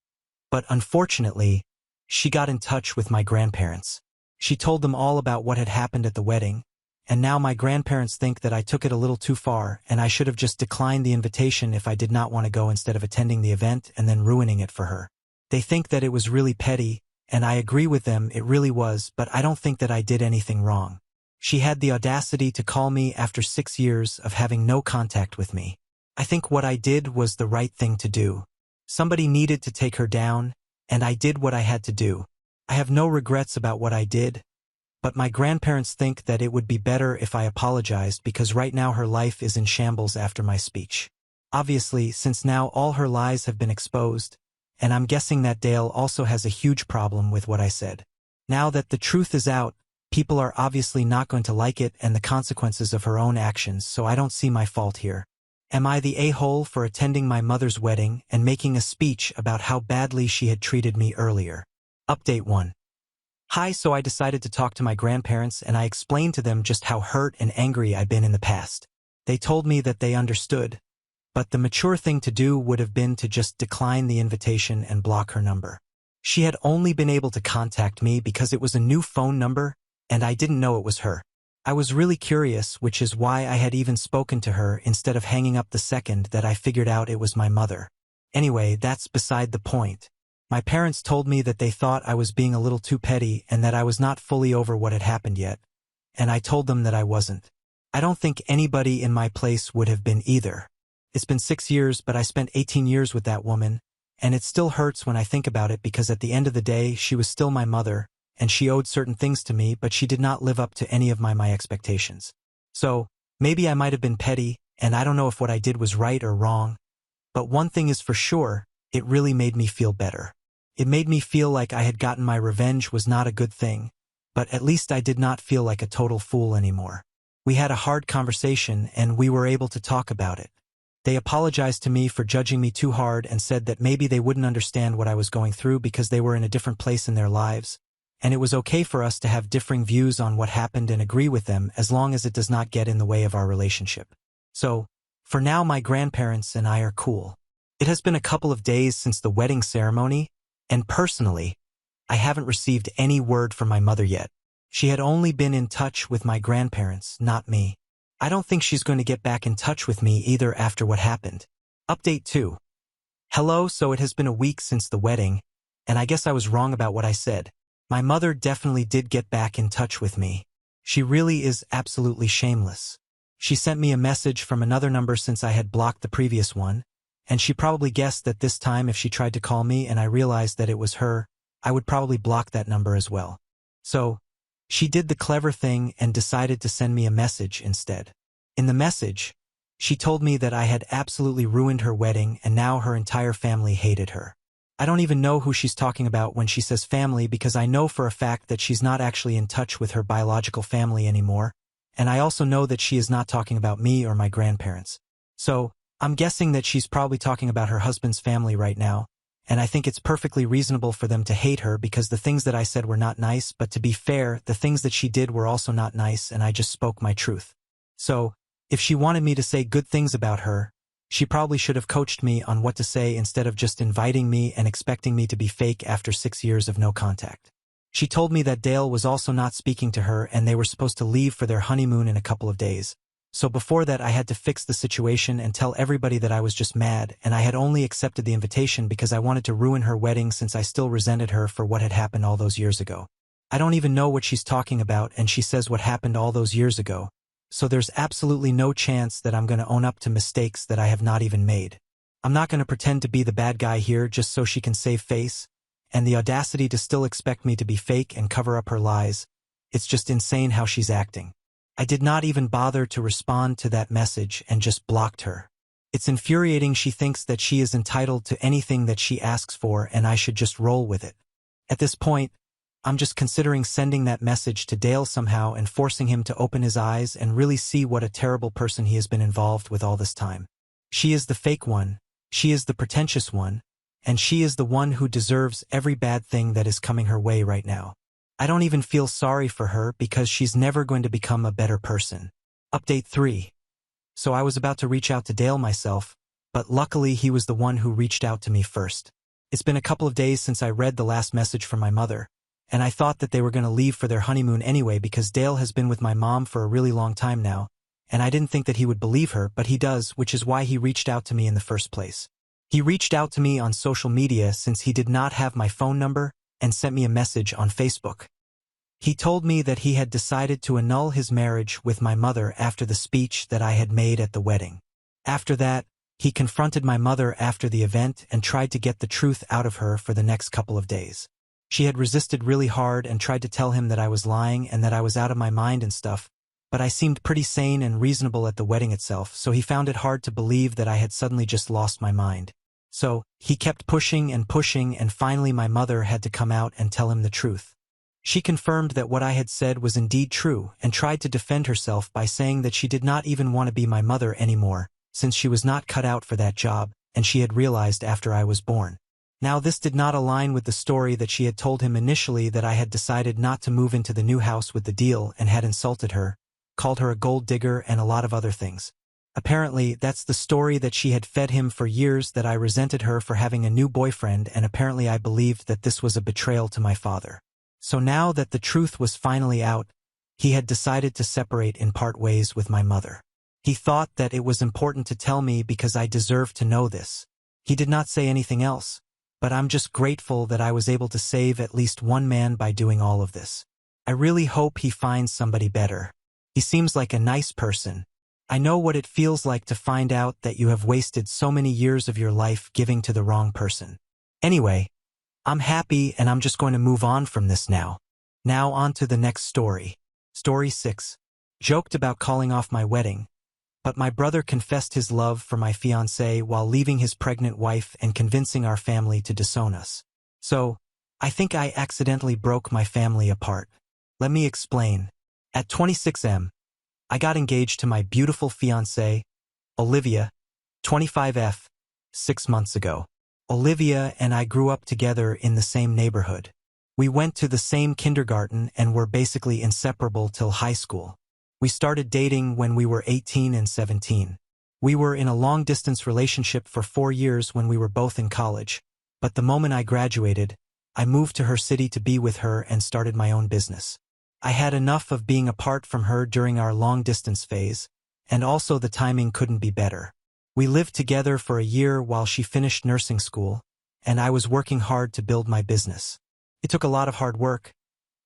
but unfortunately, she got in touch with my grandparents. She told them all about what had happened at the wedding, and now my grandparents think that I took it a little too far and I should have just declined the invitation if I did not want to go instead of attending the event and then ruining it for her. They think that it was really petty, and I agree with them, it really was, but I don't think that I did anything wrong. She had the audacity to call me after 6 years of having no contact with me. I think what I did was the right thing to do. Somebody needed to take her down, and I did what I had to do. I have no regrets about what I did, but my grandparents think that it would be better if I apologized because right now her life is in shambles after my speech. Obviously, since now all her lies have been exposed, and I'm guessing that Dale also has a huge problem with what I said. Now that the truth is out, people are obviously not going to like it and the consequences of her own actions, so I don't see my fault here. Am I the a-hole for attending my mother's wedding and making a speech about how badly she had treated me earlier? Update 1. Hi, so I decided to talk to my grandparents and I explained to them just how hurt and angry I've been in the past. They told me that they understood, but the mature thing to do would have been to just decline the invitation and block her number. She had only been able to contact me because it was a new phone number and I didn't know it was her. I was really curious, which is why I had even spoken to her instead of hanging up the second that I figured out it was my mother. Anyway, that's beside the point. My parents told me that they thought I was being a little too petty and that I was not fully over what had happened yet, and I told them that I wasn't. I don't think anybody in my place would have been either. It's been 6 years, but I spent 18 years with that woman, and it still hurts when I think about it because at the end of the day, she was still my mother, and she owed certain things to me, but she did not live up to any of my expectations. So, maybe I might have been petty, and I don't know if what I did was right or wrong, but one thing is for sure, it really made me feel better. It made me feel like I had gotten my revenge was not a good thing, but at least I did not feel like a total fool anymore. We had a hard conversation and we were able to talk about it. They apologized to me for judging me too hard and said that maybe they wouldn't understand what I was going through because they were in a different place in their lives, and it was okay for us to have differing views on what happened and agree with them as long as it does not get in the way of our relationship. So, for now my grandparents and I are cool. It has been a couple of days since the wedding ceremony, and personally, I haven't received any word from my mother yet. She had only been in touch with my grandparents, not me. I don't think she's going to get back in touch with me either after what happened. Update 2. Hello, so it has been a week since the wedding, and I guess I was wrong about what I said. My mother definitely did get back in touch with me. She really is absolutely shameless. She sent me a message from another number since I had blocked the previous one, and she probably guessed that this time if she tried to call me and I realized that it was her, I would probably block that number as well. So, she did the clever thing and decided to send me a message instead. In the message, she told me that I had absolutely ruined her wedding and now her entire family hated her. I don't even know who she's talking about when she says family because I know for a fact that she's not actually in touch with her biological family anymore, and I also know that she is not talking about me or my grandparents. So, I'm guessing that she's probably talking about her husband's family right now, and I think it's perfectly reasonable for them to hate her because the things that I said were not nice, but to be fair, the things that she did were also not nice and I just spoke my truth. So, if she wanted me to say good things about her, She probably should have coached me on what to say instead of just inviting me and expecting me to be fake after 6 years of no contact. She told me that Dale was also not speaking to her and they were supposed to leave for their honeymoon in a couple of days. So before that I had to fix the situation and tell everybody that I was just mad and I had only accepted the invitation because I wanted to ruin her wedding since I still resented her for what had happened all those years ago. I don't even know what she's talking about and she says what happened all those years ago. So there's absolutely no chance that I'm going to own up to mistakes that I have not even made. I'm not going to pretend to be the bad guy here just so she can save face, and the audacity to still expect me to be fake and cover up her lies. It's just insane how she's acting. I did not even bother to respond to that message and just blocked her. It's infuriating she thinks that she is entitled to anything that she asks for and I should just roll with it. At this point, I'm just considering sending that message to Dale somehow and forcing him to open his eyes and really see what a terrible person he has been involved with all this time. She is the fake one, she is the pretentious one, and she is the one who deserves every bad thing that is coming her way right now. I don't even feel sorry for her because she's never going to become a better person. Update 3. So I was about to reach out to Dale myself, but luckily he was the one who reached out to me first. It's been a couple of days since I read the last message from my mother, and I thought that they were going to leave for their honeymoon anyway because Dale has been with my mom for a really long time now, and I didn't think that he would believe her, but he does, which is why he reached out to me in the first place. He reached out to me on social media since he did not have my phone number and sent me a message on Facebook. He told me that he had decided to annul his marriage with my mother after the speech that I had made at the wedding. After that, he confronted my mother after the event and tried to get the truth out of her for the next couple of days. She had resisted really hard and tried to tell him that I was lying and that I was out of my mind and stuff, but I seemed pretty sane and reasonable at the wedding itself, so he found it hard to believe that I had suddenly just lost my mind. So, he kept pushing and finally my mother had to come out and tell him the truth. She confirmed that what I had said was indeed true and tried to defend herself by saying that she did not even want to be my mother anymore, since she was not cut out for that job, and she had realized after I was born. Now this did not align with the story that she had told him initially that I had decided not to move into the new house with the deal and had insulted her, called her a gold digger and a lot of other things. Apparently, that's the story that she had fed him for years, that I resented her for having a new boyfriend, and apparently I believed that this was a betrayal to my father. So now that the truth was finally out, he had decided to separate and part ways with my mother. He thought that it was important to tell me because I deserved to know this. He did not say anything else, but I'm just grateful that I was able to save at least one man by doing all of this. I really hope he finds somebody better. He seems like a nice person. I know what it feels like to find out that you have wasted so many years of your life giving to the wrong person. Anyway, I'm happy and I'm just going to move on from this now. Now on to the next story. Story 6. Joked about calling off my wedding, but my brother confessed his love for my fiancée while leaving his pregnant wife and convincing our family to disown us. So, I think I accidentally broke my family apart. Let me explain. At 26M, I got engaged to my beautiful fiancée, Olivia, 25F, 6 months ago. Olivia and I grew up together in the same neighborhood. We went to the same kindergarten and were basically inseparable till high school. We started dating when we were 18 and 17. We were in a long-distance relationship for 4 years when we were both in college, but the moment I graduated, I moved to her city to be with her and started my own business. I had enough of being apart from her during our long-distance phase, and also the timing couldn't be better. We lived together for a year while she finished nursing school, and I was working hard to build my business. It took a lot of hard work,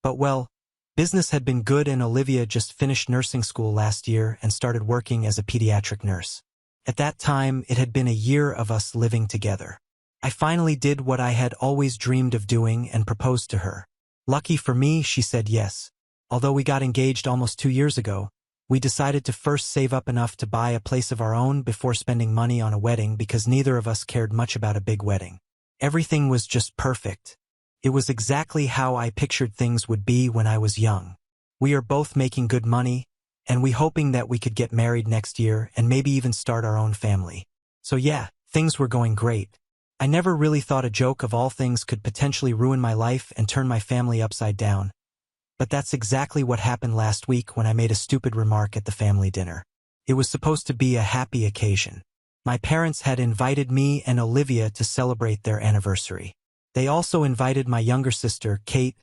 but well, business had been good and Olivia just finished nursing school last year and started working as a pediatric nurse. At that time, it had been a year of us living together. I finally did what I had always dreamed of doing and proposed to her. Lucky for me, she said yes. Although we got engaged almost 2 years ago, we decided to first save up enough to buy a place of our own before spending money on a wedding because neither of us cared much about a big wedding. Everything was just perfect. It was exactly how I pictured things would be when I was young. We are both making good money, and we hoping that we could get married next year and maybe even start our own family. So yeah, things were going great. I never really thought a joke of all things could potentially ruin my life and turn my family upside down. But that's exactly what happened last week when I made a stupid remark at the family dinner. It was supposed to be a happy occasion. My parents had invited me and Olivia to celebrate their anniversary. They also invited my younger sister, Kate,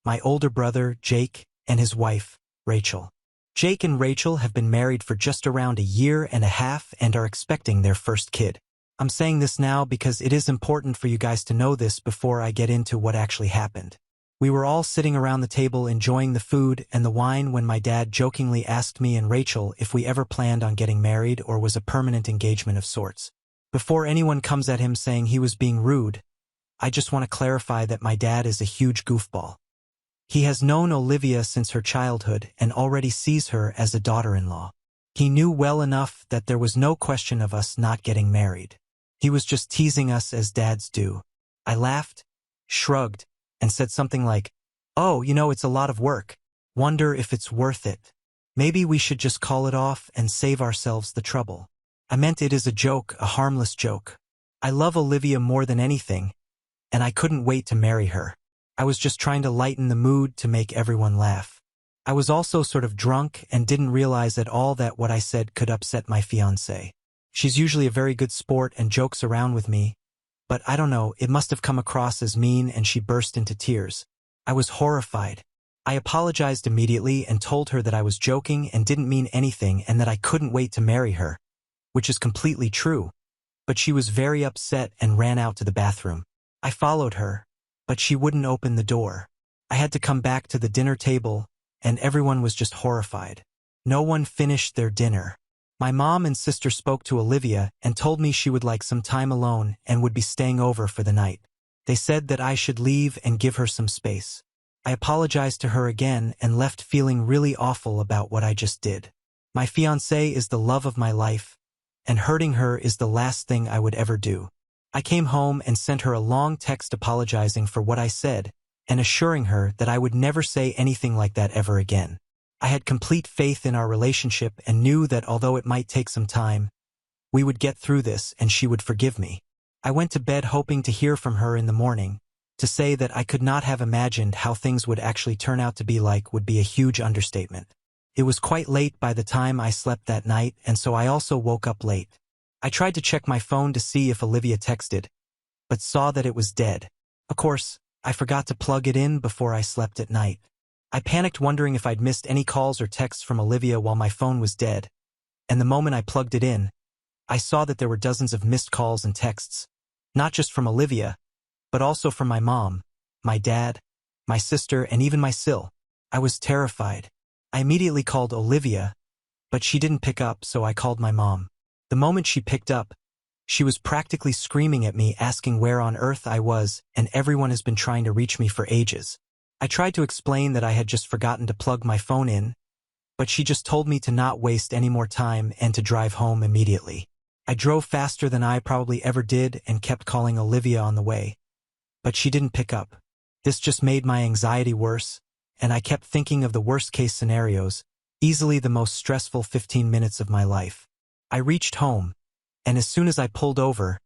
my older brother, Jake, and his wife, Rachel. Jake and Rachel have been married for just around a year and a half and are expecting their first kid. I'm saying this now because it is important for you guys to know this before I get into what actually happened. We were all sitting around the table enjoying the food and the wine when my dad jokingly asked me and Rachel if we ever planned on getting married or was a permanent engagement of sorts. Before anyone comes at him saying he was being rude, I just want to clarify that my dad is a huge goofball. He has known Olivia since her childhood and already sees her as a daughter-in-law. He knew well enough that there was no question of us not getting married. He was just teasing us as dads do. I laughed, shrugged, and said something like, "Oh, it's a lot of work. Wonder if it's worth it. Maybe we should just call it off and save ourselves the trouble." I meant it as a joke, a harmless joke. I love Olivia more than anything, and I couldn't wait to marry her. I was just trying to lighten the mood to make everyone laugh. I was also sort of drunk and didn't realize at all that what I said could upset my fiancée. She's usually a very good sport and jokes around with me, but I don't know, it must have come across as mean and she burst into tears. I was horrified. I apologized immediately and told her that I was joking and didn't mean anything and that I couldn't wait to marry her, which is completely true, but she was very upset and ran out to the bathroom. I followed her, but she wouldn't open the door. I had to come back to the dinner table, and everyone was just horrified. No one finished their dinner. My mom and sister spoke to Olivia and told me she would like some time alone and would be staying over for the night. They said that I should leave and give her some space. I apologized to her again and left feeling really awful about what I just did. My fiancée is the love of my life, and hurting her is the last thing I would ever do. I came home and sent her a long text apologizing for what I said and assuring her that I would never say anything like that ever again. I had complete faith in our relationship and knew that although it might take some time, we would get through this and she would forgive me. I went to bed hoping to hear from her in the morning. To say that I could not have imagined how things would actually turn out to be like would be a huge understatement. It was quite late by the time I slept that night, and so I also woke up late. I tried to check my phone to see if Olivia texted, but saw that it was dead. Of course, I forgot to plug it in before I slept at night. I panicked wondering if I'd missed any calls or texts from Olivia while my phone was dead, and the moment I plugged it in, I saw that there were dozens of missed calls and texts, not just from Olivia, but also from my mom, my dad, my sister, and even my sil. I was terrified. I immediately called Olivia, but she didn't pick up, so I called my mom. The moment she picked up, she was practically screaming at me, asking where on earth I was, and everyone has been trying to reach me for ages. I tried to explain that I had just forgotten to plug my phone in, but she just told me to not waste any more time and to drive home immediately. I drove faster than I probably ever did and kept calling Olivia on the way, but she didn't pick up. This just made my anxiety worse, and I kept thinking of the worst-case scenarios, easily the most stressful 15 minutes of my life. I reached home, and as soon as I pulled over,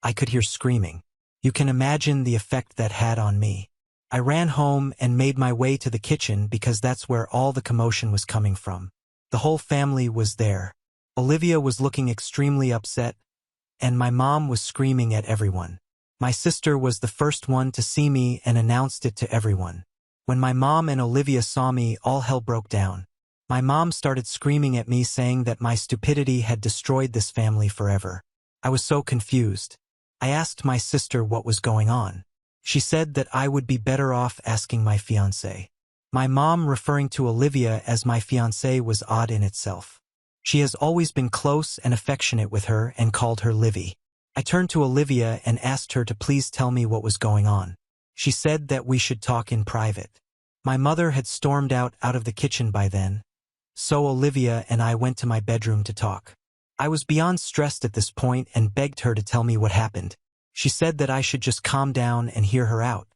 I could hear screaming. You can imagine the effect that had on me. I ran home and made my way to the kitchen because that's where all the commotion was coming from. The whole family was there. Olivia was looking extremely upset, and my mom was screaming at everyone. My sister was the first one to see me and announced it to everyone. When my mom and Olivia saw me, all hell broke down. My mom started screaming at me, saying that my stupidity had destroyed this family forever. I was so confused. I asked my sister what was going on. She said that I would be better off asking my fiancé. My mom referring to Olivia as my fiancé was odd in itself. She has always been close and affectionate with her and called her Livy. I turned to Olivia and asked her to please tell me what was going on. She said that we should talk in private. My mother had stormed out of the kitchen by then, so Olivia and I went to my bedroom to talk. I was beyond stressed at this point and begged her to tell me what happened. She said that I should just calm down and hear her out.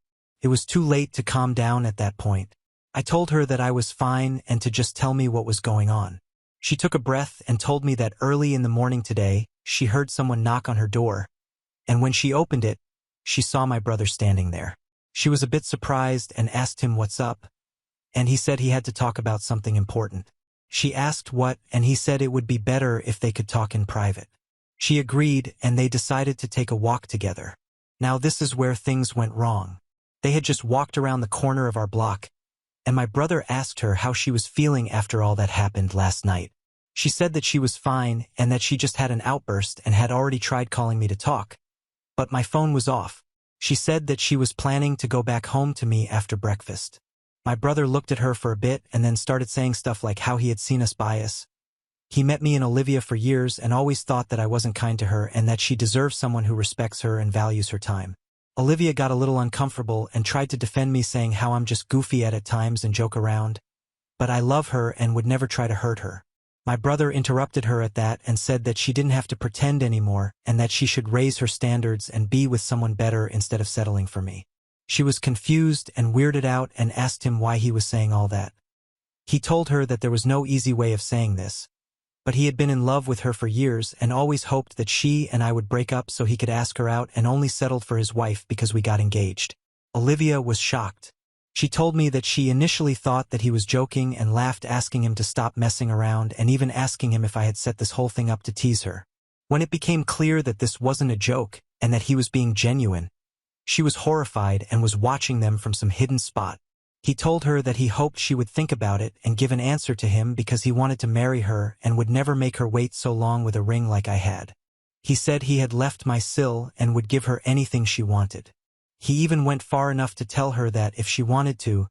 It was too late to calm down at that point. I told her that I was fine and to just tell me what was going on. She took a breath and told me that early in the morning today, she heard someone knock on her door, and when she opened it, she saw my brother standing there. She was a bit surprised and asked him what's up, and he said he had to talk about something important. She asked what, and he said it would be better if they could talk in private. She agreed, and they decided to take a walk together. Now this is where things went wrong. They had just walked around the corner of our block, and my brother asked her how she was feeling after all that happened last night. She said that she was fine and that she just had an outburst and had already tried calling me to talk. But my phone was off. She said that she was planning to go back home to me after breakfast. My brother looked at her for a bit and then started saying stuff like how he had seen us bias. He met me and Olivia for years and always thought that I wasn't kind to her and that she deserves someone who respects her and values her time. Olivia got a little uncomfortable and tried to defend me, saying how I'm just goofy at times and joke around. But I love her and would never try to hurt her. My brother interrupted her at that and said that she didn't have to pretend anymore and that she should raise her standards and be with someone better instead of settling for me. She was confused and weirded out and asked him why he was saying all that. He told her that there was no easy way of saying this, but he had been in love with her for years and always hoped that she and I would break up so he could ask her out, and only settled for his wife because we got engaged. Olivia was shocked. She told me that she initially thought that he was joking and laughed, asking him to stop messing around and even asking him if I had set this whole thing up to tease her. When it became clear that this wasn't a joke and that he was being genuine, she was horrified and was watching them from some hidden spot. He told her that he hoped she would think about it and give an answer to him because he wanted to marry her and would never make her wait so long with a ring like I had. He said he had left my sill and would give her anything she wanted. He even went far enough to tell her that if she wanted to,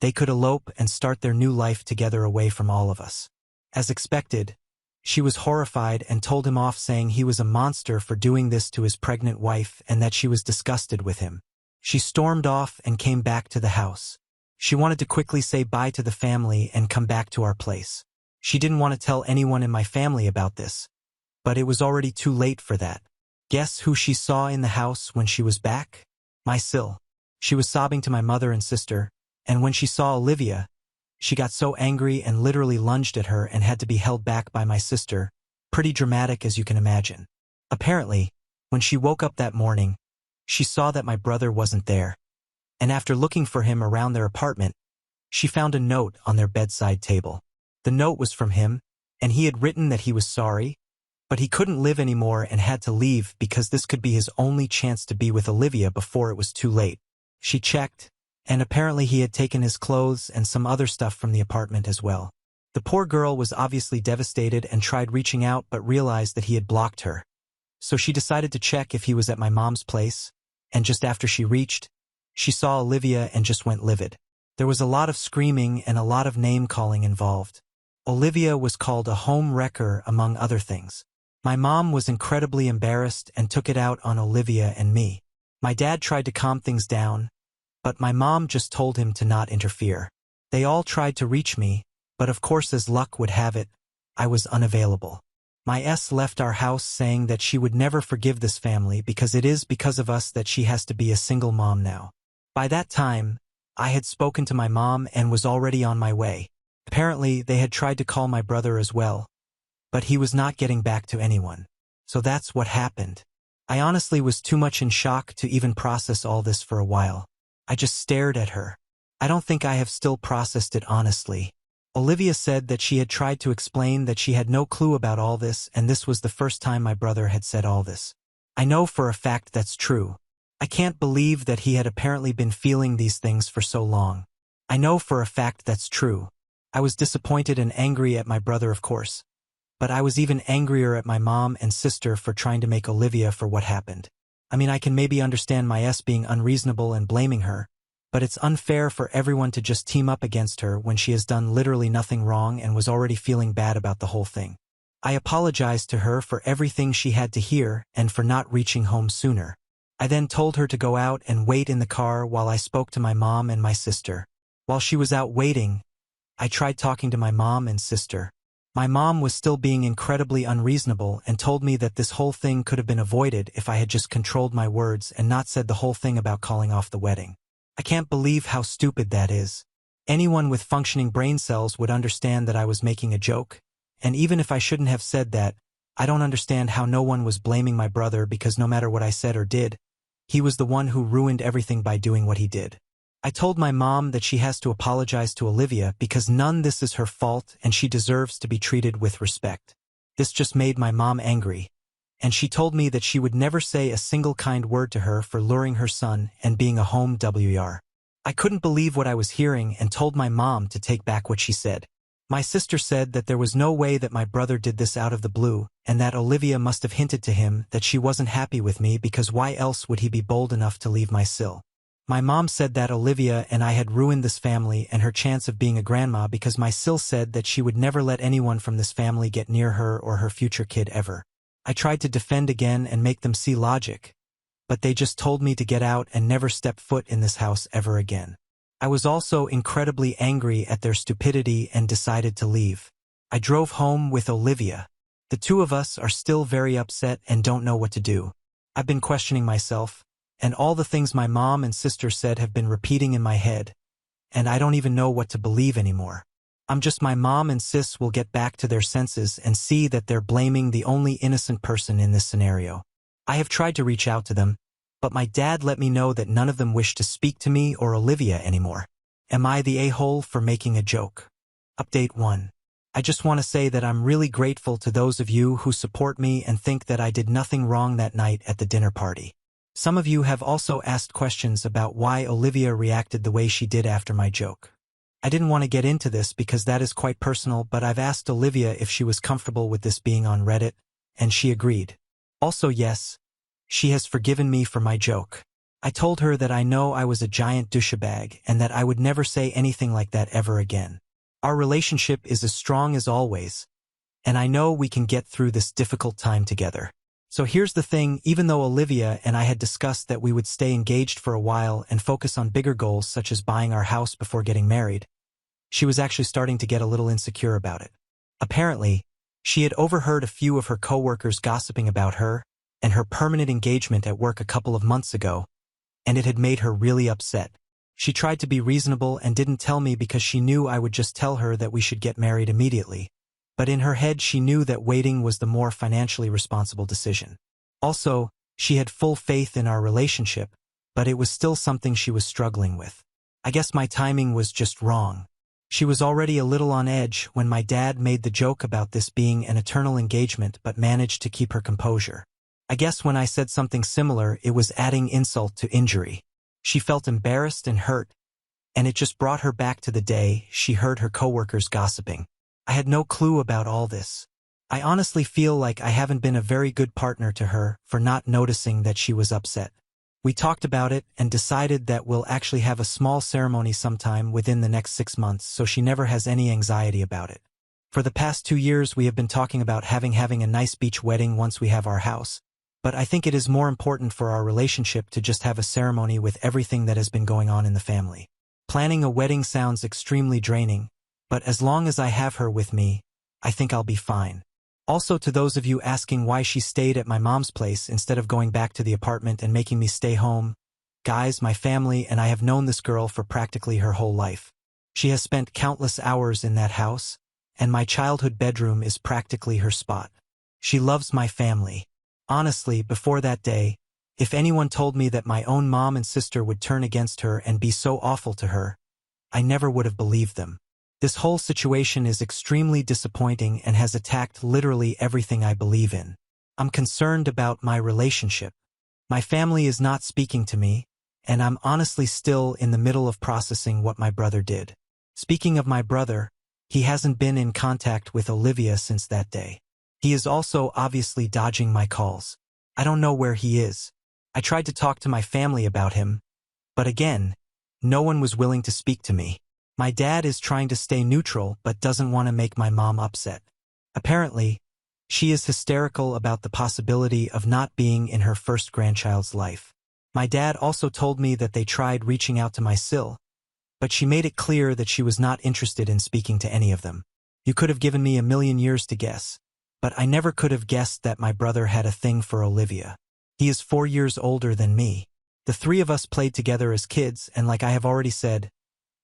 they could elope and start their new life together away from all of us. As expected, she was horrified and told him off, saying he was a monster for doing this to his pregnant wife and that she was disgusted with him. She stormed off and came back to the house. She wanted to quickly say bye to the family and come back to our place. She didn't want to tell anyone in my family about this, but it was already too late for that. Guess who she saw in the house when she was back? My Sil. She was sobbing to my mother and sister, and when she saw Olivia, she got so angry and literally lunged at her and had to be held back by my sister. Pretty dramatic, as you can imagine. Apparently, when she woke up that morning, she saw that my brother wasn't there. And after looking for him around their apartment, she found a note on their bedside table. The note was from him, and he had written that he was sorry, but he couldn't live anymore and had to leave because this could be his only chance to be with Olivia before it was too late. She checked, and apparently he had taken his clothes and some other stuff from the apartment as well. The poor girl was obviously devastated and tried reaching out but realized that he had blocked her. So she decided to check if he was at my mom's place, and just after she reached, she saw Olivia and just went livid. There was a lot of screaming and a lot of name-calling involved. Olivia was called a home wrecker, among other things. My mom was incredibly embarrassed and took it out on Olivia and me. My dad tried to calm things down, but my mom just told him to not interfere. They all tried to reach me, but of course, as luck would have it, I was unavailable. My S left our house saying that she would never forgive this family because it is because of us that she has to be a single mom now. By that time, I had spoken to my mom and was already on my way. Apparently, they had tried to call my brother as well, but he was not getting back to anyone. So that's what happened. I honestly was too much in shock to even process all this for a while. I just stared at her. I don't think I have still processed it honestly. Olivia said that she had tried to explain that she had no clue about all this, and this was the first time my brother had said all this. I know for a fact that's true. I can't believe that he had apparently been feeling these things for so long. I know for a fact that's true. I was disappointed and angry at my brother, of course. But I was even angrier at my mom and sister for trying to make Olivia for what happened. I mean, I can maybe understand my S being unreasonable and blaming her, but it's unfair for everyone to just team up against her when she has done literally nothing wrong and was already feeling bad about the whole thing. I apologized to her for everything she had to hear and for not reaching home sooner. I then told her to go out and wait in the car while I spoke to my mom and my sister. While she was out waiting, I tried talking to my mom and sister. My mom was still being incredibly unreasonable and told me that this whole thing could have been avoided if I had just controlled my words and not said the whole thing about calling off the wedding. I can't believe how stupid that is. Anyone with functioning brain cells would understand that I was making a joke, and even if I shouldn't have said that, I don't understand how no one was blaming my brother because no matter what I said or did, he was the one who ruined everything by doing what he did. I told my mom that she has to apologize to Olivia because none this is her fault and she deserves to be treated with respect. This just made my mom angry, and she told me that she would never say a single kind word to her for luring her son and being a home WR. I couldn't believe what I was hearing and told my mom to take back what she said. My sister said that there was no way that my brother did this out of the blue, and that Olivia must have hinted to him that she wasn't happy with me because why else would he be bold enough to leave my sill? My mom said that Olivia and I had ruined this family and her chance of being a grandma because my sill said that she would never let anyone from this family get near her or her future kid ever. I tried to defend again and make them see logic, but they just told me to get out and never step foot in this house ever again. I was also incredibly angry at their stupidity and decided to leave. I drove home with Olivia. The two of us are still very upset and don't know what to do. I've been questioning myself, and all the things my mom and sister said have been repeating in my head, and I don't even know what to believe anymore. I'm just my mom and sis will get back to their senses and see that they're blaming the only innocent person in this scenario. I have tried to reach out to them, but my dad let me know that none of them wish to speak to me or Olivia anymore. Am I the a-hole for making a joke? Update 1. I just want to say that I'm really grateful to those of you who support me and think that I did nothing wrong that night at the dinner party. Some of you have also asked questions about why Olivia reacted the way she did after my joke. I didn't want to get into this because that is quite personal, but I've asked Olivia if she was comfortable with this being on Reddit, and she agreed. Also, yes, she has forgiven me for my joke. I told her that I know I was a giant douchebag and that I would never say anything like that ever again. Our relationship is as strong as always, and I know we can get through this difficult time together. So here's the thing, even though Olivia and I had discussed that we would stay engaged for a while and focus on bigger goals such as buying our house before getting married, she was actually starting to get a little insecure about it. Apparently, she had overheard a few of her coworkers gossiping about her and her permanent engagement at work a couple of months ago, and it had made her really upset. She tried to be reasonable and didn't tell me because she knew I would just tell her that we should get married immediately. But in her head she knew that waiting was the more financially responsible decision. Also, she had full faith in our relationship, but it was still something she was struggling with. I guess my timing was just wrong. She was already a little on edge when my dad made the joke about this being an eternal engagement but managed to keep her composure. I guess when I said something similar, it was adding insult to injury. She felt embarrassed and hurt, and it just brought her back to the day she heard her coworkers gossiping. I had no clue about all this. I honestly feel like I haven't been a very good partner to her for not noticing that she was upset. We talked about it and decided that we'll actually have a small ceremony sometime within the next 6 months so she never has any anxiety about it. For the past 2 years we have been talking about having a nice beach wedding once we have our house. But I think it is more important for our relationship to just have a ceremony with everything that has been going on in the family. Planning a wedding sounds extremely draining, but as long as I have her with me, I think I'll be fine. Also, to those of you asking why she stayed at my mom's place instead of going back to the apartment and making me stay home, guys, my family and I have known this girl for practically her whole life. She has spent countless hours in that house, and my childhood bedroom is practically her spot. She loves my family. Honestly, before that day, if anyone told me that my own mom and sister would turn against her and be so awful to her, I never would have believed them. This whole situation is extremely disappointing and has attacked literally everything I believe in. I'm concerned about my relationship. My family is not speaking to me, and I'm honestly still in the middle of processing what my brother did. Speaking of my brother, he hasn't been in contact with Olivia since that day. He is also obviously dodging my calls. I don't know where he is. I tried to talk to my family about him, but again, no one was willing to speak to me. My dad is trying to stay neutral but doesn't want to make my mom upset. Apparently, she is hysterical about the possibility of not being in her first grandchild's life. My dad also told me that they tried reaching out to my sil, but she made it clear that she was not interested in speaking to any of them. You could have given me a million years to guess, but I never could have guessed that my brother had a thing for Olivia. He is 4 years older than me. The three of us played together as kids, and like I have already said,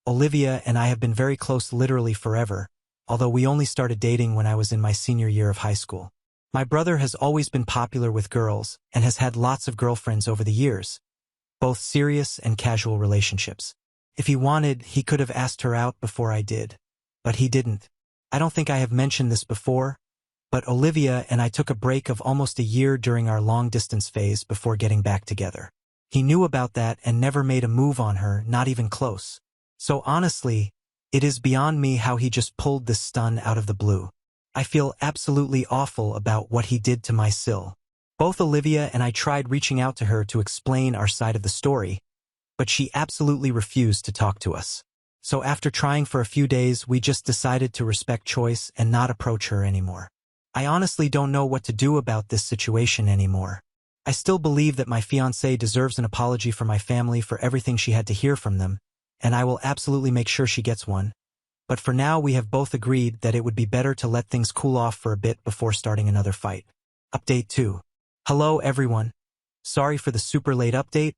Olivia and I have been very close literally forever, although we only started dating when I was in my senior year of high school. My brother has always been popular with girls and has had lots of girlfriends over the years, both serious and casual relationships. If he wanted, he could have asked her out before I did, but he didn't. I don't think I have mentioned this before, But Olivia and I took a break of almost a year during our long-distance phase before getting back together. He knew about that and never made a move on her, not even close. So honestly, it is beyond me how he just pulled this stun out of the blue. I feel absolutely awful about what he did to my Sil. Both Olivia and I tried reaching out to her to explain our side of the story, but she absolutely refused to talk to us. So after trying for a few days, we just decided to respect choice and not approach her anymore. I honestly don't know what to do about this situation anymore. I still believe that my fiancé deserves an apology from my family for everything she had to hear from them, and I will absolutely make sure she gets one. But for now, we have both agreed that it would be better to let things cool off for a bit before starting another fight. Update 2. Hello everyone. Sorry for the super late update,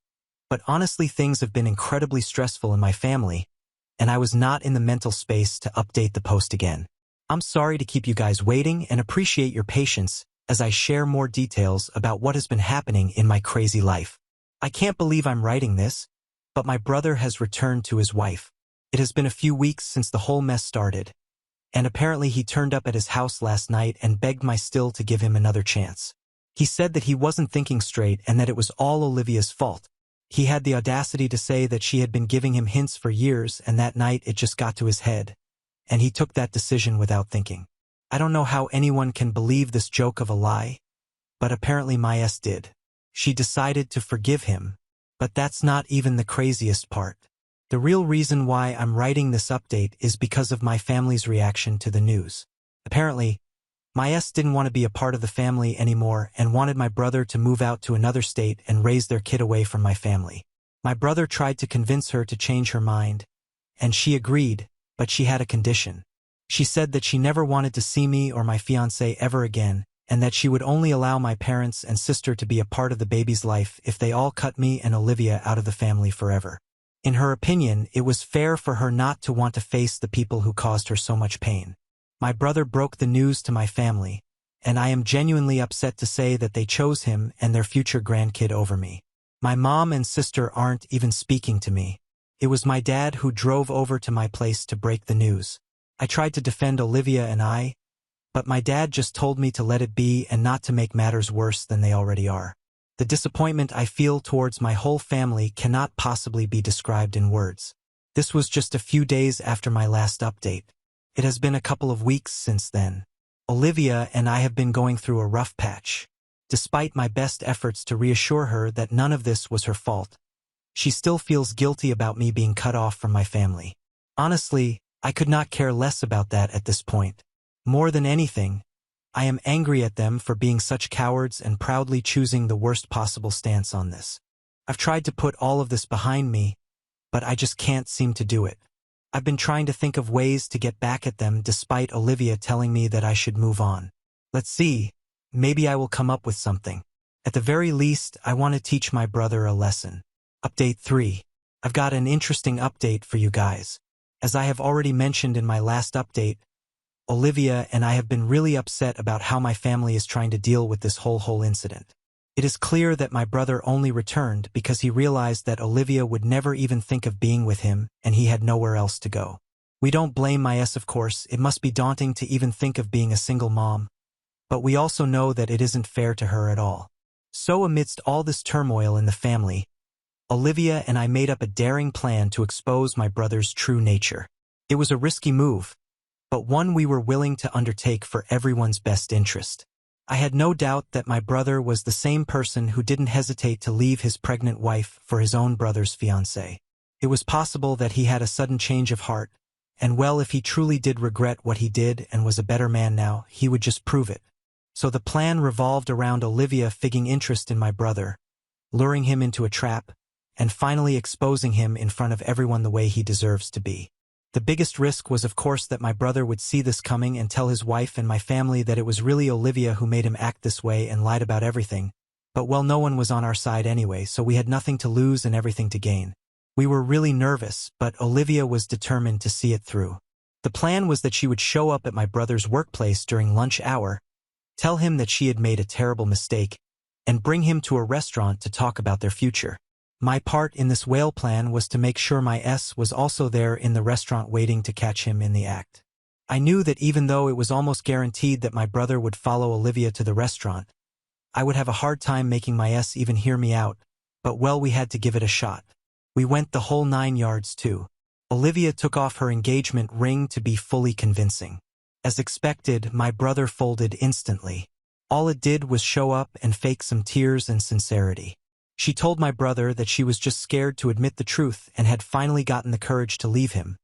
but honestly things have been incredibly stressful in my family, and I was not in the mental space to update the post again. I'm sorry to keep you guys waiting and appreciate your patience as I share more details about what has been happening in my crazy life. I can't believe I'm writing this, but my brother has returned to his wife. It has been a few weeks since the whole mess started, and apparently he turned up at his house last night and begged my still to give him another chance. He said that he wasn't thinking straight and that it was all Olivia's fault. He had the audacity to say that she had been giving him hints for years and that night it just got to his head, and he took that decision without thinking. I don't know how anyone can believe this joke of a lie, but apparently my S did. She decided to forgive him, but that's not even the craziest part. The real reason why I'm writing this update is because of my family's reaction to the news. Apparently, my S didn't want to be a part of the family anymore and wanted my brother to move out to another state and raise their kid away from my family. My brother tried to convince her to change her mind, and she agreed, but she had a condition. She said that she never wanted to see me or my fiancé ever again, and that she would only allow my parents and sister to be a part of the baby's life if they all cut me and Olivia out of the family forever. In her opinion, it was fair for her not to want to face the people who caused her so much pain. My brother broke the news to my family, and I am genuinely upset to say that they chose him and their future grandkid over me. My mom and sister aren't even speaking to me. It was my dad who drove over to my place to break the news. I tried to defend Olivia and I, but my dad just told me to let it be and not to make matters worse than they already are. The disappointment I feel towards my whole family cannot possibly be described in words. This was just a few days after my last update. It has been a couple of weeks since then. Olivia and I have been going through a rough patch. Despite my best efforts to reassure her that none of this was her fault, she still feels guilty about me being cut off from my family. Honestly, I could not care less about that at this point. More than anything, I am angry at them for being such cowards and proudly choosing the worst possible stance on this. I've tried to put all of this behind me, but I just can't seem to do it. I've been trying to think of ways to get back at them despite Olivia telling me that I should move on. Let's see, maybe I will come up with something. At the very least, I want to teach my brother a lesson. Update 3. I've got an interesting update for you guys. As I have already mentioned in my last update, Olivia and I have been really upset about how my family is trying to deal with this whole incident. It is clear that my brother only returned because he realized that Olivia would never even think of being with him and he had nowhere else to go. We don't blame my S, of course. It must be daunting to even think of being a single mom, but we also know that it isn't fair to her at all. So amidst all this turmoil in the family, Olivia and I made up a daring plan to expose my brother's true nature. It was a risky move, but one we were willing to undertake for everyone's best interest. I had no doubt that my brother was the same person who didn't hesitate to leave his pregnant wife for his own brother's fiancée. It was possible that he had a sudden change of heart, and well, if he truly did regret what he did and was a better man now, he would just prove it. So the plan revolved around Olivia figging interest in my brother, luring him into a trap, and finally exposing him in front of everyone the way he deserves to be. The biggest risk was, of course, that my brother would see this coming and tell his wife and my family that it was really Olivia who made him act this way and lied about everything. But well, no one was on our side anyway, so we had nothing to lose and everything to gain. We were really nervous, but Olivia was determined to see it through. The plan was that she would show up at my brother's workplace during lunch hour, tell him that she had made a terrible mistake, and bring him to a restaurant to talk about their future. My part in this whale plan was to make sure my S was also there in the restaurant waiting to catch him in the act. I knew that even though it was almost guaranteed that my brother would follow Olivia to the restaurant, I would have a hard time making my S even hear me out, but well, we had to give it a shot. We went the whole 9 yards too. Olivia took off her engagement ring to be fully convincing. As expected, my brother folded instantly. All it did was show up and fake some tears and sincerity. She told my brother that she was just scared to admit the truth and had finally gotten the courage to leave him.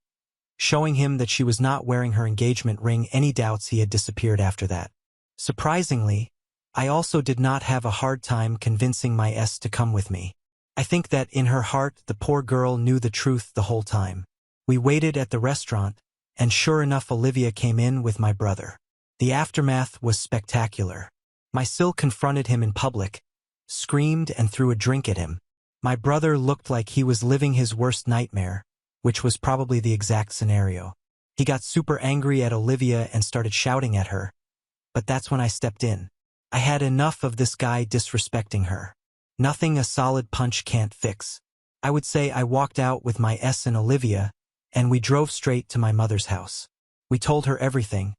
Showing him that she was not wearing her engagement ring, any doubts he had disappeared after that. Surprisingly, I also did not have a hard time convincing my S to come with me. I think that in her heart the poor girl knew the truth the whole time. We waited at the restaurant, and sure enough Olivia came in with my brother. The aftermath was spectacular. My Sil confronted him in public, screamed and threw a drink at him. My brother looked like he was living his worst nightmare, which was probably the exact scenario. He got super angry at Olivia and started shouting at her. But that's when I stepped in. I had enough of this guy disrespecting her. Nothing a solid punch can't fix. I would say I walked out with my S and Olivia, and we drove straight to my mother's house. We told her everything,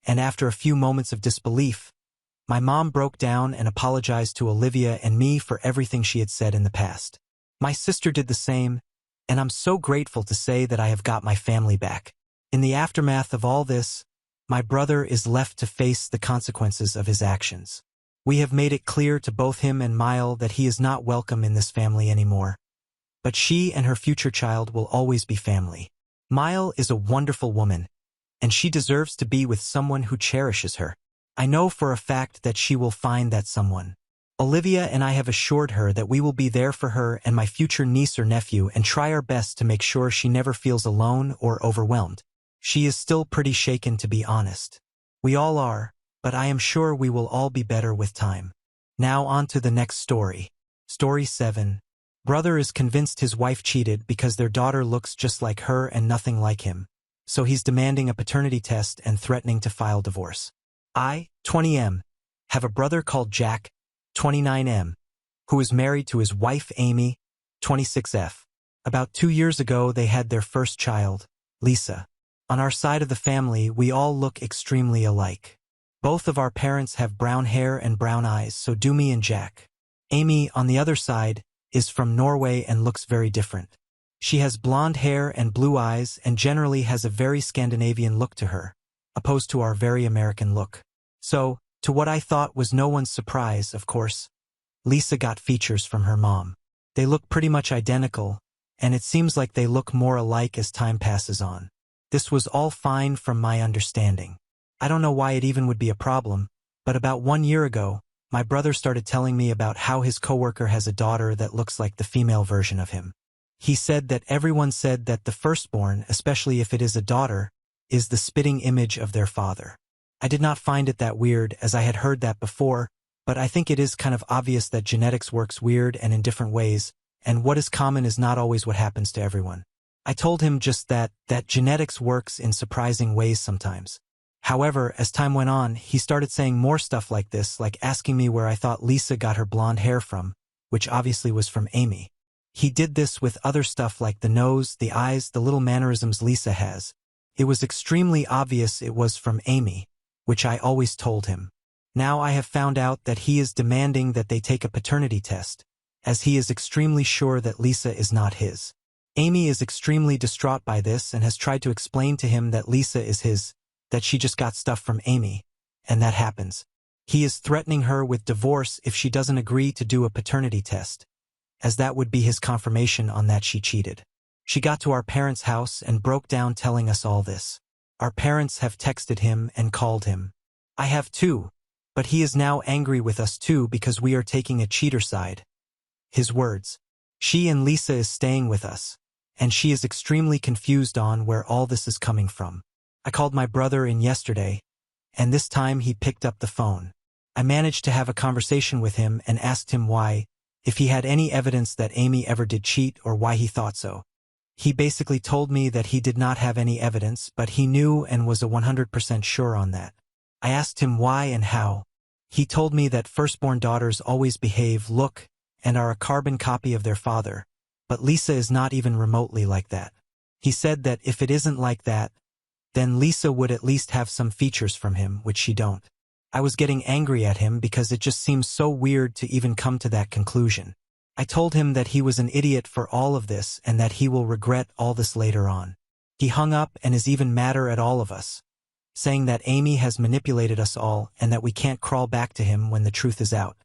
and after a few moments of disbelief, my mom broke down and apologized to Olivia and me for everything she had said in the past. My sister did the same, and I'm so grateful to say that I have got my family back. In the aftermath of all this, my brother is left to face the consequences of his actions. We have made it clear to both him and Mile that he is not welcome in this family anymore. But she and her future child will always be family. Mile is a wonderful woman, and she deserves to be with someone who cherishes her. I know for a fact that she will find that someone. Olivia and I have assured her that we will be there for her and my future niece or nephew and try our best to make sure she never feels alone or overwhelmed. She is still pretty shaken, to be honest. We all are, but I am sure we will all be better with time. Now on to the next story. Story 7. Brother is convinced his wife cheated because their daughter looks just like her and nothing like him. So he's demanding a paternity test and threatening to file divorce. I, 20M, have a brother called Jack, 29M, who is married to his wife Amy, 26F. About 2 years ago they had their first child, Lisa. On our side of the family, we all look extremely alike. Both of our parents have brown hair and brown eyes, so do me and Jack. Amy, on the other side, is from Norway and looks very different. She has blonde hair and blue eyes and generally has a very Scandinavian look to her, opposed to our very American look. So, to what I thought was no one's surprise, of course, Lisa got features from her mom. They look pretty much identical, and it seems like they look more alike as time passes on. This was all fine from my understanding. I don't know why it even would be a problem, but about 1 year ago, my brother started telling me about how his coworker has a daughter that looks like the female version of him. He said that everyone said that the firstborn, especially if it is a daughter, is the spitting image of their father. I did not find it that weird, as I had heard that before, but I think it is kind of obvious that genetics works weird and in different ways, and what is common is not always what happens to everyone. I told him just that genetics works in surprising ways sometimes. However, as time went on, he started saying more stuff like this, like asking me where I thought Lisa got her blonde hair from, which obviously was from Amy. He did this with other stuff like the nose, the eyes, the little mannerisms Lisa has. It was extremely obvious it was from Amy, which I always told him. Now I have found out that he is demanding that they take a paternity test, as he is extremely sure that Lisa is not his. Amy is extremely distraught by this and has tried to explain to him that Lisa is his, that she just got stuff from Amy, and that happens. He is threatening her with divorce if she doesn't agree to do a paternity test, as that would be his confirmation on that she cheated. She got to our parents' house and broke down telling us all this. Our parents have texted him and called him. I have too, but he is now angry with us too because we are taking a cheater side. His words. She and Lisa is staying with us, and she is extremely confused on where all this is coming from. I called my brother in yesterday, and this time he picked up the phone. I managed to have a conversation with him and asked him why, if he had any evidence that Amy ever did cheat or why he thought so. He basically told me that he did not have any evidence, but he knew and was 100% sure on that. I asked him why and how. He told me that firstborn daughters always behave, look, and are a carbon copy of their father, but Lisa is not even remotely like that. He said that if it isn't like that, Then Lisa would at least have some features from him, which she don't. I was getting angry at him because it just seems so weird to even come to that conclusion. I told him that he was an idiot for all of this and that he will regret all this later on. He hung up and is even madder at all of us, saying that Amy has manipulated us all and that we can't crawl back to him when the truth is out.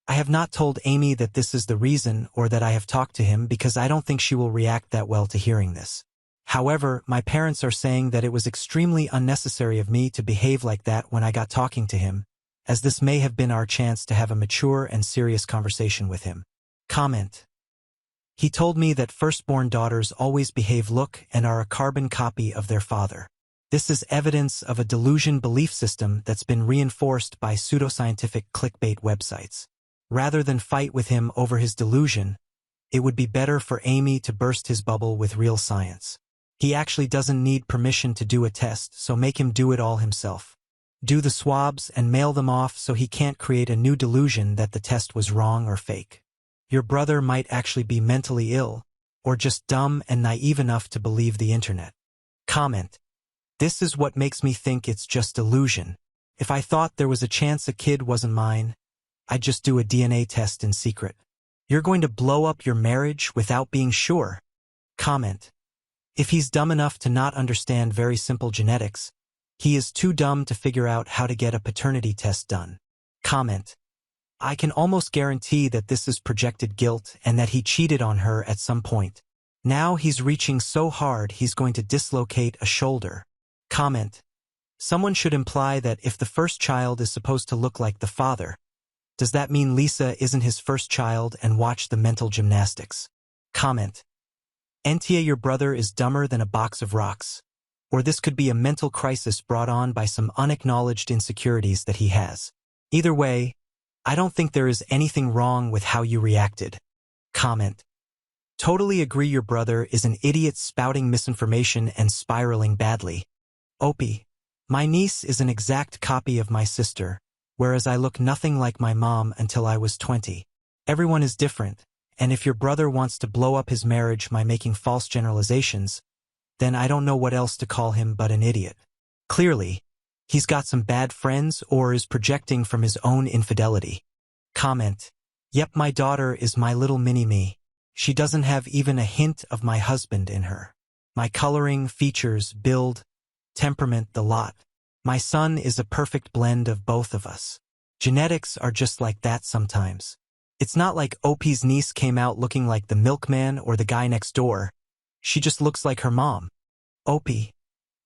I have not told Amy that this is the reason or that I have talked to him because I don't think she will react that well to hearing this. However, my parents are saying that it was extremely unnecessary of me to behave like that when I got talking to him, as this may have been our chance to have a mature and serious conversation with him. Comment. He told me that firstborn daughters always behave and are a carbon copy of their father. This is evidence of a delusion belief system that's been reinforced by pseudoscientific clickbait websites. Rather than fight with him over his delusion, it would be better for Amy to burst his bubble with real science. He actually doesn't need permission to do a test, so make him do it all himself. Do the swabs and mail them off so he can't create a new delusion that the test was wrong or fake. Your brother might actually be mentally ill, or just dumb and naive enough to believe the internet. Comment. This is what makes me think it's just delusion. If I thought there was a chance a kid wasn't mine, I'd just do a DNA test in secret. You're going to blow up your marriage without being sure. Comment. If he's dumb enough to not understand very simple genetics, he is too dumb to figure out how to get a paternity test done. Comment. I can almost guarantee that this is projected guilt and that he cheated on her at some point. Now he's reaching so hard he's going to dislocate a shoulder. Comment. Someone should imply that if the first child is supposed to look like the father, does that mean Lisa isn't his first child, and watch the mental gymnastics? Comment. Ntia, your brother is dumber than a box of rocks. Or this could be a mental crisis brought on by some unacknowledged insecurities that he has. Either way, I don't think there is anything wrong with how you reacted. Comment. Totally agree, your brother is an idiot spouting misinformation and spiraling badly. Opie. My niece is an exact copy of my sister, whereas I look nothing like my mom until I was 20. Everyone is different, and if your brother wants to blow up his marriage by making false generalizations, then I don't know what else to call him but an idiot. Clearly, he's got some bad friends or is projecting from his own infidelity. Comment. Yep, my daughter is my little mini-me. She doesn't have even a hint of my husband in her. My coloring, features, build, temperament, the lot. My son is a perfect blend of both of us. Genetics are just like that sometimes. It's not like Opie's niece came out looking like the milkman or the guy next door. She just looks like her mom. Opie.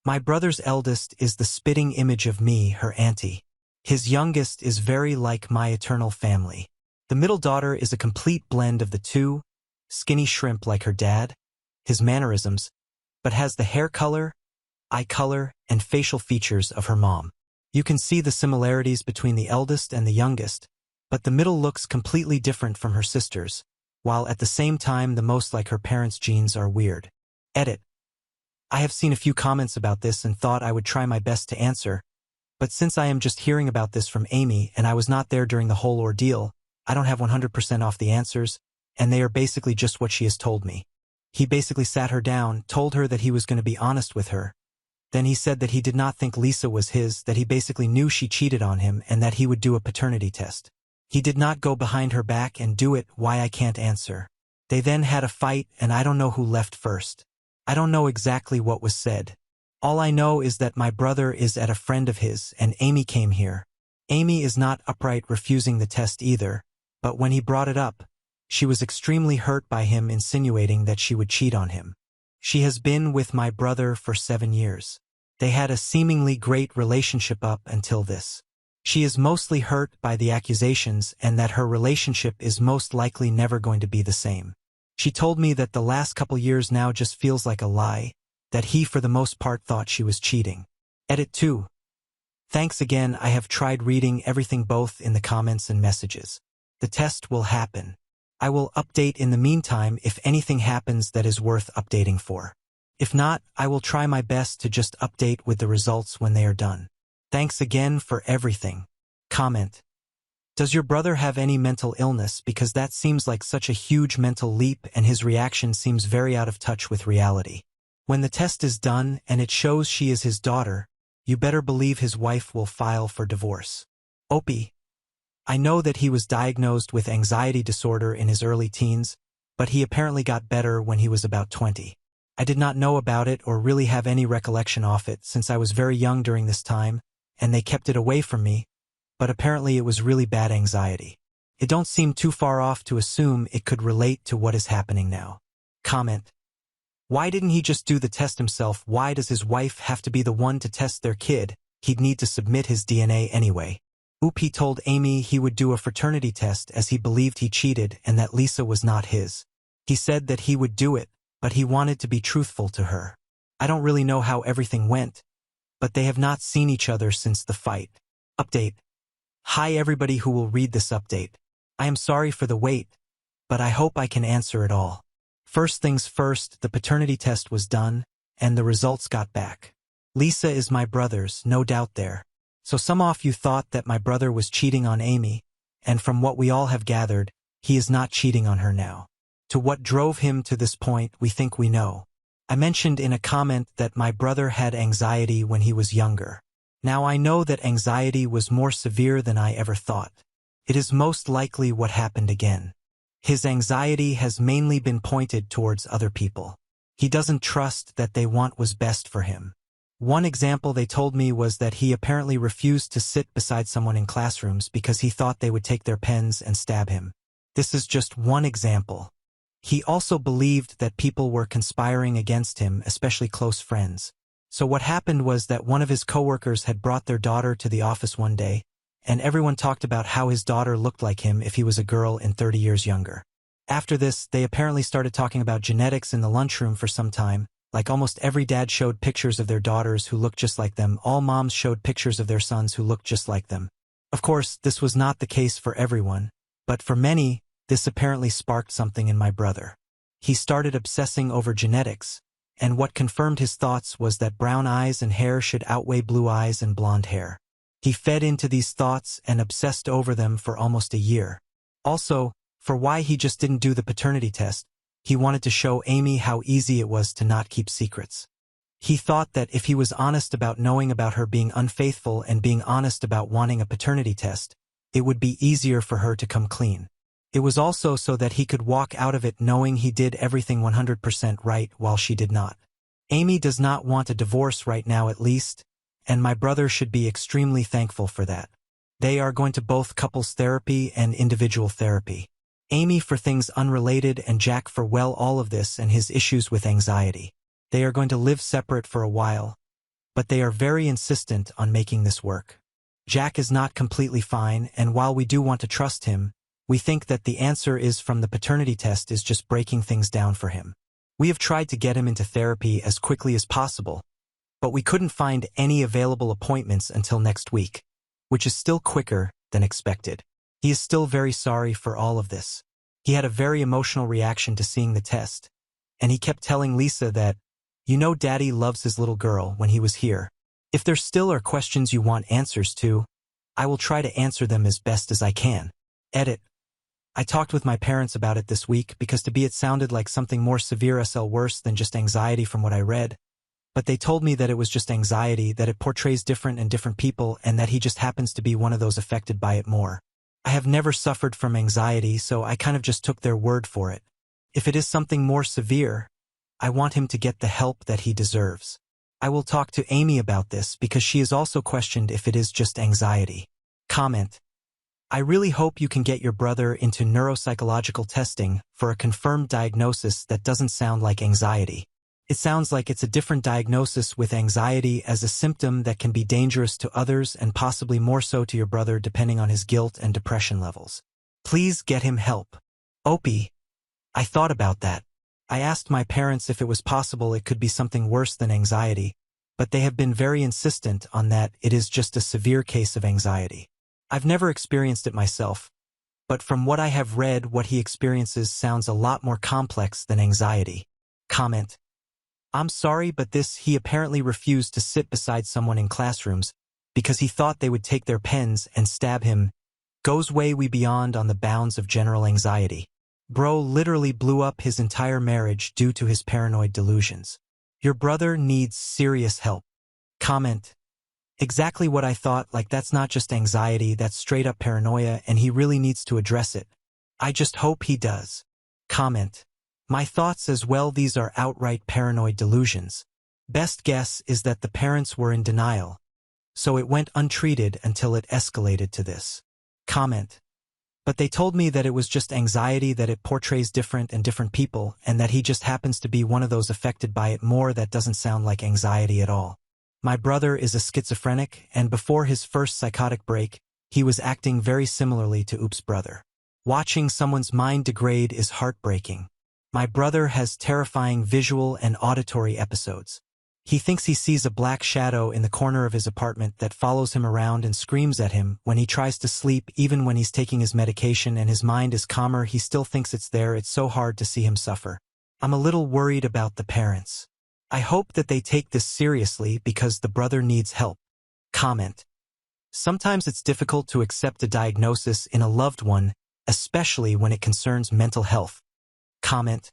My brother's eldest is the spitting image of me, her auntie. His youngest is very like my eternal family. The middle daughter is a complete blend of the two, skinny shrimp like her dad, his mannerisms, but has the hair color, eye color, and facial features of her mom. You can see the similarities between the eldest and the youngest, but the middle looks completely different from her sisters, while at the same time the most like her parents' genes are weird. Edit. I have seen a few comments about this and thought I would try my best to answer, but since I am just hearing about this from Amy and I was not there during the whole ordeal, I don't have 100% off the answers, and they are basically just what she has told me. He basically sat her down, told her that he was going to be honest with her. Then he said that he did not think Lisa was his, that he basically knew she cheated on him and that he would do a paternity test. He did not go behind her back and do it. Why, I can't answer. They then had a fight and I don't know who left first. I don't know exactly what was said. All I know is that my brother is at a friend of his and Amy came here. Amy is not upright refusing the test either, but when he brought it up, she was extremely hurt by him insinuating that she would cheat on him. She has been with my brother for 7 years. They had a seemingly great relationship up until this. She is mostly hurt by the accusations and that her relationship is most likely never going to be the same. She told me that the last couple years now just feels like a lie, that he for the most part thought she was cheating. Edit 2. Thanks again. I have tried reading everything both in the comments and messages. The test will happen. I will update in the meantime if anything happens that is worth updating for. If not, I will try my best to just update with the results when they are done. Thanks again for everything. Comment. Does your brother have any mental illness, because that seems like such a huge mental leap and his reaction seems very out of touch with reality. When the test is done and it shows she is his daughter, you better believe his wife will file for divorce. Opie. I know that he was diagnosed with anxiety disorder in his early teens, but he apparently got better when he was about 20. I did not know about it or really have any recollection of it since I was very young during this time, and they kept it away from me, but apparently it was really bad anxiety. It don't seem too far off to assume it could relate to what is happening now. Comment. Why didn't he just do the test himself? Why does his wife have to be the one to test their kid? He'd need to submit his DNA anyway. He told Amy he would do a fraternity test as he believed he cheated and that Lisa was not his. He said that he would do it, but he wanted to be truthful to her. I don't really know how everything went, but they have not seen each other since the fight. Update. Hi everybody who will read this update. I am sorry for the wait, but I hope I can answer it all. First things first, the paternity test was done, and the results got back. Lisa is my brother's, no doubt there. So some of you thought that my brother was cheating on Amy, and from what we all have gathered, he is not cheating on her now. To what drove him to this point, we think we know. I mentioned in a comment that my brother had anxiety when he was younger. Now I know that anxiety was more severe than I ever thought. It is most likely what happened again. His anxiety has mainly been pointed towards other people. He doesn't trust that they want what's best for him. One example they told me was that he apparently refused to sit beside someone in classrooms because he thought they would take their pens and stab him. This is just one example. He also believed that people were conspiring against him, especially close friends. So what happened was that one of his coworkers had brought their daughter to the office one day, and everyone talked about how his daughter looked like him if he was a girl and 30 years younger. After this, they apparently started talking about genetics in the lunchroom for some time. Like almost every dad showed pictures of their daughters who looked just like them, all moms showed pictures of their sons who looked just like them. Of course, this was not the case for everyone, but for many, this apparently sparked something in my brother. He started obsessing over genetics, and what confirmed his thoughts was that brown eyes and hair should outweigh blue eyes and blonde hair. He fed into these thoughts and obsessed over them for almost a year. Also, for why he just didn't do the paternity test, he wanted to show Amy how easy it was to not keep secrets. He thought that if he was honest about knowing about her being unfaithful and being honest about wanting a paternity test, it would be easier for her to come clean. It was also so that he could walk out of it knowing he did everything 100% right while she did not. Amy does not want a divorce right now at least, and my brother should be extremely thankful for that. They are going to both couples therapy and individual therapy. Amy for things unrelated and Jack for all of this and his issues with anxiety. They are going to live separate for a while, but they are very insistent on making this work. Jack is not completely fine, and while we do want to trust him, we think that the answer is from the paternity test is just breaking things down for him. We have tried to get him into therapy as quickly as possible, but we couldn't find any available appointments until next week, which is still quicker than expected. He is still very sorry for all of this. He had a very emotional reaction to seeing the test, and he kept telling Lisa that, "You know Daddy loves his little girl," when he was here. If there still are questions you want answers to, I will try to answer them as best as I can. Edit. I talked with my parents about it this week because to be it sounded like something more severe worse than just anxiety from what I read, but they told me that it was just anxiety, that it portrays different in different people, and that he just happens to be one of those affected by it more. I have never suffered from anxiety, so I kind of just took their word for it. If it is something more severe, I want him to get the help that he deserves. I will talk to Amy about this because she has also questioned if it is just anxiety. Comment. I really hope you can get your brother into neuropsychological testing for a confirmed diagnosis that doesn't sound like anxiety. It sounds like it's a different diagnosis with anxiety as a symptom that can be dangerous to others and possibly more so to your brother depending on his guilt and depression levels. Please get him help. Opie. I thought about that. I asked my parents if it was possible it could be something worse than anxiety, but they have been very insistent on that it is just a severe case of anxiety. I've never experienced it myself, but from what I have read, what he experiences sounds a lot more complex than anxiety. Comment. I'm sorry, but he apparently refused to sit beside someone in classrooms because he thought they would take their pens and stab him. Goes way beyond on the bounds of general anxiety. Bro literally blew up his entire marriage due to his paranoid delusions. Your brother needs serious help. Comment. Exactly what I thought, like that's not just anxiety, that's straight up paranoia and he really needs to address it. I just hope he does. Comment. My thoughts as well, these are outright paranoid delusions. Best guess is that the parents were in denial, so it went untreated until it escalated to this. Comment. But they told me that it was just anxiety, that it portrays different and different people, and that he just happens to be one of those affected by it more. That doesn't sound like anxiety at all. My brother is a schizophrenic, and before his first psychotic break, he was acting very similarly to Oop's brother. Watching someone's mind degrade is heartbreaking. My brother has terrifying visual and auditory episodes. He thinks he sees a black shadow in the corner of his apartment that follows him around and screams at him when he tries to sleep. Even when he's taking his medication and his mind is calmer, he still thinks it's there. It's so hard to see him suffer. I'm a little worried about the parents. I hope that they take this seriously because the brother needs help. Comment. Sometimes it's difficult to accept a diagnosis in a loved one, especially when it concerns mental health. Comment.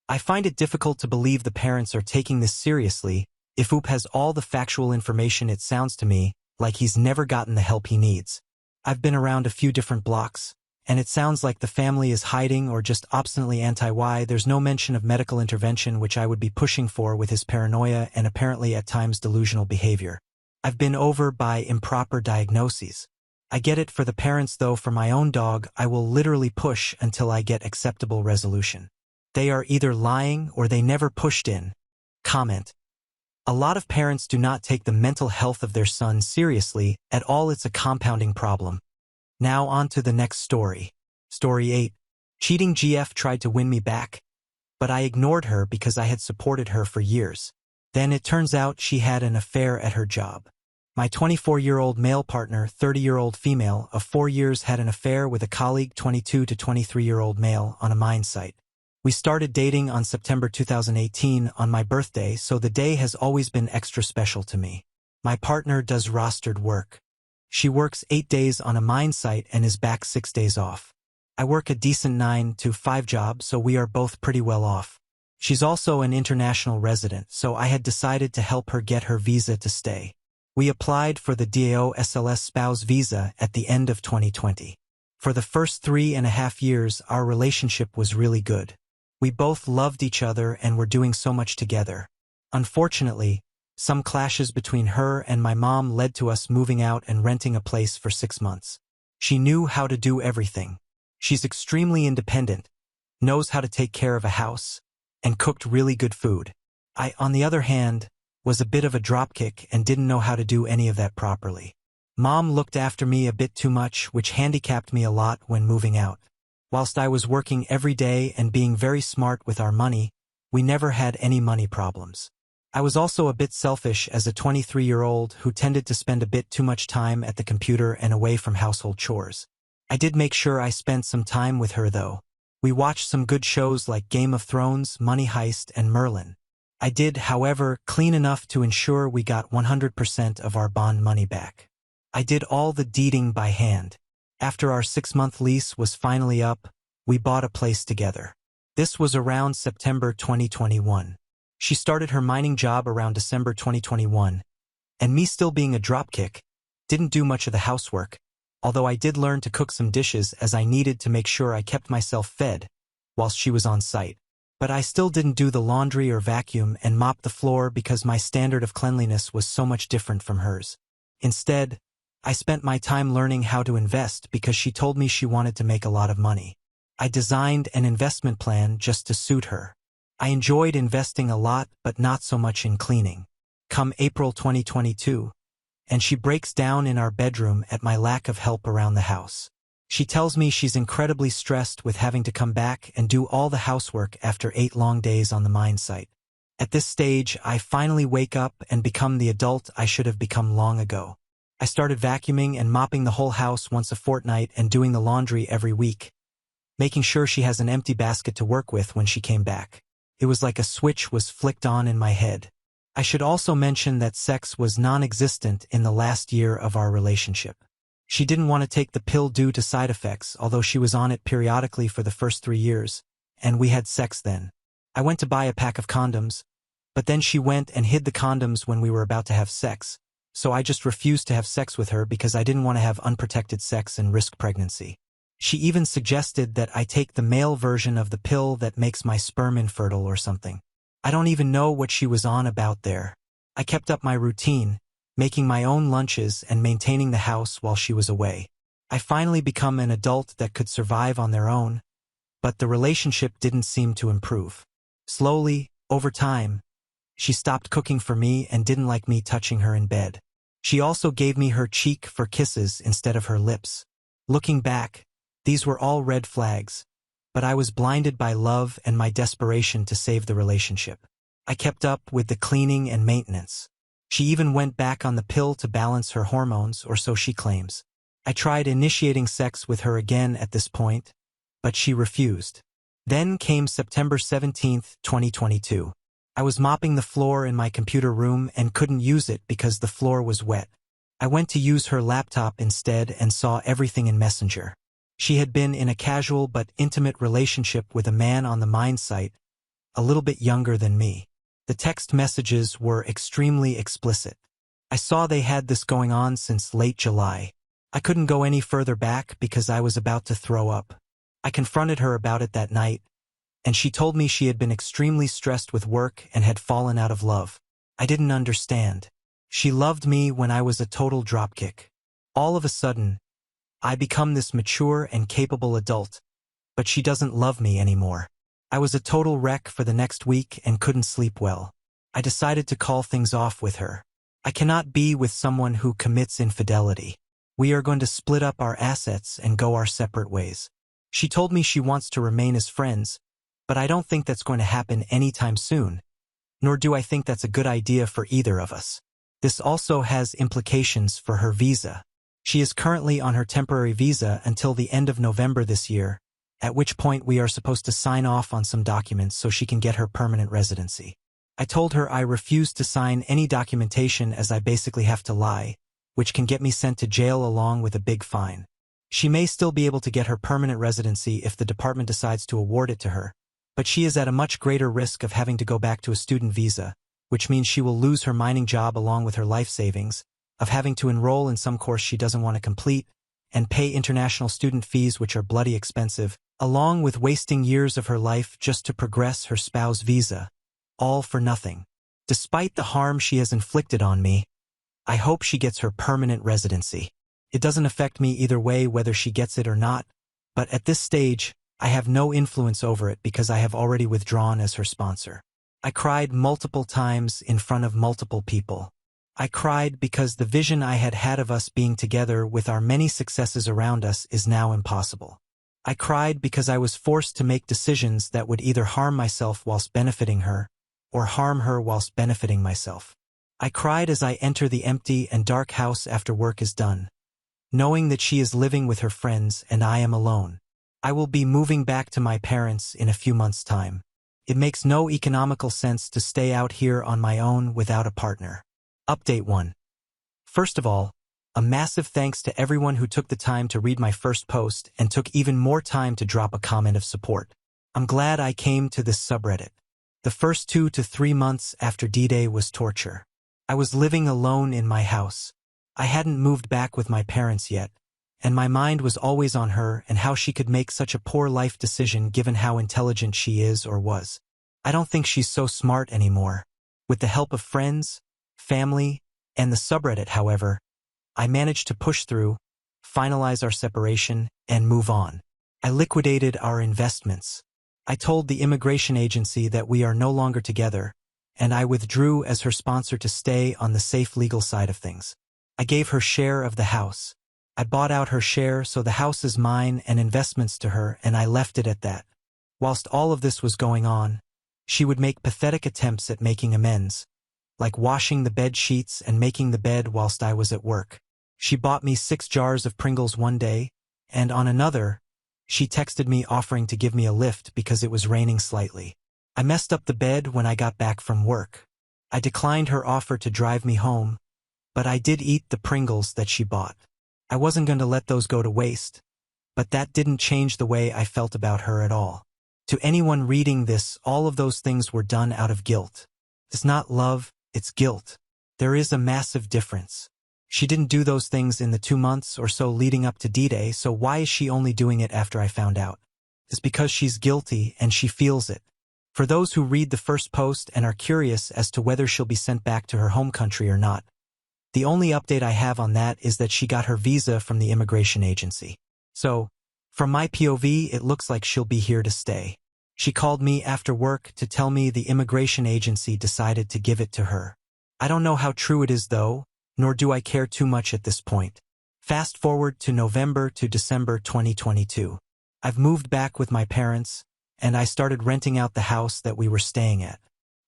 I find it difficult to believe the parents are taking this seriously. If Oop has all the factual information, it sounds to me like he's never gotten the help he needs. I've been around a few different blocks, and it sounds like the family is hiding or just obstinately anti-why. There's no mention of medical intervention, which I would be pushing for with his paranoia and apparently at times delusional behavior. I've been over by improper diagnoses. I get it for the parents though. For my own dog, I will literally push until I get acceptable resolution. They are either lying or they never pushed in. Comment. A lot of parents do not take the mental health of their son seriously at all. It's a compounding problem. Now on to the next story. Story 8. Cheating GF tried to win me back, but I ignored her because I had supported her for years. Then it turns out she had an affair at her job. My 24-year-old male partner, 30-year-old female of 4 years, had an affair with a colleague, 22 to 23-year-old male, on a mine site. We started dating on September 2018 on my birthday, so the day has always been extra special to me. My partner does rostered work. She works 8 days on a mine site and is back 6 days off. I work a decent 9 to 5 job, so we are both pretty well off. She's also an international resident, so I had decided to help her get her visa to stay. We applied for the DAO SLS spouse visa at the end of 2020. For the first 3.5 years, our relationship was really good. We both loved each other and were doing so much together. Unfortunately, some clashes between her and my mom led to us moving out and renting a place for 6 months. She knew how to do everything. She's extremely independent, knows how to take care of a house, and cooked really good food. I, on the other hand, was a bit of a dropkick and didn't know how to do any of that properly. Mom looked after me a bit too much, which handicapped me a lot when moving out. Whilst I was working every day and being very smart with our money, we never had any money problems. I was also a bit selfish as a 23-year-old who tended to spend a bit too much time at the computer and away from household chores. I did make sure I spent some time with her though. We watched some good shows like Game of Thrones, Money Heist, and Merlin. I did, however, clean enough to ensure we got 100% of our bond money back. I did all the deeding by hand. After our 6-month lease was finally up, we bought a place together. This was around September 2021. She started her mining job around December 2021, and me still being a dropkick, didn't do much of the housework, although I did learn to cook some dishes as I needed to make sure I kept myself fed whilst she was on site. But I still didn't do the laundry or vacuum and mop the floor because my standard of cleanliness was so much different from hers. Instead, I spent my time learning how to invest because she told me she wanted to make a lot of money. I designed an investment plan just to suit her. I enjoyed investing a lot, but not so much in cleaning. Come April 2022, and she breaks down in our bedroom at my lack of help around the house. She tells me she's incredibly stressed with having to come back and do all the housework after 8 long days on the mine site. At this stage, I finally wake up and become the adult I should have become long ago. I started vacuuming and mopping the whole house once a fortnight and doing the laundry every week, making sure she has an empty basket to work with when she came back. It was like a switch was flicked on in my head. I should also mention that sex was non-existent in the last year of our relationship. She didn't want to take the pill due to side effects, although she was on it periodically for the first 3 years, and we had sex then. I went to buy a pack of condoms, But then she went and hid the condoms when we were about to have sex, so I just refused to have sex with her because I didn't want to have unprotected sex and risk pregnancy. She even suggested that I take the male version of the pill that makes my sperm infertile or something. I don't even know what she was on about there. I kept up my routine, making my own lunches and maintaining the house while she was away. I finally become an adult that could survive on their own, but the relationship didn't seem to improve. Slowly, over time, she stopped cooking for me and didn't like me touching her in bed. She also gave me her cheek for kisses instead of her lips. Looking back, these were all red flags, but I was blinded by love and my desperation to save the relationship. I kept up with the cleaning and maintenance. She even went back on the pill to balance her hormones, or so she claims. I tried initiating sex with her again at this point, but she refused. Then came September 17, 2022. I was mopping the floor in my computer room and couldn't use it because the floor was wet. I went to use her laptop instead and saw everything in Messenger. She had been in a casual but intimate relationship with a man on the Mind site, a little bit younger than me. The text messages were extremely explicit. I saw they had this going on since late July. I couldn't go any further back because I was about to throw up. I confronted her about it that night, and she told me she had been extremely stressed with work and had fallen out of love. I didn't understand. She loved me when I was a total dropkick. All of a sudden, I become this mature and capable adult, but she doesn't love me anymore. I was a total wreck for the next week and couldn't sleep well. I decided to call things off with her. I cannot be with someone who commits infidelity. We are going to split up our assets and go our separate ways. She told me she wants to remain as friends, but I don't think that's going to happen anytime soon, nor do I think that's a good idea for either of us. This also has implications for her visa. She is currently on her temporary visa until the end of November this year, at which point we are supposed to sign off on some documents so she can get her permanent residency. I told her I refuse to sign any documentation as I basically have to lie, which can get me sent to jail along with a big fine. She may still be able to get her permanent residency if the department decides to award it to her, but she is at a much greater risk of having to go back to a student visa, which means she will lose her mining job along with her life savings, of having to enroll in some course she doesn't want to complete, and pay international student fees which are bloody expensive, along with wasting years of her life just to progress her spouse visa, all for nothing. Despite the harm she has inflicted on me, I hope she gets her permanent residency. It doesn't affect me either way whether she gets it or not, but at this stage, I have no influence over it because I have already withdrawn as her sponsor. I cried multiple times in front of multiple people. I cried because the vision I had had of us being together with our many successes around us is now impossible. I cried because I was forced to make decisions that would either harm myself whilst benefiting her, or harm her whilst benefiting myself. I cried as I enter the empty and dark house after work is done, knowing that she is living with her friends and I am alone. I will be moving back to my parents in a few months' time. It makes no economical sense to stay out here on my own without a partner. Update 1. First of all, a massive thanks to everyone who took the time to read my first post and took even more time to drop a comment of support. I'm glad I came to this subreddit. The first 2 to 3 months after D-Day was torture. I was living alone in my house. I hadn't moved back with my parents yet, and my mind was always on her and how she could make such a poor life decision given how intelligent she is or was. I don't think she's so smart anymore. With the help of friends, family, and the subreddit, however, I managed to push through, finalize our separation, and move on. I liquidated our investments. I told the immigration agency that we are no longer together, and I withdrew as her sponsor to stay on the safe legal side of things. I gave her share of the house. I bought out her share so the house is mine and investments to her, and I left it at that. Whilst all of this was going on, she would make pathetic attempts at making amends, like washing the bed sheets and making the bed whilst I was at work. She bought me 6 jars of Pringles one day, and on another, she texted me offering to give me a lift because it was raining slightly. I messed up the bed when I got back from work. I declined her offer to drive me home, but I did eat the Pringles that she bought. I wasn't going to let those go to waste, but that didn't change the way I felt about her at all. To anyone reading this, all of those things were done out of guilt. It's not love, it's guilt. There is a massive difference. She didn't do those things in the 2 months or so leading up to D-Day, so why is she only doing it after I found out? It's because she's guilty and she feels it. For those who read the first post and are curious as to whether she'll be sent back to her home country or not, the only update I have on that is that she got her visa from the immigration agency. So, from my POV, it looks like she'll be here to stay. She called me after work to tell me the immigration agency decided to give it to her. I don't know how true it is though, nor do I care too much at this point. Fast forward to November to December 2022. I've moved back with my parents, and I started renting out the house that we were staying at.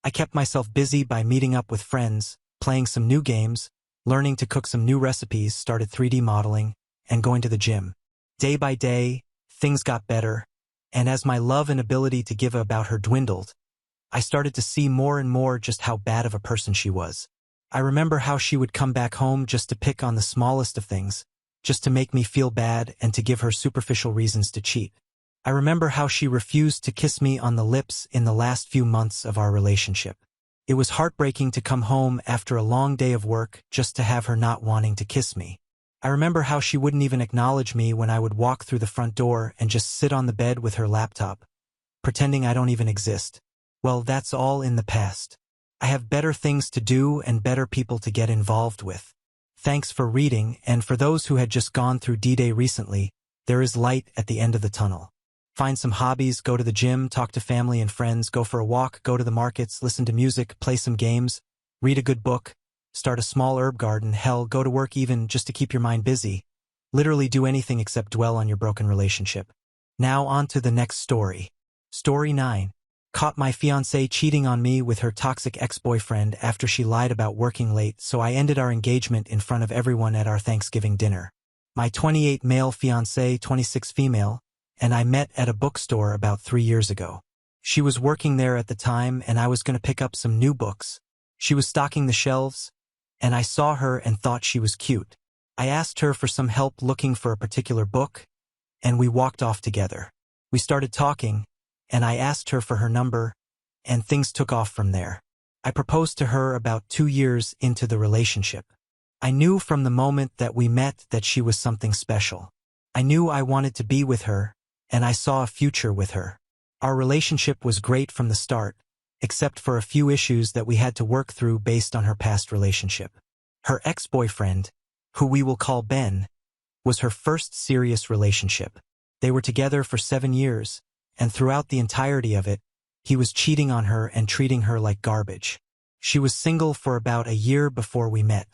I kept myself busy by meeting up with friends, playing some new games, learning to cook some new recipes, started 3D modeling, and going to the gym. Day by day, things got better, and as my love and ability to give about her dwindled, I started to see more and more just how bad of a person she was. I remember how she would come back home just to pick on the smallest of things, just to make me feel bad and to give her superficial reasons to cheat. I remember how she refused to kiss me on the lips in the last few months of our relationship. It was heartbreaking to come home after a long day of work just to have her not wanting to kiss me. I remember how she wouldn't even acknowledge me when I would walk through the front door and just sit on the bed with her laptop, pretending I don't even exist. Well, that's all in the past. I have better things to do and better people to get involved with. Thanks for reading, and for those who had just gone through D-Day recently, there is light at the end of the tunnel. Find some hobbies, go to the gym, talk to family and friends, go for a walk, go to the markets, listen to music, play some games, read a good book, start a small herb garden, hell, go to work even just to keep your mind busy. Literally do anything except dwell on your broken relationship. Now on to the next story. Story 9. Caught my fiancée cheating on me with her toxic ex-boyfriend after she lied about working late, so I ended our engagement in front of everyone at our Thanksgiving dinner. My 28 male fiancée, 26 female, and I met at a bookstore about 3 years ago. She was working there at the time and I was going to pick up some new books. She was stocking the shelves, and I saw her and thought she was cute. I asked her for some help looking for a particular book, and we walked off together. We started talking, and I asked her for her number, and things took off from there. I proposed to her about 2 years into the relationship. I knew from the moment that we met that she was something special. I knew I wanted to be with her, and I saw a future with her. Our relationship was great from the start, except for a few issues that we had to work through based on her past relationship. Her ex-boyfriend, who we will call Ben, was her first serious relationship. They were together for 7 years, and throughout the entirety of it, he was cheating on her and treating her like garbage. She was single for about a year before we met.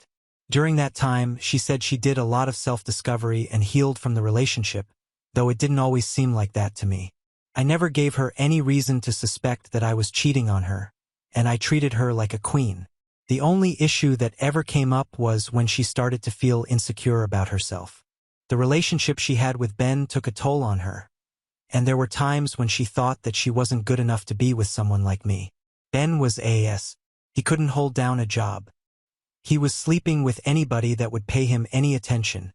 During that time, she said she did a lot of self-discovery and healed from the relationship, though it didn't always seem like that to me. I never gave her any reason to suspect that I was cheating on her, and I treated her like a queen. The only issue that ever came up was when she started to feel insecure about herself. The relationship she had with Ben took a toll on her, and there were times when she thought that she wasn't good enough to be with someone like me. Ben was AS. He couldn't hold down a job. He was sleeping with anybody that would pay him any attention,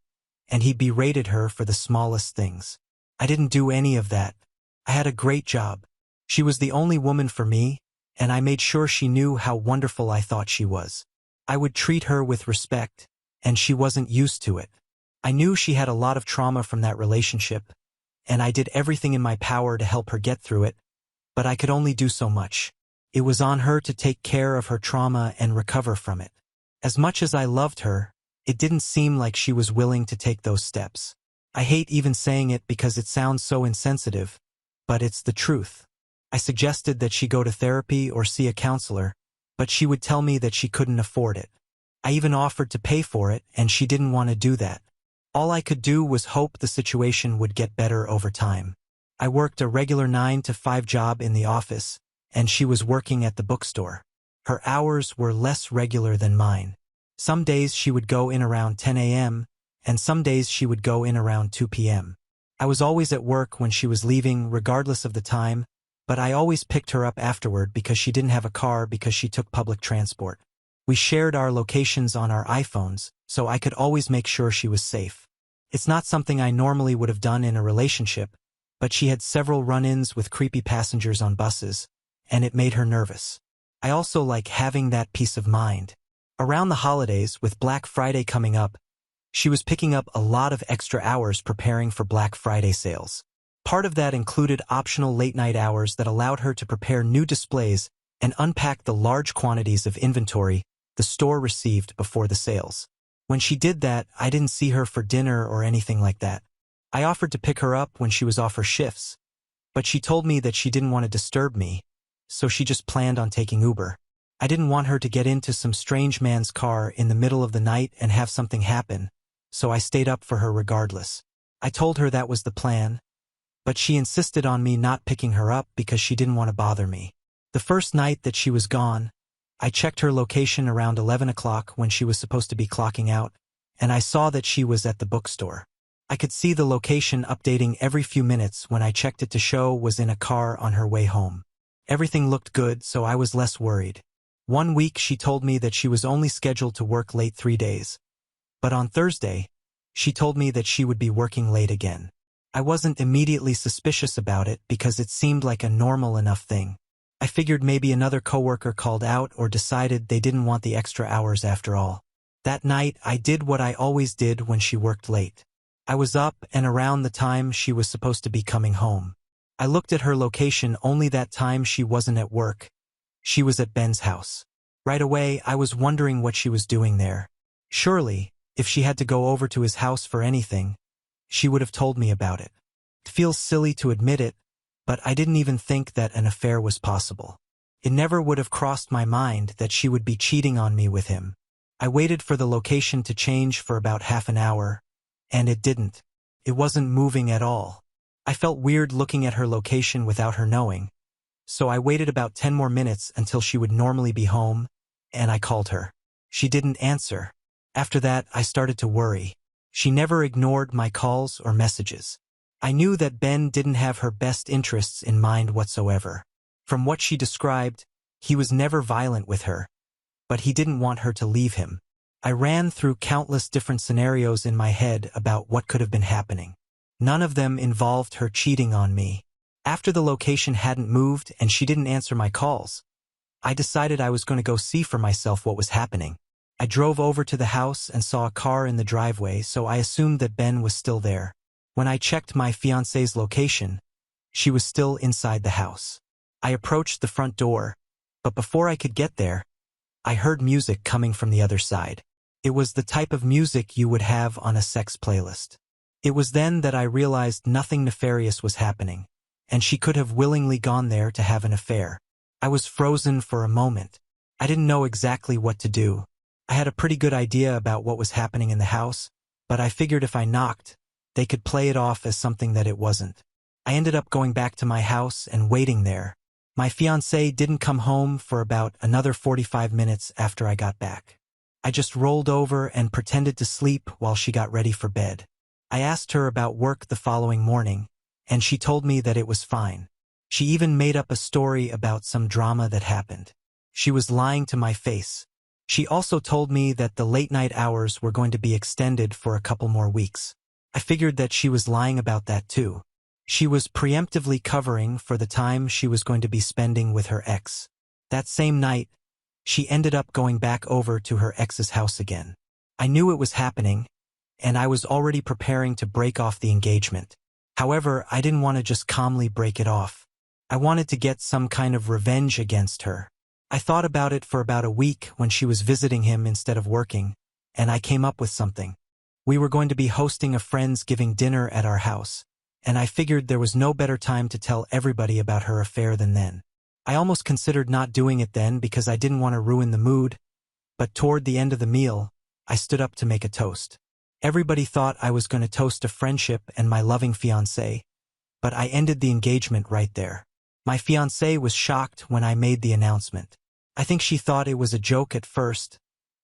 and he berated her for the smallest things. I didn't do any of that. I had a great job. She was the only woman for me, and I made sure she knew how wonderful I thought she was. I would treat her with respect, and she wasn't used to it. I knew she had a lot of trauma from that relationship, and I did everything in my power to help her get through it, but I could only do so much. It was on her to take care of her trauma and recover from it. As much as I loved her, it didn't seem like she was willing to take those steps. I hate even saying it because it sounds so insensitive, but it's the truth. I suggested that she go to therapy or see a counselor, but she would tell me that she couldn't afford it. I even offered to pay for it, and she didn't want to do that. All I could do was hope the situation would get better over time. I worked a regular 9-to-5 job in the office, and she was working at the bookstore. Her hours were less regular than mine. Some days she would go in around 10 a.m., and some days she would go in around 2 p.m. I was always at work when she was leaving, regardless of the time, but I always picked her up afterward because she didn't have a car because she took public transport. We shared our locations on our iPhones, so I could always make sure she was safe. It's not something I normally would have done in a relationship, but she had several run-ins with creepy passengers on buses, and it made her nervous. I also like having that peace of mind. Around the holidays, with Black Friday coming up, she was picking up a lot of extra hours preparing for Black Friday sales. Part of that included optional late-night hours that allowed her to prepare new displays and unpack the large quantities of inventory the store received before the sales. When she did that, I didn't see her for dinner or anything like that. I offered to pick her up when she was off her shifts, but she told me that she didn't want to disturb me, so she just planned on taking Uber. I didn't want her to get into some strange man's car in the middle of the night and have something happen, so I stayed up for her regardless. I told her that was the plan, but she insisted on me not picking her up because she didn't want to bother me. The first night that she was gone, I checked her location around 11 o'clock when she was supposed to be clocking out, and I saw that she was at the bookstore. I could see the location updating every few minutes when I checked it to show was in a car on her way home. Everything looked good, so I was less worried. One week she told me that she was only scheduled to work late 3 days. But on Thursday, she told me that she would be working late again. I wasn't immediately suspicious about it because it seemed like a normal enough thing. I figured maybe another coworker called out or decided they didn't want the extra hours after all. That night, I did what I always did when she worked late. I was up and around the time she was supposed to be coming home. I looked at her location only that time she wasn't at work. She was at Ben's house. Right away, I was wondering what she was doing there. Surely, if she had to go over to his house for anything, she would have told me about it. It feels silly to admit it, but I didn't even think that an affair was possible. It never would have crossed my mind that she would be cheating on me with him. I waited for the location to change for about half an hour, and it didn't. It wasn't moving at all. I felt weird looking at her location without her knowing, so I waited about 10 more minutes until she would normally be home, and I called her. She didn't answer. After that, I started to worry. She never ignored my calls or messages. I knew that Ben didn't have her best interests in mind whatsoever. From what she described, he was never violent with her, but he didn't want her to leave him. I ran through countless different scenarios in my head about what could have been happening. None of them involved her cheating on me. After the location hadn't moved and she didn't answer my calls, I decided I was going to go see for myself what was happening. I drove over to the house and saw a car in the driveway, so I assumed that Ben was still there. When I checked my fiancée's location, she was still inside the house. I approached the front door, but before I could get there, I heard music coming from the other side. It was the type of music you would have on a sex playlist. It was then that I realized nothing nefarious was happening, and she could have willingly gone there to have an affair. I was frozen for a moment. I didn't know exactly what to do. I had a pretty good idea about what was happening in the house, but I figured if I knocked, they could play it off as something that it wasn't. I ended up going back to my house and waiting there. My fiancée didn't come home for about another 45 minutes after I got back. I just rolled over and pretended to sleep while she got ready for bed. I asked her about work the following morning, and she told me that it was fine. She even made up a story about some drama that happened. She was lying to my face. She also told me that the late-night hours were going to be extended for a couple more weeks. I figured that she was lying about that too. She was preemptively covering for the time she was going to be spending with her ex. That same night, she ended up going back over to her ex's house again. I knew it was happening, and I was already preparing to break off the engagement. However, I didn't want to just calmly break it off. I wanted to get some kind of revenge against her. I thought about it for about a week when she was visiting him instead of working, and I came up with something. We were going to be hosting a Friendsgiving dinner at our house, and I figured there was no better time to tell everybody about her affair than then. I almost considered not doing it then because I didn't want to ruin the mood, but toward the end of the meal, I stood up to make a toast. Everybody thought I was going to toast to friendship and my loving fiancé, but I ended the engagement right there. My fiancé was shocked when I made the announcement. I think she thought it was a joke at first,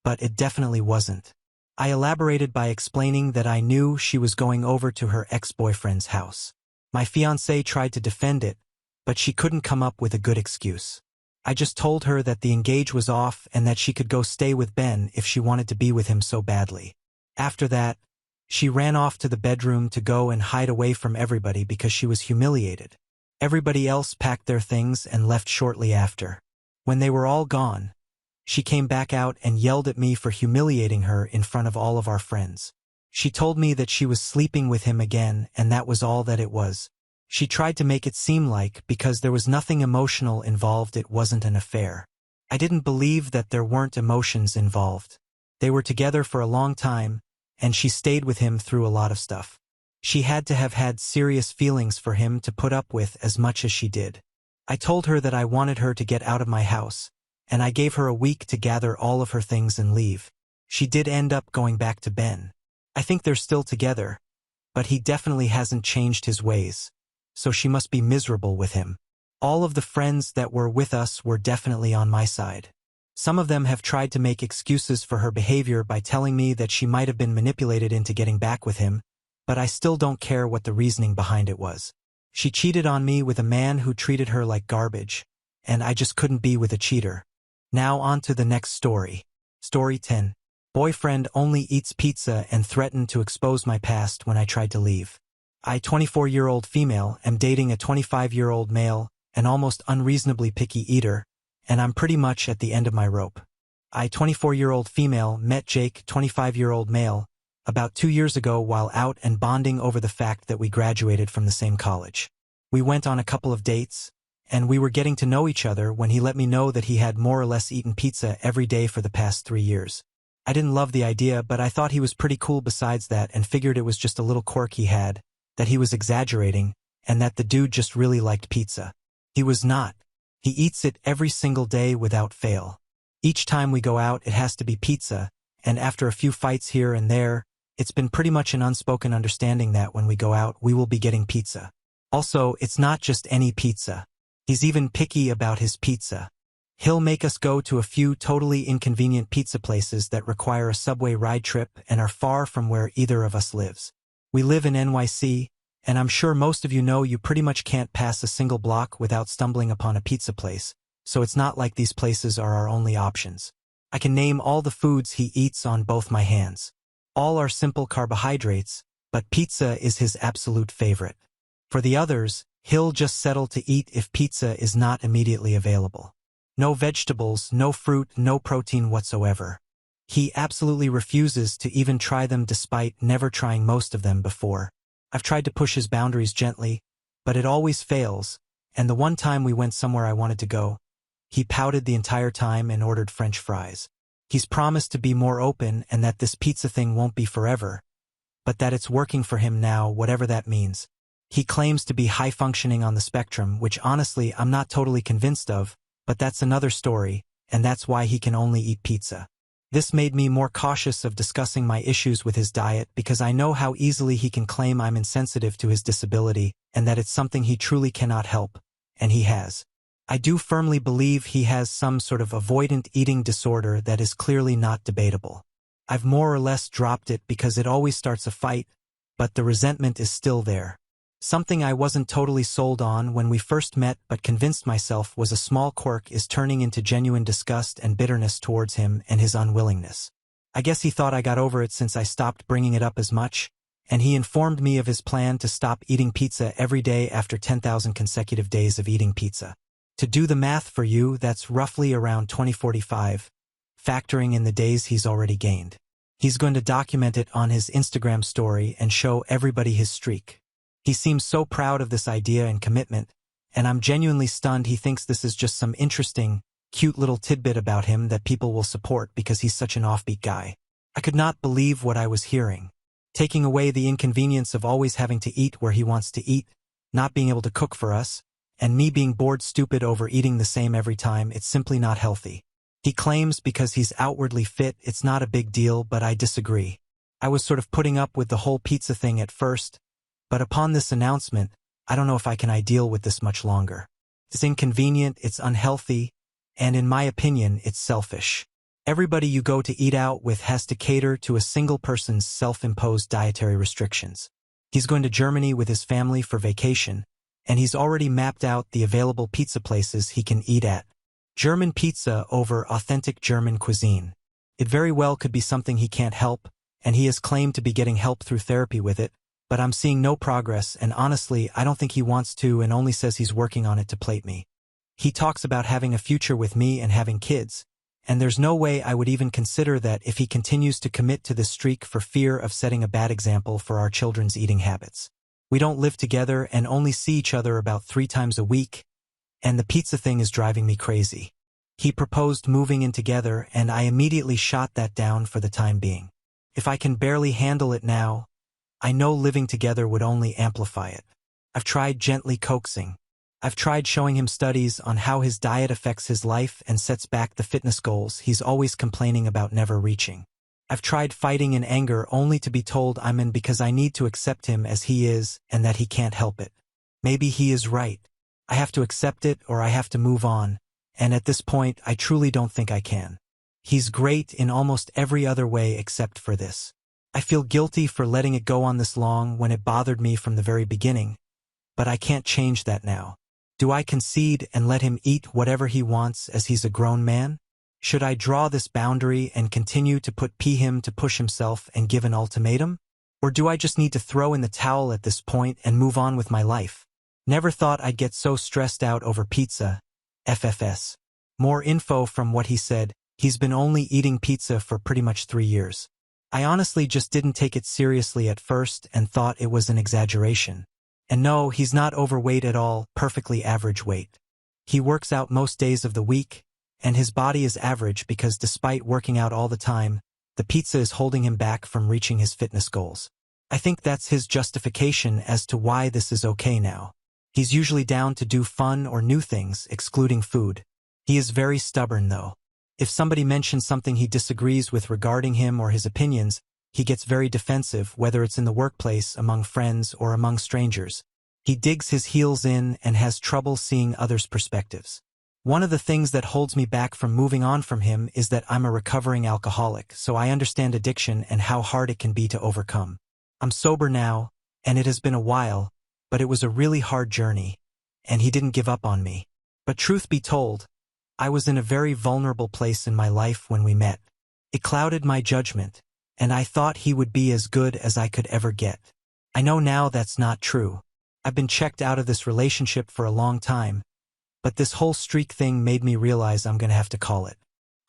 but it definitely wasn't. I elaborated by explaining that I knew she was going over to her ex-boyfriend's house. My fiancé tried to defend it, but she couldn't come up with a good excuse. I just told her that the engage was off and that she could go stay with Ben if she wanted to be with him so badly. After that, she ran off to the bedroom to go and hide away from everybody because she was humiliated. Everybody else packed their things and left shortly after. When they were all gone, she came back out and yelled at me for humiliating her in front of all of our friends. She told me that she was sleeping with him again, and that was all that it was. She tried to make it seem like, because there was nothing emotional involved, it wasn't an affair. I didn't believe that there weren't emotions involved. They were together for a long time, and she stayed with him through a lot of stuff. She had to have had serious feelings for him to put up with as much as she did. I told her that I wanted her to get out of my house, and I gave her a week to gather all of her things and leave. She did end up going back to Ben. I think they're still together, but he definitely hasn't changed his ways, so she must be miserable with him. All of the friends that were with us were definitely on my side. Some of them have tried to make excuses for her behavior by telling me that she might have been manipulated into getting back with him, but I still don't care what the reasoning behind it was. She cheated on me with a man who treated her like garbage, and I just couldn't be with a cheater. Now on to the next story. Story 10. Boyfriend only eats pizza and threatened to expose my past when I tried to leave. I, 24-year-old female, am dating a 25-year-old male, an almost unreasonably picky eater, and I'm pretty much at the end of my rope. I, 24-year-old female, met Jake, 25-year-old male, about 2 years ago while out and bonding over the fact that we graduated from the same college. We went on a couple of dates, and we were getting to know each other when he let me know that he had more or less eaten pizza every day for the past 3 years. I didn't love the idea, but I thought he was pretty cool besides that and figured it was just a little quirk he had, that he was exaggerating, and that the dude just really liked pizza. He was not. He eats it every single day without fail. Each time we go out, it has to be pizza, and after a few fights here and there, it's been pretty much an unspoken understanding that when we go out, we will be getting pizza. Also, it's not just any pizza. He's even picky about his pizza. He'll make us go to a few totally inconvenient pizza places that require a subway ride trip and are far from where either of us lives. We live in NYC, and I'm sure most of you know you pretty much can't pass a single block without stumbling upon a pizza place, so it's not like these places are our only options. I can name all the foods he eats on both my hands. All are simple carbohydrates, but pizza is his absolute favorite. For the others, he'll just settle to eat if pizza is not immediately available. No vegetables, no fruit, no protein whatsoever. He absolutely refuses to even try them despite never trying most of them before. I've tried to push his boundaries gently, but it always fails, and the one time we went somewhere I wanted to go, he pouted the entire time and ordered French fries. He's promised to be more open and that this pizza thing won't be forever, but that it's working for him now, whatever that means. He claims to be high-functioning on the spectrum, which honestly I'm not totally convinced of, but that's another story, and that's why he can only eat pizza. This made me more cautious of discussing my issues with his diet because I know how easily he can claim I'm insensitive to his disability and that it's something he truly cannot help, and he has. I do firmly believe he has some sort of avoidant eating disorder that is clearly not debatable. I've more or less dropped it because it always starts a fight, but the resentment is still there. Something I wasn't totally sold on when we first met but convinced myself was a small quirk is turning into genuine disgust and bitterness towards him and his unwillingness. I guess he thought I got over it since I stopped bringing it up as much, and he informed me of his plan to stop eating pizza every day after 10,000 consecutive days of eating pizza. To do the math for you, that's roughly around 2045, factoring in the days he's already gained. He's going to document it on his Instagram story and show everybody his streak. He seems so proud of this idea and commitment, and I'm genuinely stunned he thinks this is just some interesting, cute little tidbit about him that people will support because he's such an offbeat guy. I could not believe what I was hearing. Taking away the inconvenience of always having to eat where he wants to eat, not being able to cook for us, and me being bored stupid over eating the same every time, it's simply not healthy. He claims because he's outwardly fit it's not a big deal, but I disagree. I was sort of putting up with the whole pizza thing at first, but upon this announcement, I don't know if I can deal with this much longer. It's inconvenient, it's unhealthy, and in my opinion, it's selfish. Everybody you go to eat out with has to cater to a single person's self-imposed dietary restrictions. He's going to Germany with his family for vacation, and he's already mapped out the available pizza places he can eat at. German pizza over authentic German cuisine. It very well could be something he can't help, and he has claimed to be getting help through therapy with it, but I'm seeing no progress, and honestly, I don't think he wants to and only says he's working on it to plate me. He talks about having a future with me and having kids, and there's no way I would even consider that if he continues to commit to this streak for fear of setting a bad example for our children's eating habits. We don't live together and only see each other about 3 times a week, and the pizza thing is driving me crazy. He proposed moving in together, and I immediately shot that down for the time being. If I can barely handle it now, I know living together would only amplify it. I've tried gently coaxing. I've tried showing him studies on how his diet affects his life and sets back the fitness goals he's always complaining about never reaching. I've tried fighting in anger only to be told I'm in because I need to accept him as he is and that he can't help it. Maybe he is right. I have to accept it or I have to move on, and at this point I truly don't think I can. He's great in almost every other way except for this. I feel guilty for letting it go on this long when it bothered me from the very beginning, but I can't change that now. Do I concede and let him eat whatever he wants as he's a grown man? Should I draw this boundary and continue to put him to push himself and give an ultimatum? Or do I just need to throw in the towel at this point and move on with my life? Never thought I'd get so stressed out over pizza. FFS. More info from what he said. He's been only eating pizza for pretty much 3 years. I honestly just didn't take it seriously at first and thought it was an exaggeration. And no, he's not overweight at all, perfectly average weight. He works out most days of the week, and his body is average because despite working out all the time, the pizza is holding him back from reaching his fitness goals. I think that's his justification as to why this is okay now. He's usually down to do fun or new things, excluding food. He is very stubborn though. If somebody mentions something he disagrees with regarding him or his opinions, he gets very defensive, whether it's in the workplace, among friends, or among strangers. He digs his heels in and has trouble seeing others' perspectives. One of the things that holds me back from moving on from him is that I'm a recovering alcoholic, so I understand addiction and how hard it can be to overcome. I'm sober now, and it has been a while, but it was a really hard journey, and he didn't give up on me. But truth be told, I was in a very vulnerable place in my life when we met. It clouded my judgment, and I thought he would be as good as I could ever get. I know now that's not true. I've been checked out of this relationship for a long time, but this whole streak thing made me realize I'm gonna have to call it.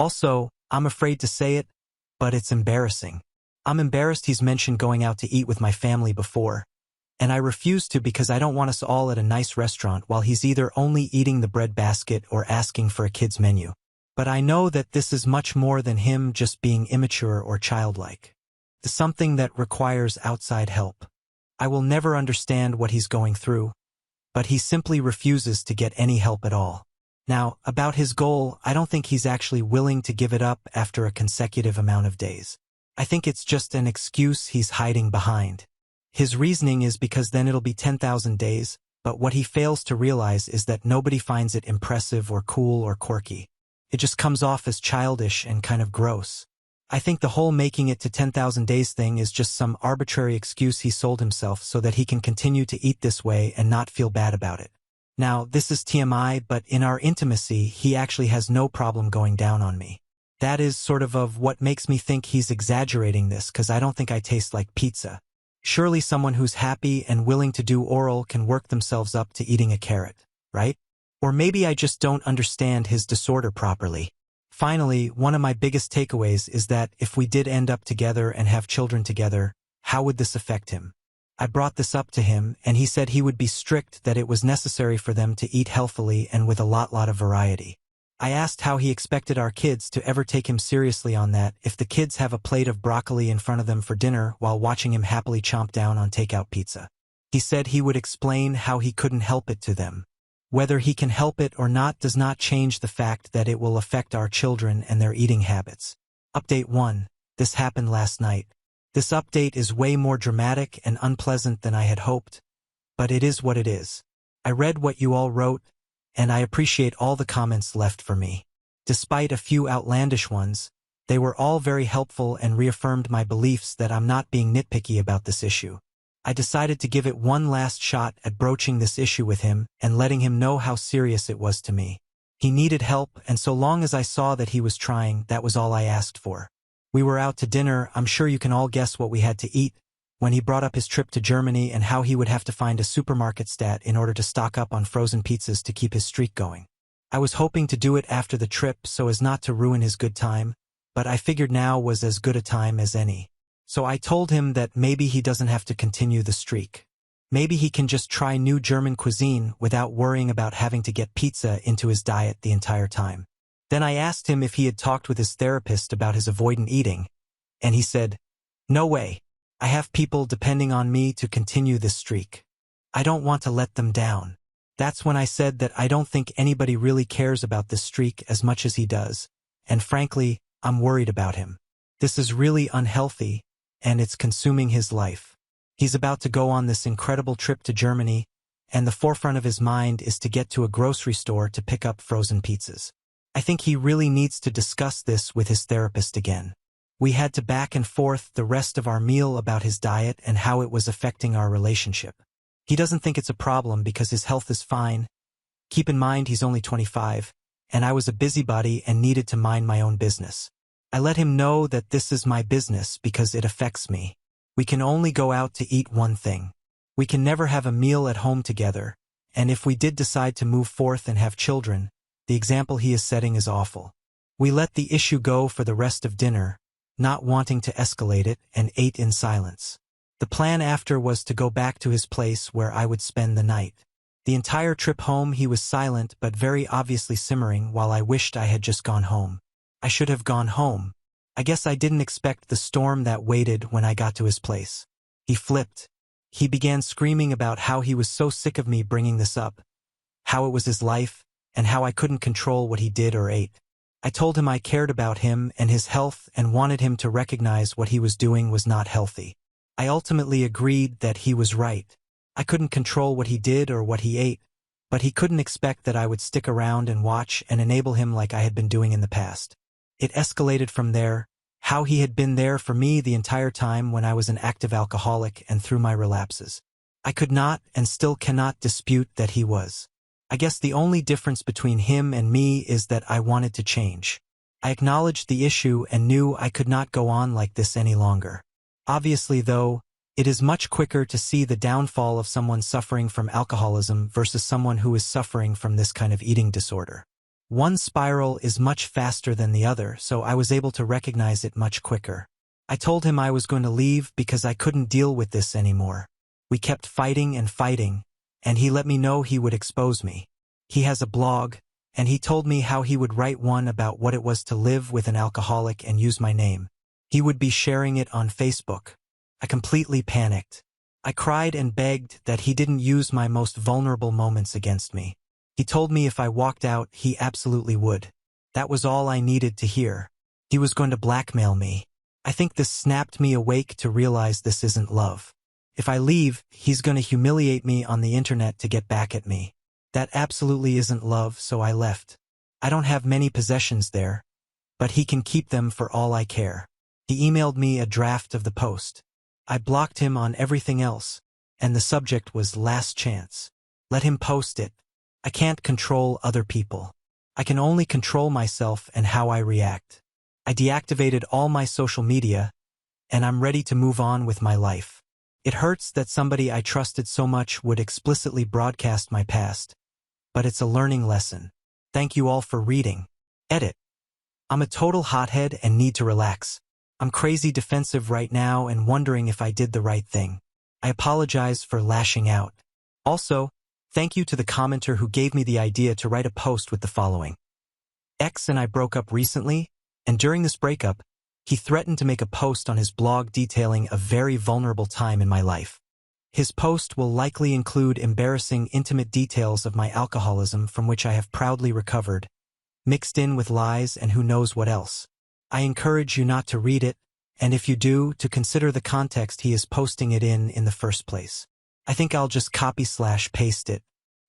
Also, I'm afraid to say it, but it's embarrassing. I'm embarrassed he's mentioned going out to eat with my family before, and I refuse to because I don't want us all at a nice restaurant while he's either only eating the bread basket or asking for a kid's menu. But I know that this is much more than him just being immature or childlike. It's something that requires outside help. I will never understand what he's going through, but he simply refuses to get any help at all. Now, about his goal, I don't think he's actually willing to give it up after a consecutive amount of days. I think it's just an excuse he's hiding behind. His reasoning is because then it'll be 10,000 days, but what he fails to realize is that nobody finds it impressive or cool or quirky. It just comes off as childish and kind of gross. I think the whole making it to 10,000 days thing is just some arbitrary excuse he sold himself so that he can continue to eat this way and not feel bad about it. Now, this is TMI, but in our intimacy, he actually has no problem going down on me. That is sort of what makes me think he's exaggerating this, because I don't think I taste like pizza. Surely someone who's happy and willing to do oral can work themselves up to eating a carrot, right? Or maybe I just don't understand his disorder properly. Finally, one of my biggest takeaways is that if we did end up together and have children together, how would this affect him? I brought this up to him, and he said he would be strict, that it was necessary for them to eat healthily and with a lot of variety. I asked how he expected our kids to ever take him seriously on that if the kids have a plate of broccoli in front of them for dinner while watching him happily chomp down on takeout pizza. He said he would explain how he couldn't help it to them. Whether he can help it or not does not change the fact that it will affect our children and their eating habits. Update 1. This happened last night. This update is way more dramatic and unpleasant than I had hoped, but it is what it is. I read what you all wrote, and I appreciate all the comments left for me. Despite a few outlandish ones, they were all very helpful and reaffirmed my beliefs that I'm not being nitpicky about this issue. I decided to give it one last shot at broaching this issue with him and letting him know how serious it was to me. He needed help, and so long as I saw that he was trying, that was all I asked for. We were out to dinner. I'm sure you can all guess what we had to eat, when he brought up his trip to Germany and how he would have to find a supermarket stat in order to stock up on frozen pizzas to keep his streak going. I was hoping to do it after the trip so as not to ruin his good time, but I figured now was as good a time as any. So I told him that maybe he doesn't have to continue the streak. Maybe he can just try new German cuisine without worrying about having to get pizza into his diet the entire time. Then I asked him if he had talked with his therapist about his avoidant eating, and he said, "No way. I have people depending on me to continue this streak. I don't want to let them down." That's when I said that I don't think anybody really cares about this streak as much as he does, and frankly, I'm worried about him. This is really unhealthy, and it's consuming his life. He's about to go on this incredible trip to Germany, and the forefront of his mind is to get to a grocery store to pick up frozen pizzas. I think he really needs to discuss this with his therapist again. We had to back and forth the rest of our meal about his diet and how it was affecting our relationship. He doesn't think it's a problem because his health is fine. Keep in mind he's only 25, and I was a busybody and needed to mind my own business. I let him know that this is my business because it affects me. We can only go out to eat one thing. We can never have a meal at home together, and if we did decide to move forth and have children, the example he is setting is awful. We let the issue go for the rest of dinner, not wanting to escalate it, and ate in silence. The plan after was to go back to his place where I would spend the night. The entire trip home he was silent but very obviously simmering while I wished I had just gone home. I should have gone home. I guess I didn't expect the storm that waited when I got to his place. He flipped. He began screaming about how he was so sick of me bringing this up, how it was his life, and how I couldn't control what he did or ate. I told him I cared about him and his health and wanted him to recognize what he was doing was not healthy. I ultimately agreed that he was right. I couldn't control what he did or what he ate, but he couldn't expect that I would stick around and watch and enable him like I had been doing in the past. It escalated from there, how he had been there for me the entire time when I was an active alcoholic and through my relapses. I could not and still cannot dispute that he was. I guess the only difference between him and me is that I wanted to change. I acknowledged the issue and knew I could not go on like this any longer. Obviously, though, it is much quicker to see the downfall of someone suffering from alcoholism versus someone who is suffering from this kind of eating disorder. One spiral is much faster than the other, so I was able to recognize it much quicker. I told him I was going to leave because I couldn't deal with this anymore. We kept fighting and fighting, and he let me know he would expose me. He has a blog, and he told me how he would write one about what it was to live with an alcoholic and use my name. He would be sharing it on Facebook. I completely panicked. I cried and begged that he didn't use my most vulnerable moments against me. He told me if I walked out, he absolutely would. That was all I needed to hear. He was going to blackmail me. I think this snapped me awake to realize this isn't love. If I leave, he's going to humiliate me on the internet to get back at me. That absolutely isn't love, so I left. I don't have many possessions there, but he can keep them for all I care. He emailed me a draft of the post. I blocked him on everything else, and the subject was last chance. Let him post it. I can't control other people. I can only control myself and how I react. I deactivated all my social media, and I'm ready to move on with my life. It hurts that somebody I trusted so much would explicitly broadcast my past, but it's a learning lesson. Thank you all for reading. Edit. I'm a total hothead and need to relax. I'm crazy defensive right now and wondering if I did the right thing. I apologize for lashing out. Also, thank you to the commenter who gave me the idea to write a post with the following. X and I broke up recently, and during this breakup, he threatened to make a post on his blog detailing a very vulnerable time in my life. His post will likely include embarrassing, intimate details of my alcoholism from which I have proudly recovered, mixed in with lies and who knows what else. I encourage you not to read it, and if you do, to consider the context he is posting it in the first place. I think I'll just copy/paste it.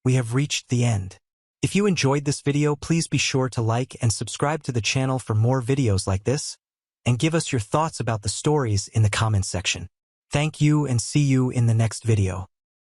We have reached the end. If you enjoyed this video, please be sure to like and subscribe to the channel for more videos like this, and give us your thoughts about the stories in the comments section. Thank you and see you in the next video.